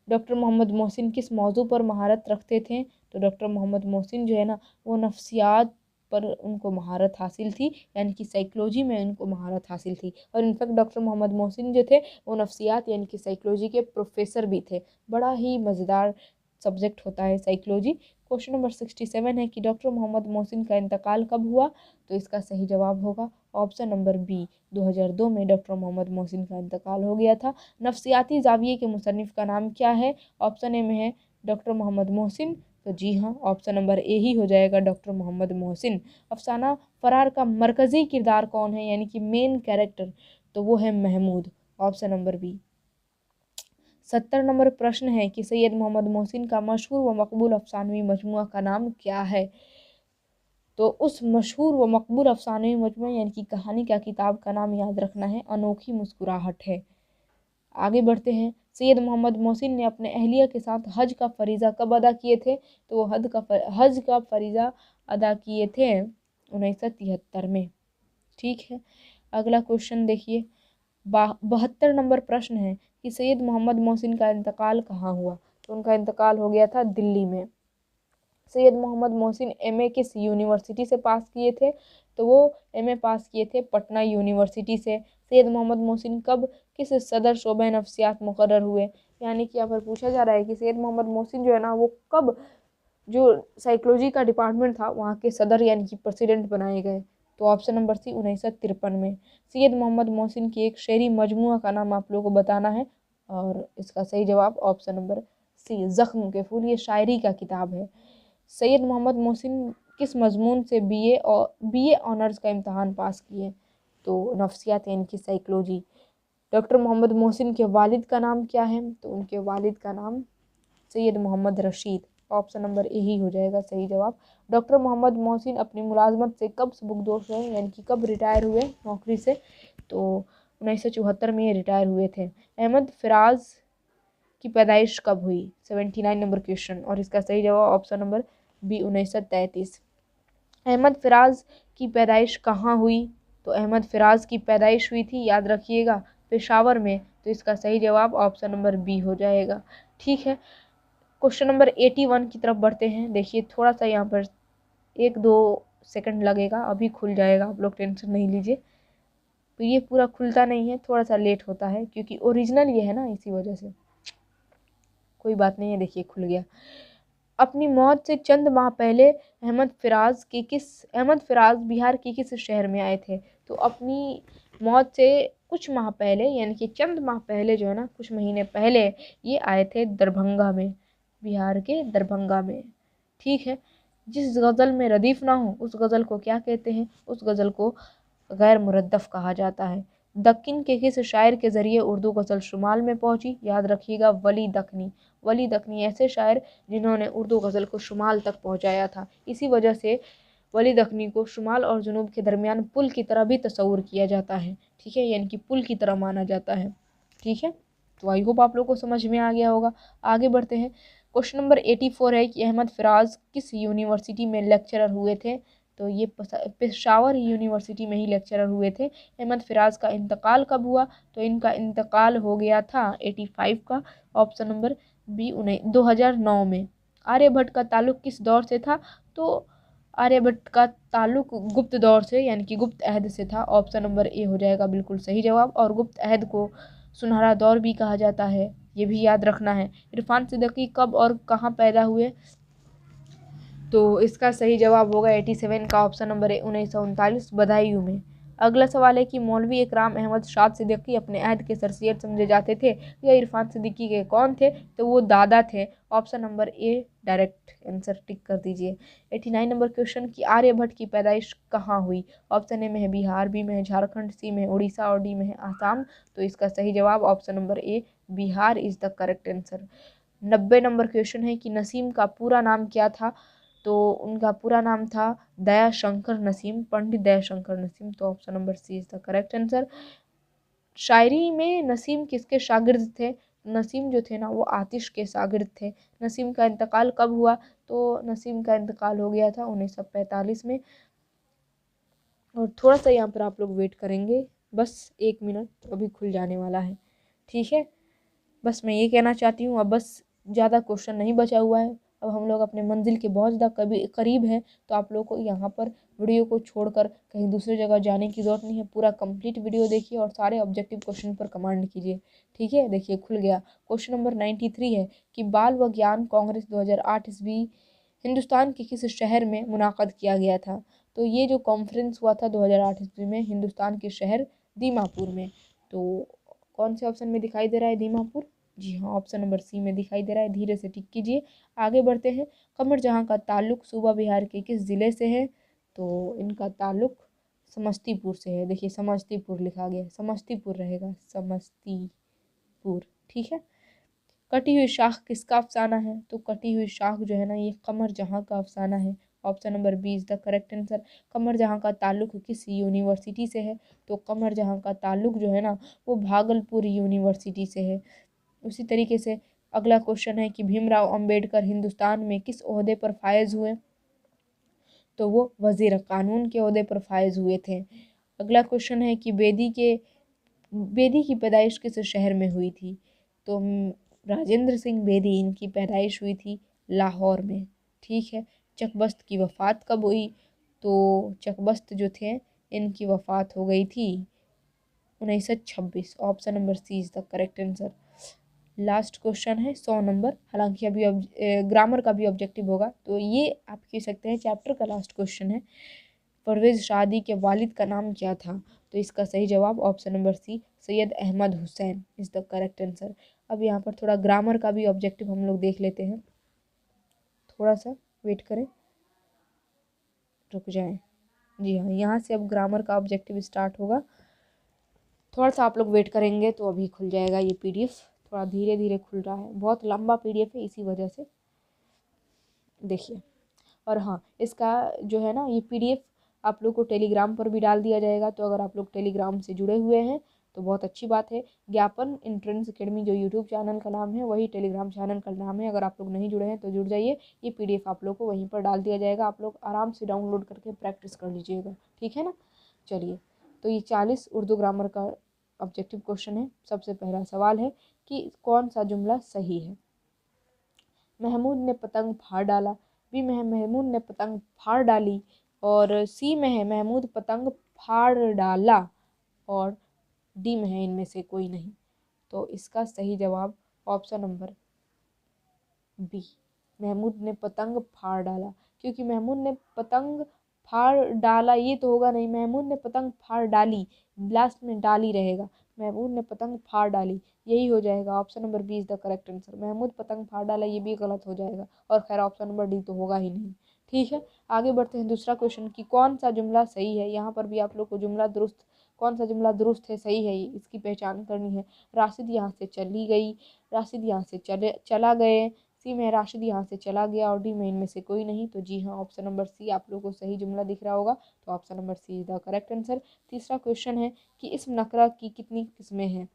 डॉक्टर मोहम्मद मोहसिन किस मौजू पर महारत रखते थे, तो डॉक्टर मोहम्मद मोहसिन जो है ना, वो नफ्सियात पर उनको महारत हासिल थी, यानी कि साइकोलॉजी में उनको महारत हासिल थी। और इनफैक्ट डॉक्टर मोहम्मद मोहसिन जो थे वो नफ्सियात यानी कि साइकोलॉजी के प्रोफेसर भी थे। बड़ा ही मज़ेदार सब्जेक्ट होता है साइकोलॉजी। क्वेश्चन नंबर 67 है कि डॉक्टर मोहम्मद मोहसिन का इंतकाल कब हुआ, तो इसका सही जवाब होगा ऑप्शन नंबर बी 2002 में डॉक्टर मोहम्मद मोहसिन का इंतकाल हो गया था। नफ्सियाती ज़ाविये के मुसन्निफ़ का नाम क्या है, ऑप्शन ए में है डॉक्टर मोहम्मद मोहसिन, तो जी हाँ ऑप्शन नंबर ए ही हो जाएगा डॉक्टर मोहम्मद मोहसिन। अफसाना फ़रार का मरकज़ी किरदार कौन है, यानी कि मेन कैरेक्टर, तो वो है Mahmood, option number B. 70 number प्रश्न है कि सैयद मोहम्मद मोहसिन का मशहूर व मकबूल अफसानवी मजमुआ का नाम क्या है, तो उस मशहूर व मकबूल अफसानवी मजमुआ यानी कि कहानी का किताब का नाम याद रखना है अनोखी मुस्कुराहट है। आगे बढ़ते हैं सैयद मोहम्मद मोहसिन ने अपने अहलिया के साथ हज का फरीज़ा कब अदा किए थे? तो वो हज का फरीज़ा अदा किए थे 1973 में। ठीक है, अगला क्वेश्चन देखिए। 72 नंबर प्रश्न है कि सैयद मोहम्मद मोहसिन का इंतकाल कहाँ हुआ? तो उनका इंतकाल हो गया था दिल्ली में। सैयद मोहम्मद मोहसिन एमए किस यूनिवर्सिटी से पास किए थे? तो वो एमए पास किए थे पटना यूनिवर्सिटी से। सैयद मोहम्मद मोहसिन कब किस सदर शोबे नफ्सियात मुकर्रर हुए? यानी कि यहाँ पर पूछा जा रहा है कि सैयद मोहम्मद मोहसिन जो है ना, वो कब जो साइकोलॉजी का डिपार्टमेंट था वहाँ के सदर यानी कि प्रेसिडेंट बनाए गए? तो ऑप्शन नंबर सी 1953 में। सैयद मोहम्मद मोहसिन की एक शेरी मजमुआ का नाम आप लोगों को बताना है, और इसका सही जवाब ऑप्शन नंबर सी ज़ख्म के फूल, ये शायरी का किताब है। सैयद मोहम्मद मोहसिन किस मजमून से बीए ऑनर्स का इम्तहान पास किए? तो नफ्सियात यानी कि साइकोलॉजी। डॉक्टर मोहम्मद मोहसिन के वालिद का नाम क्या है? तो उनके वालिद का नाम Syed Mohammad Rashid. Option number A ही हो जाएगा सही जवाब। डॉक्टर मोहम्मद मोहसिन अपनी मुलाजमत से कब सुबुकदोश हुए, यानी कि कब रिटायर हुए नौकरी से? तो 1974 में ये रिटायर हुए थे। अहमद फराज की पैदाइश कब हुई? 79 नंबर क्वेश्चन, और इसका सही जवाब option number B 1933। Ahmad Faraz की पैदाइश कहाँ हुई? तो अहमद फराज की पैदाइश हुई थी, याद रखिएगा, पेशावर में। तो इसका सही जवाब ऑप्शन नंबर बी हो जाएगा। ठीक है, क्वेश्चन नंबर 81 की तरफ बढ़ते हैं। देखिए थोड़ा सा यहाँ पर 1-2 सेकंड लगेगा, अभी खुल जाएगा, आप लोग टेंशन नहीं लीजिए। तो ये पूरा खुलता नहीं है, थोड़ा सा लेट होता है क्योंकि ओरिजिनल ये है ना, इसी वजह से। कोई बात नहीं है, देखिए खुल गया। अपनी मौत से चंद माह पहले अहमद फराज बिहार के किस शहर में आए थे? तो अपनी मौत से कुछ माह पहले यानी कि चंद माह पहले जो है ना, कुछ महीने पहले ये आए थे दरभंगा में, बिहार के दरभंगा में। ठीक है, जिस गज़ल में रदीफ ना हो उस गज़ल को क्या कहते हैं? उस गज़ल को गैर मुरद्दफ कहा जाता है। दक्कन के किस शायर के ज़रिए उर्दू गज़ल शुमाल में पहुंची? याद रखिएगा, वली दक्कनी। वली दक्कनी ऐसे शायर जिन्होंने उर्दू गज़ल को शुमाल तक पहुंचाया था। इसी वजह से वली दक्कनी को शुमाल और जुनूब के दरमियान पुल की तरह भी तस्वुर किया जाता है। ठीक है, यानी कि पुल की तरह माना जाता है। ठीक है, तो आई होप आप लोग को समझ में आ गया होगा। आगे बढ़ते हैं। क्वेश्चन नंबर 84 है कि अहमद फराज किस यूनिवर्सिटी में लेक्चरर हुए थे? तो ये पेशावर यूनिवर्सिटी में ही लेक्चरर हुए थे। अहमद फराज का इंतकाल कब हुआ? तो इनका इंतकाल हो गया था 85 का, ऑप्शन नंबर बी 2009 में। आर्यभट्ट का ताल्लुक किस दौर से था? तो आर्यभट्ट का ताल्लुक गुप्त दौर से यानी कि गुप्त अहद से था। ऑप्शन नंबर ए हो जाएगा बिल्कुल सही जवाब। और गुप्त अहद को सुनहरा दौर भी कहा जाता है, ये भी याद रखना है। इरफान सिद्दीकी कब और कहाँ पैदा हुए? तो इसका सही जवाब होगा 87 का, ऑप्शन नंबर ए 1939 बदायूं में। अगला सवाल है कि मौलवी इकराम अहमद शाद सिद्दीकी अपने अहद के सरसैयद समझे जाते थे। यह इरफान सिद्दीकी के कौन थे? तो वो दादा थे। ऑप्शन नंबर ए डायरेक्ट आंसर टिक कर दीजिए। 89 नंबर क्वेश्चन कि आर्यभट्ट की पैदाइश कहाँ हुई? ऑप्शन ए में है बिहार, बी में है झारखंड, सी में है उड़ीसा और डी में है आसाम। तो इसका सही जवाब option number A Bihar is the correct answer. 90 number question है कि नसीम का पूरा नाम क्या था? तो उनका पूरा नाम था दयाशंकर नसीम, पंडित दयाशंकर नसीम। तो option number C is the correct answer. शायरी में नसीम किसके शागिर्द थे? नसीम जो थे ना, वो आतिश के शागिर्द थे। नसीम का इंतकाल कब हुआ? तो नसीम का इंतकाल हो गया था 1945 में। और थोड़ा सा यहाँ पर आप लोग वेट करेंगे, बस 1 मिनट, अभी खुल जाने वाला है। ठीक है, बस मैं ये कहना चाहती हूँ, अब बस ज़्यादा क्वेश्चन नहीं बचा हुआ है। अब हम लोग अपने मंजिल के बहुत ज़्यादा करीब हैं, तो आप लोगों को यहाँ पर वीडियो को छोड़कर कहीं दूसरी जगह जाने की ज़रूरत नहीं है। पूरा कंप्लीट वीडियो देखिए और सारे ऑब्जेक्टिव क्वेश्चन पर कमांड कीजिए। ठीक है, देखिए खुल गया। क्वेश्चन नंबर 93 है कि बाल व ज्ञान कांग्रेस 2008 ईस्वी हिंदुस्तान के किस शहर में मुनाक़द किया गया था? तो ये जो कॉन्फ्रेंस हुआ था 2008 ईस्वी में हिंदुस्तान के शहर दीमापुर में। तो कौन से ऑप्शन में दिखाई दे रहा है दीमापुर? जी हाँ, ऑप्शन नंबर सी में दिखाई दे रहा है। धीरे से टिक कीजिए। आगे बढ़ते हैं। कमर जहाँ का ताल्लुक सूबा बिहार के किस ज़िले से है? तो इनका ताल्लुक समस्तीपुर से है। देखिए समस्तीपुर लिखा गया, समस्तीपुर रहेगा, समस्तीपुर। ठीक है। कटी हुई शाख किसका अफसाना है? तो कटी हुई शाख जो है ना, ये कमर जहाँ का अफसाना है। Option number B is the correct answer. Qamar Jahan का ताल्लुक किस यूनिवर्सिटी से है? तो कमर जहाँ का ताल्लुक जो है ना, वो भागलपुर यूनिवर्सिटी से है। उसी तरीके से अगला क्वेश्चन है कि भीमराव अंबेडकर हिंदुस्तान में किस ओहदे पर फायज हुए, तो वो वजीर कानून के ओहदे पर फायज हुए थे। अगला क्वेश्चन है कि बेदी की पैदाइश किस शहर में हुई थी, तो राजेंद्र सिंह बेदी इनकी पैदाइश हुई थी लाहौर में। ठीक है। चकबस्त की वफ़ात कब हुई, तो चकबस्त जो थे इनकी वफ़ात हो गई थी 1926। Option number C is the correct answer. Last question है 100 नंबर, हालांकि अभी ग्रामर का भी ऑब्जेक्टिव होगा, तो ये आप कह सकते हैं चैप्टर का लास्ट क्वेश्चन है। परवेज़ शादी के वालिद का नाम क्या था, तो इसका सही जवाब option number C Syed Ahmad Hussain is the correct answer. अब यहाँ पर थोड़ा ग्रामर का भी ऑब्जेक्टिव हम लोग देख लेते हैं, थोड़ा सा वेट करें, रुक जाएं। जी हाँ, यहाँ से अब ग्रामर का ऑब्जेक्टिव स्टार्ट होगा, थोड़ा सा आप लोग वेट करेंगे तो अभी खुल जाएगा ये पीडीएफ। थोड़ा धीरे धीरे खुल रहा है, बहुत लंबा पीडीएफ है इसी वजह से, देखिए। और हाँ, इसका जो है ना ये पीडीएफ आप लोग को टेलीग्राम पर भी डाल दिया जाएगा, तो अगर आप लोग टेलीग्राम से जुड़े हुए हैं तो बहुत अच्छी बात है। ज्ञापन एंट्रेंस एकेडमी जो यूट्यूब चैनल का नाम है वही टेलीग्राम चैनल का नाम है। अगर आप लोग नहीं जुड़े हैं तो जुड़ जाइए, ये पीडीएफ आप लोग को वहीं पर डाल दिया जाएगा, आप लोग आराम से डाउनलोड करके प्रैक्टिस कर लीजिएगा, ठीक है ना। चलिए, तो ये 40 उर्दू ग्रामर का ऑब्जेक्टिव क्वेश्चन है। सबसे पहला सवाल है कि कौन सा जुमला सही है। महमूद ने पतंग फाड़ डाला, बी में है महमूद ने पतंग फाड़ डाली, और सी में है महमूद पतंग फाड़ डाला, और डी में है इनमें से कोई नहीं। तो इसका सही जवाब ऑप्शन नंबर बी, महमूद ने पतंग फाड़ डाला, क्योंकि महमूद ने पतंग फाड़ डाला ये तो होगा नहीं, महमूद ने पतंग फाड़ डाली, लास्ट में डाली रहेगा, महमूद ने पतंग फाड़ डाली, यही हो जाएगा। Option number B is the correct answer. Mahmood पतंग फाड़ डाला ये भी गलत हो जाएगा, और खैर ऑप्शन नंबर डी तो होगा ही नहीं। ठीक है, आगे बढ़ते हैं दूसरा क्वेश्चन कि कौन सा जुमला सही है। यहाँ पर भी आप लोग को जुमला दुरुस्त, कौन सा जुमला दुरुस्त है, सही है, इसकी पहचान करनी है। राशिद यहाँ से चली गई, राशिद यहाँ से चला गए, सी में राशिद यहाँ से चला गया, और डी में इनमें से कोई नहीं। तो जी हाँ, ऑप्शन नंबर सी आप लोगों को सही जुमला दिख रहा होगा, तो option number C is the correct answer. तीसरा क्वेश्चन है कि इस्म नकरा की कितनी किस्में हैं,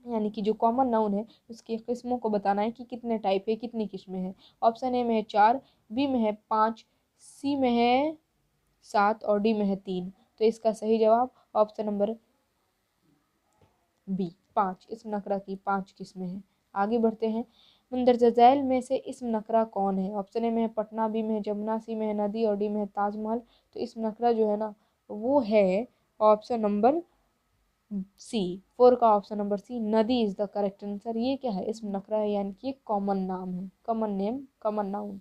यानी कि जो कॉमन नाउन है उसकी किस्मों को बताना है कि कितने टाइप है, कितनी किस्में हैं। ऑप्शन ए में है 4, बी में है 5, सी में है 7, और डी में है 3। तो इसका सही जवाब ऑप्शन नंबर बी 5, इस्म नकरा की 5 किस्में हैं। आगे बढ़ते हैं, मंदरजा झैल में से इस्म नकरा कौन है। ऑप्शन ए में है पटना, बी में है जमुना, सी में है नदी, और डी में है ताजमहल। तो इस्म नकरा जो है ना वो है ऑप्शन नंबर सी, 4 का ऑप्शन नंबर सी, नदी इज द करेक्ट आंसर। ये क्या है, इस्म नकरा है, यानी कि कॉमन नाम है, कॉमन नेम, कॉमन नाउन।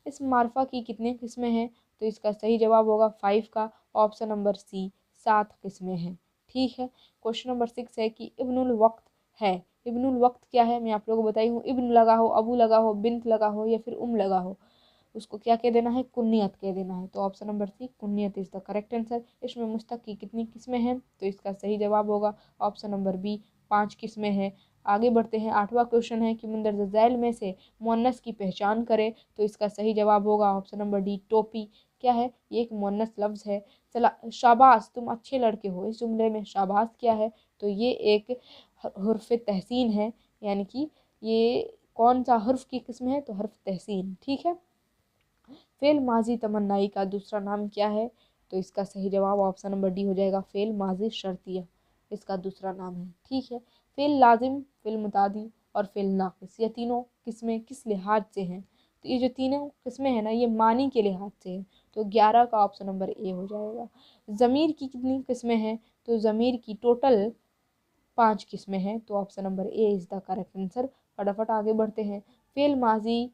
इस मार्फा की कितने किस्में हैं, तो इसका सही जवाब होगा 5 का ऑप्शन नंबर सी, 7 किस्में हैं। ठीक है, क्वेश्चन नंबर 6 है कि इब्नुल वक्त है। इब्नुल वक्त क्या है, मैं आप लोगों को बताई हूँ। इब्न लगा हो, अबू लगा हो, बिन्त लगा हो, या फिर लगा हो, उसको क्या कह देना है, कुन्नियत कह देना है। तो ऑप्शन नंबर सी, कुन्नियत इज द करेक्ट आंसर। इसमें मुस्तक की कितनी किस्में हैं, तो इसका सही जवाब होगा ऑप्शन नंबर बी, 5 किस्में हैं। आगे बढ़ते हैं, 8वां क्वेश्चन है कि मुंदरजा झैल में से मुअन्नस की पहचान करें, तो इसका सही जवाब होगा ऑप्शन नंबर डी, टोपी। क्या है, ये एक मुअन्नस लफ्ज़ है। चला, शाबाश तुम अच्छे लड़के हो, इस जुमले में शाबाश क्या है, तो ये एक हर्फ तहसीन है, यानी कि ये कौन सा हर्फ की किस्म है, तो हर्फ तहसीन। ठीक है, फेल माजी तमन्नाई का दूसरा नाम क्या है, तो इसका सही जवाब ऑप्शन नंबर डी हो जाएगा, फेल माजी शर्तिया इसका दूसरा नाम है। ठीक है, फेल लाजिम, फेल मुतादी और फेल नाकिस, ये तीनों किस्में किस लिहाज से हैं, तो ये जो तीनों किस्में हैं ना ये मानी के लिहाज से हैं, तो 11 का ऑप्शन नंबर ए हो जाएगा। ज़मीर की कितनी किस्में हैं, तो ज़मीर की टोटल 5 किस्में हैं, तो option number A is the correct answer. फटाफट आगे बढ़ते हैं, फेल माजी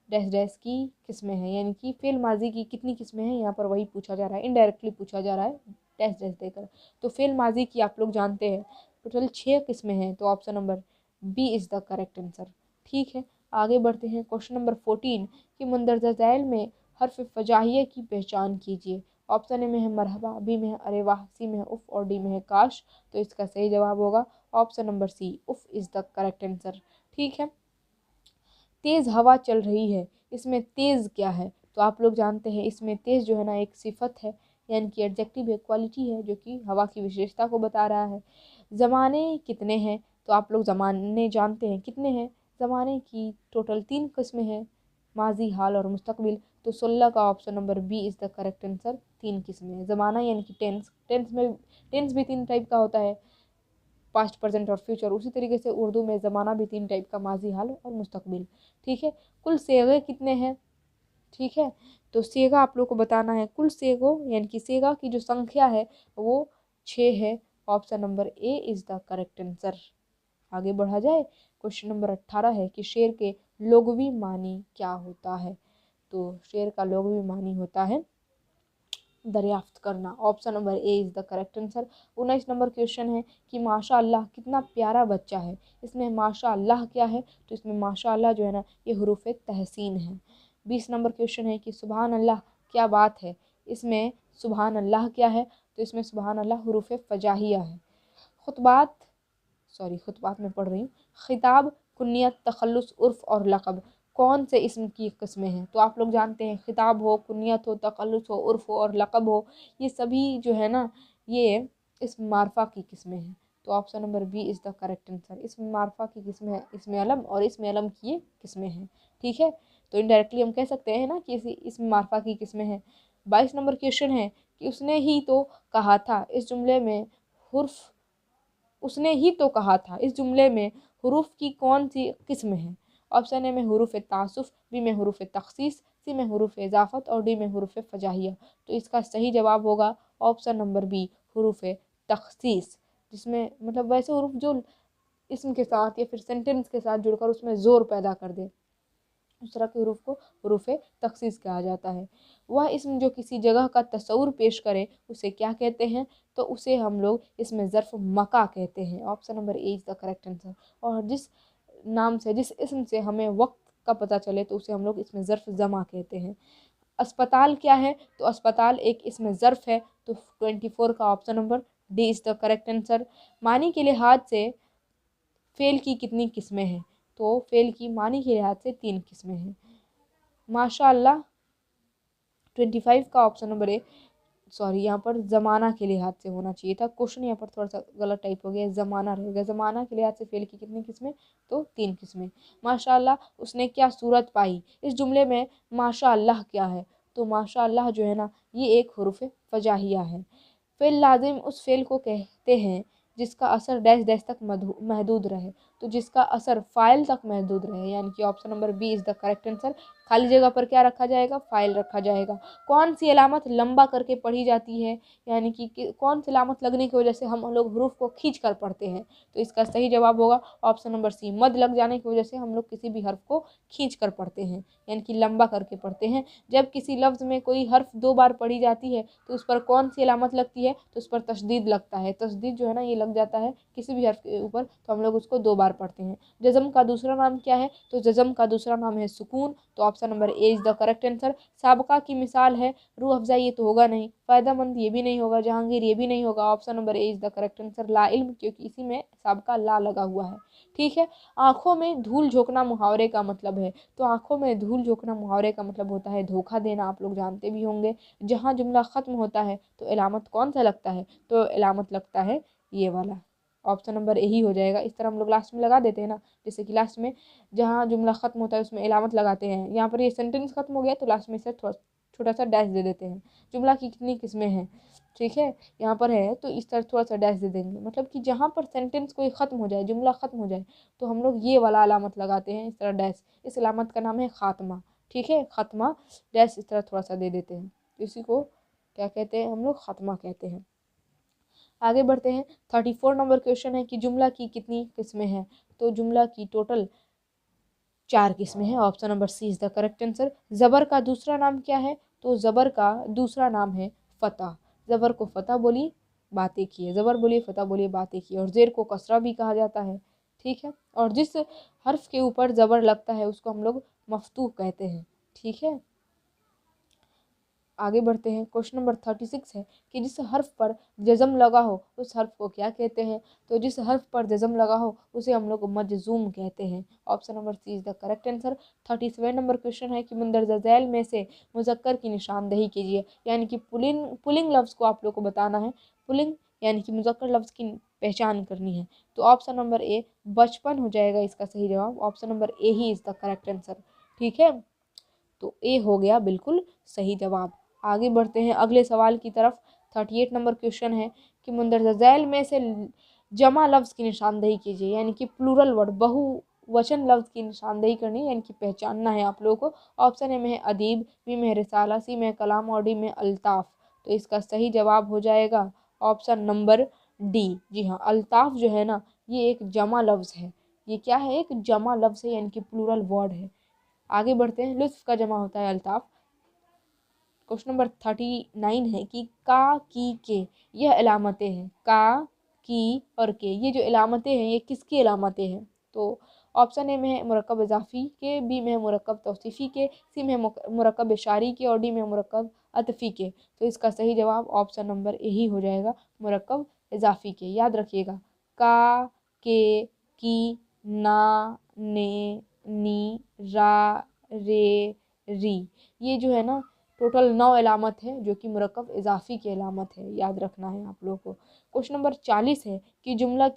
डैश डैश की किस्में हैं, यानी कि फेल माजी की कितनी किस्में हैं, यहाँ पर वही पूछा जा रहा है, इनडायरेक्टली पूछा जा रहा है डैश डैश देकर। तो फेल माजी की आप लोग जानते हैं टोटल 6 किस्में हैं, तो option number B is the correct answer. ठीक है, आगे बढ़ते हैं, क्वेश्चन नंबर 14 कि मुंदरजा झैल में हर्फ फजाहिया की पहचान कीजिए। ऑप्शन ए में है मरहबा, बी में है अरे वाह, सी में है उफ, और डी में है काश। तो इसका सही जवाब होगा ऑप्शन नंबर सी, उफ इज़ द करेक्ट आंसर। ठीक है, तेज़ हवा चल रही है, इसमें तेज़ क्या है, तो आप लोग जानते हैं इसमें तेज़ जो है ना एक सिफत है, यानी कि एडजेक्टिव है, क्वालिटी है, जो कि हवा की विशेषता को बता रहा है। ज़माने कितने हैं, तो आप लोग ज़माने जानते हैं कितने हैं। ज़माने की टोटल 3 किस्में हैं, माजी, हाल और मुस्तकबिल। तो 16 का option number B is the correct answer. 3 किस्में हैं। ज़माना यानी कि टेंस, टेंस भी 3 टाइप का होता है, पास्ट, प्रेजेंट और फ्यूचर। उसी तरीके से उर्दू में ज़माना भी 3 टाइप का, माजी, हाल और मुस्तकबिल। ठीक है, कुल सेगे कितने हैं? ठीक है, तो सेगा आप लोग को बताना है। कुल सेगो यानी कि सेगा की जो संख्या है वो 6 है। Option number A is the correct answer. आगे बढ़ा जाए। क्वेश्चन नंबर 18 है कि शेर के लुग़वी मानी क्या होता है? तो शेर का लुग़वी मानी होता है दरियाफ्त करना। Option number A is the correct answer. 19 number question है कि माशा अल्लाह कितना प्यारा बच्चा है। इसमें माशा अल्लाह क्या है? तो इसमें माशा अल्लाह जो है ना ये हुरूफ तहसीन है। 20 नंबर क्वेश्चन है कि सुबहान अल्लाह क्या बात है। इसमें सुबहान अल्लाह क्या है? तो इसमें सुबहान अल्लाह हुरूफ फजाहिया है। खुतबात में पढ़ रही हूँ। खिताब, कुन्नियत, तखल्लुस, उर्फ और लक़ब कौन से इस्म की किस्में हैं? तो आप लोग जानते हैं खिताब हो, कुन्नियत हो, तखल्लुस हो, उर्फ हो और लक़ब हो, ये सभी जो है ना ये इस्म मारफा की किस्में हैं। तो option number B is the correct answer. इस्म मारफा की किस्में हैं, इस्म अलम और इस्म अलम की ये किस्में हैं। ठीक है, तो इनडायरेक्टली हम कह सकते हैं ना कि इस्म मारफा की किस्में हैं। 22 नंबर क्वेश्चन है कि उसने ही तो कहा था इस जुमले में हुर्फ उसने ही तो कहा था इस जुमले में हुरूफ की कौन सी किस्म है? ऑप्शन ए में हुरूफ तासुफ, बी में हुरूफ तखसीस, सी में हुरूफ इजाफत और डी में हुरूफ फजाहिया। तो इसका सही जवाब होगा ऑप्शन नंबर बी, हुरूफ तखसीस, जिसमें मतलब वैसे हुरूफ जो इसम के साथ या फिर सेंटेंस के साथ जुड़कर उसमें ज़ोर पैदा कर दे, उस तरह के हरूफ को हरूफ तखसीस कहा जाता है। वह इसम जो किसी जगह का तस्वुर पेश करे उसे क्या कहते हैं? तो उसे हम लोग इसमें ज़र्फ मका कहते हैं। Option number A is the correct answer. और जिस इसम से हमें वक्त का पता चले तो उसे हम लोग इसमें ज़र्फ जमा कहते हैं। अस्पताल क्या है? तो अस्पताल एक इसमें ज़र्फ है। तो 24 का option number D is the correct answer. मानी के लिहाज से फ़ेल की कितनी किस्में हैं? तो फ़ेल की मानी के लिहाज से 3 किस्में हैं। माशा अल्लाह 25 का ऑप्शन नंबर ए, यहाँ पर ज़माना के लिहाज से होना चाहिए था। क्वेश्चन यहाँ पर थोड़ा सा गलत टाइप हो गया, ज़माना रहेगा। ज़माना के लिहाज से फ़ेल की कितनी किस्में? तो 3 किस्में। माशा अल्लाह उसने क्या सूरत पाई। इस जुमले में माशा अल्लाह क्या है? तो माशा अल्लाह जो है ना ये एक हुरूफ फजाहिया है। फ़ेल लाजिम उस फ़ेल को कहते हैं जिसका असर डैश डैश तक महदूद रहे। तो जिसका असर फ़ाइल तक महदूद रहे, यानी कि option number B is the correct answer. खाली जगह पर क्या रखा जाएगा? फ़ाइल रखा जाएगा। कौन सी अलामत लंबा करके पढ़ी जाती है, यानी कि कौन सी अलामत लगने की वजह से हम लोग हरूफ को खींच कर पढ़ते हैं? तो इसका सही जवाब होगा ऑप्शन नंबर सी, मद लग जाने की वजह से हम लोग किसी भी हर्फ को खींच कर पढ़ते हैं, यानी कि लंबा करके पढ़ते हैं। जब किसी लफ्ज़ में कोई हर्फ 2 बार पढ़ी जाती है तो उस पर कौन सी अलामत लगती है? तो उस पर तशदीद लगता है। तशदीद जो है ना ये लग जाता है किसी भी हर्फ के ऊपर तो हम लोग उसको 2 बार पढ़ते हैं। जज़म का दूसरा नाम क्या है? तो जज़म का दूसरा नाम है सुकून। तो option number A is the correct answer. साबका की मिसाल है रूह अफ़ज़ा, ये तो होगा नहीं। फ़ायदेमंद ये भी नहीं होगा। जहांगीर ये भी नहीं होगा। Option number A is the correct answer. ला इल्म, क्योंकि इसी में साबका ला लगा हुआ है। ठीक है, आँखों में धूल झोंकना मुहावरे का मतलब है। तो आँखों में धूल झोंकना मुहावरे का मतलब होता है धोखा देना, आप लोग जानते भी होंगे। जहाँ जुमला ख़त्म होता है तो इलामत कौन सा लगता है? तो इलामत लगता है ये वाला, ऑप्शन नंबर यही हो जाएगा। इस तरह हम लोग लास्ट में लगा देते हैं ना, जैसे कि लास्ट में जहाँ जुमला ख़त्म होता है उसमें इलामत लगाते हैं। यहाँ पर ये सेंटेंस ख़त्म हो गया तो लास्ट में से थोड़ा छोटा सा डैश दे देते हैं। जुमला की कितनी किस्में हैं? ठीक है, यहाँ पर है तो इस तरह थोड़ा सा डैश दे देंगे, मतलब कि जहाँ पर सेंटेंस कोई ख़त्म हो जाए, जुमला ख़त्म हो जाए तो हम लोग ये वाला अलामत लगाते हैं, इस तरह डैश। इस अलामत का नाम है ख़ात्मा। ठीक है, ख़ात्मा डैश इस तरह थोड़ा सा दे देते हैं, इसी को क्या कहते हैं? हम लोग ख़ात्मा कहते हैं। आगे बढ़ते हैं। 34 नंबर क्वेश्चन है कि जुमला की कितनी किस्में हैं? तो जुमला की टोटल 4 किस्में हैं। Option number C is the correct answer. ज़बर का दूसरा नाम क्या है? तो ज़बर का दूसरा नाम है फ़तह। ज़बर को फ़तह बोली, बातें किए। ज़बर बोली, फ़तह बोली, बातें किए। और ज़ेर को कसरा भी कहा जाता है। ठीक है, और जिस हर्फ के ऊपर ज़बर लगता है उसको हम लोग मफ्तूह कहते हैं। ठीक है, आगे बढ़ते हैं। क्वेश्चन नंबर 36 है कि जिस हर्फ पर जज़म लगा हो उस हर्फ को क्या कहते हैं? तो जिस हर्फ पर जज़म लगा हो उसे हम लोग मजज़ूम कहते हैं। Option number C is the correct answer. 37 number question है कि मुंदरजा झैल में से मुज़क्कर की निशानदही कीजिए, यानी कि पुलिंग लफ्ज़ को आप लोग को बताना है। पुलिंग यानी कि मुज़क्कर लफ्ज़ की पहचान करनी है। तो ऑप्शन नंबर ए बचपन हो जाएगा इसका सही जवाब। Option number A he is the correct answer. ठीक है, तो ए हो गया बिल्कुल सही जवाब। आगे बढ़ते हैं अगले सवाल की तरफ। 38 नंबर क्वेश्चन है कि मुंदरजा झैल में से जमा लफ्ज़ की निशानदेही कीजिए, यानी कि प्लूरल वर्ड बहुवचन लफ्ज़ की निशानदेही करनी है, यानी कि पहचानना है आप लोगों को। ऑप्शन ए में है अदीब, बी में है रिसाला, सी में है कलाम और डी में अल्ताफ़। तो इसका सही जवाब हो जाएगा ऑप्शन नंबर डी। जी हाँ, अल्ताफ़ जो है ना, ये एक जमा लफ्ज़ है। ये क्या है? एक जमा लफ्ज़ है, यानी कि प्लूरल वर्ड है। आगे बढ़ते हैं, लुत्फ़ का जमा होता है अल्ताफ़। क्वेश्चन नंबर 39 है कि का, की, के यह अलामतें हैं। का, की और के, ये जो अलामतें हैं ये किसकी अलामतें हैं? तो ऑप्शन ए में है मुरक्कब इजाफ़ी के, बी में है मुरक्कब तौसीफ़ी के, सी में है मुरक्कब इशारी के और डी में है मुरक्कब अतफ़ी के। तो इसका सही जवाब ऑप्शन नंबर ए ही हो जाएगा, मुरक्कब इजाफ़ी के। याद रखिएगा, का, के, की, ना, ने, नी, रा, रे, री, ये जो है ना टोटल 9 अलामत है जो कि मुरक्कब इजाफ़ी की अलामत है। याद रखना है आप लोगों को। क्वेश्चन नंबर 40 है कि जुमला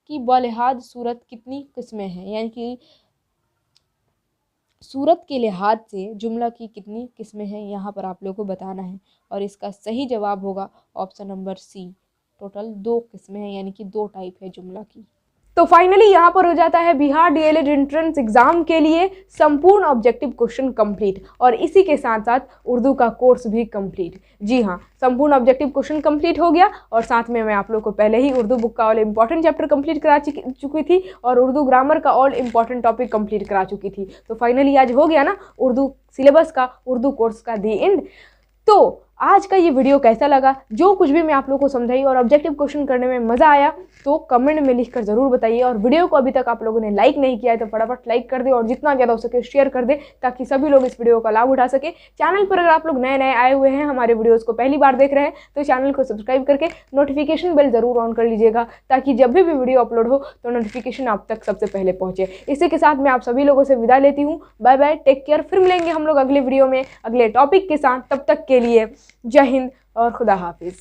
की बलिहाज सूरत कितनी किस्में हैं, यानी कि सूरत के लिहाज से जुमला की कितनी किस्में हैं, यहाँ पर आप लोगों को बताना है। और इसका सही जवाब होगा ऑप्शन नंबर सी, टोटल 2 किस्में हैं, यानी कि 2 टाइप है जुमला की। तो फाइनली यहाँ पर हो जाता है बिहार डीएलएड एंट्रेंस एग्जाम के लिए संपूर्ण ऑब्जेक्टिव क्वेश्चन कंप्लीट, और इसी के साथ साथ उर्दू का कोर्स भी कंप्लीट। जी हाँ, संपूर्ण ऑब्जेक्टिव क्वेश्चन कंप्लीट हो गया, और साथ में मैं आप लोग को पहले ही उर्दू बुक का ऑल इंपॉर्टेंट चैप्टर कंप्लीट करा चुकी थी, और उर्दू ग्रामर का ऑल इंपॉर्टेंट टॉपिक कंप्लीट करा चुकी थी। तो फाइनली आज हो गया ना उर्दू सिलेबस का, उर्दू कोर्स का दी एंड। तो आज का ये वीडियो कैसा लगा, जो कुछ भी मैं आप लोगों को समझाई और ऑब्जेक्टिव क्वेश्चन करने में मज़ा आया, तो कमेंट में लिखकर ज़रूर बताइए। और वीडियो को अभी तक आप लोगों ने लाइक नहीं किया है तो फटाफट लाइक कर दे, और जितना ज़्यादा हो सके शेयर कर दे, ताकि सभी लोग इस वीडियो का लाभ उठा सके। चैनल पर अगर आप लोग नए नए आए हुए हैं, हमारे वीडियोज़ को पहली बार देख रहे हैं, तो चैनल को सब्सक्राइब करके नोटिफिकेशन बेल ज़रूर ऑन कर लीजिएगा, ताकि जब भी वीडियो अपलोड हो तो नोटिफिकेशन आप तक सबसे पहले पहुँचे। इसी के साथ मैं आप सभी लोगों से विदा लेती हूँ। Bye bye, take care. फिर मिलेंगे हम लोग अगले वीडियो में अगले टॉपिक के साथ। तब तक के लिए जय हिंद और खुदा हाफिज़।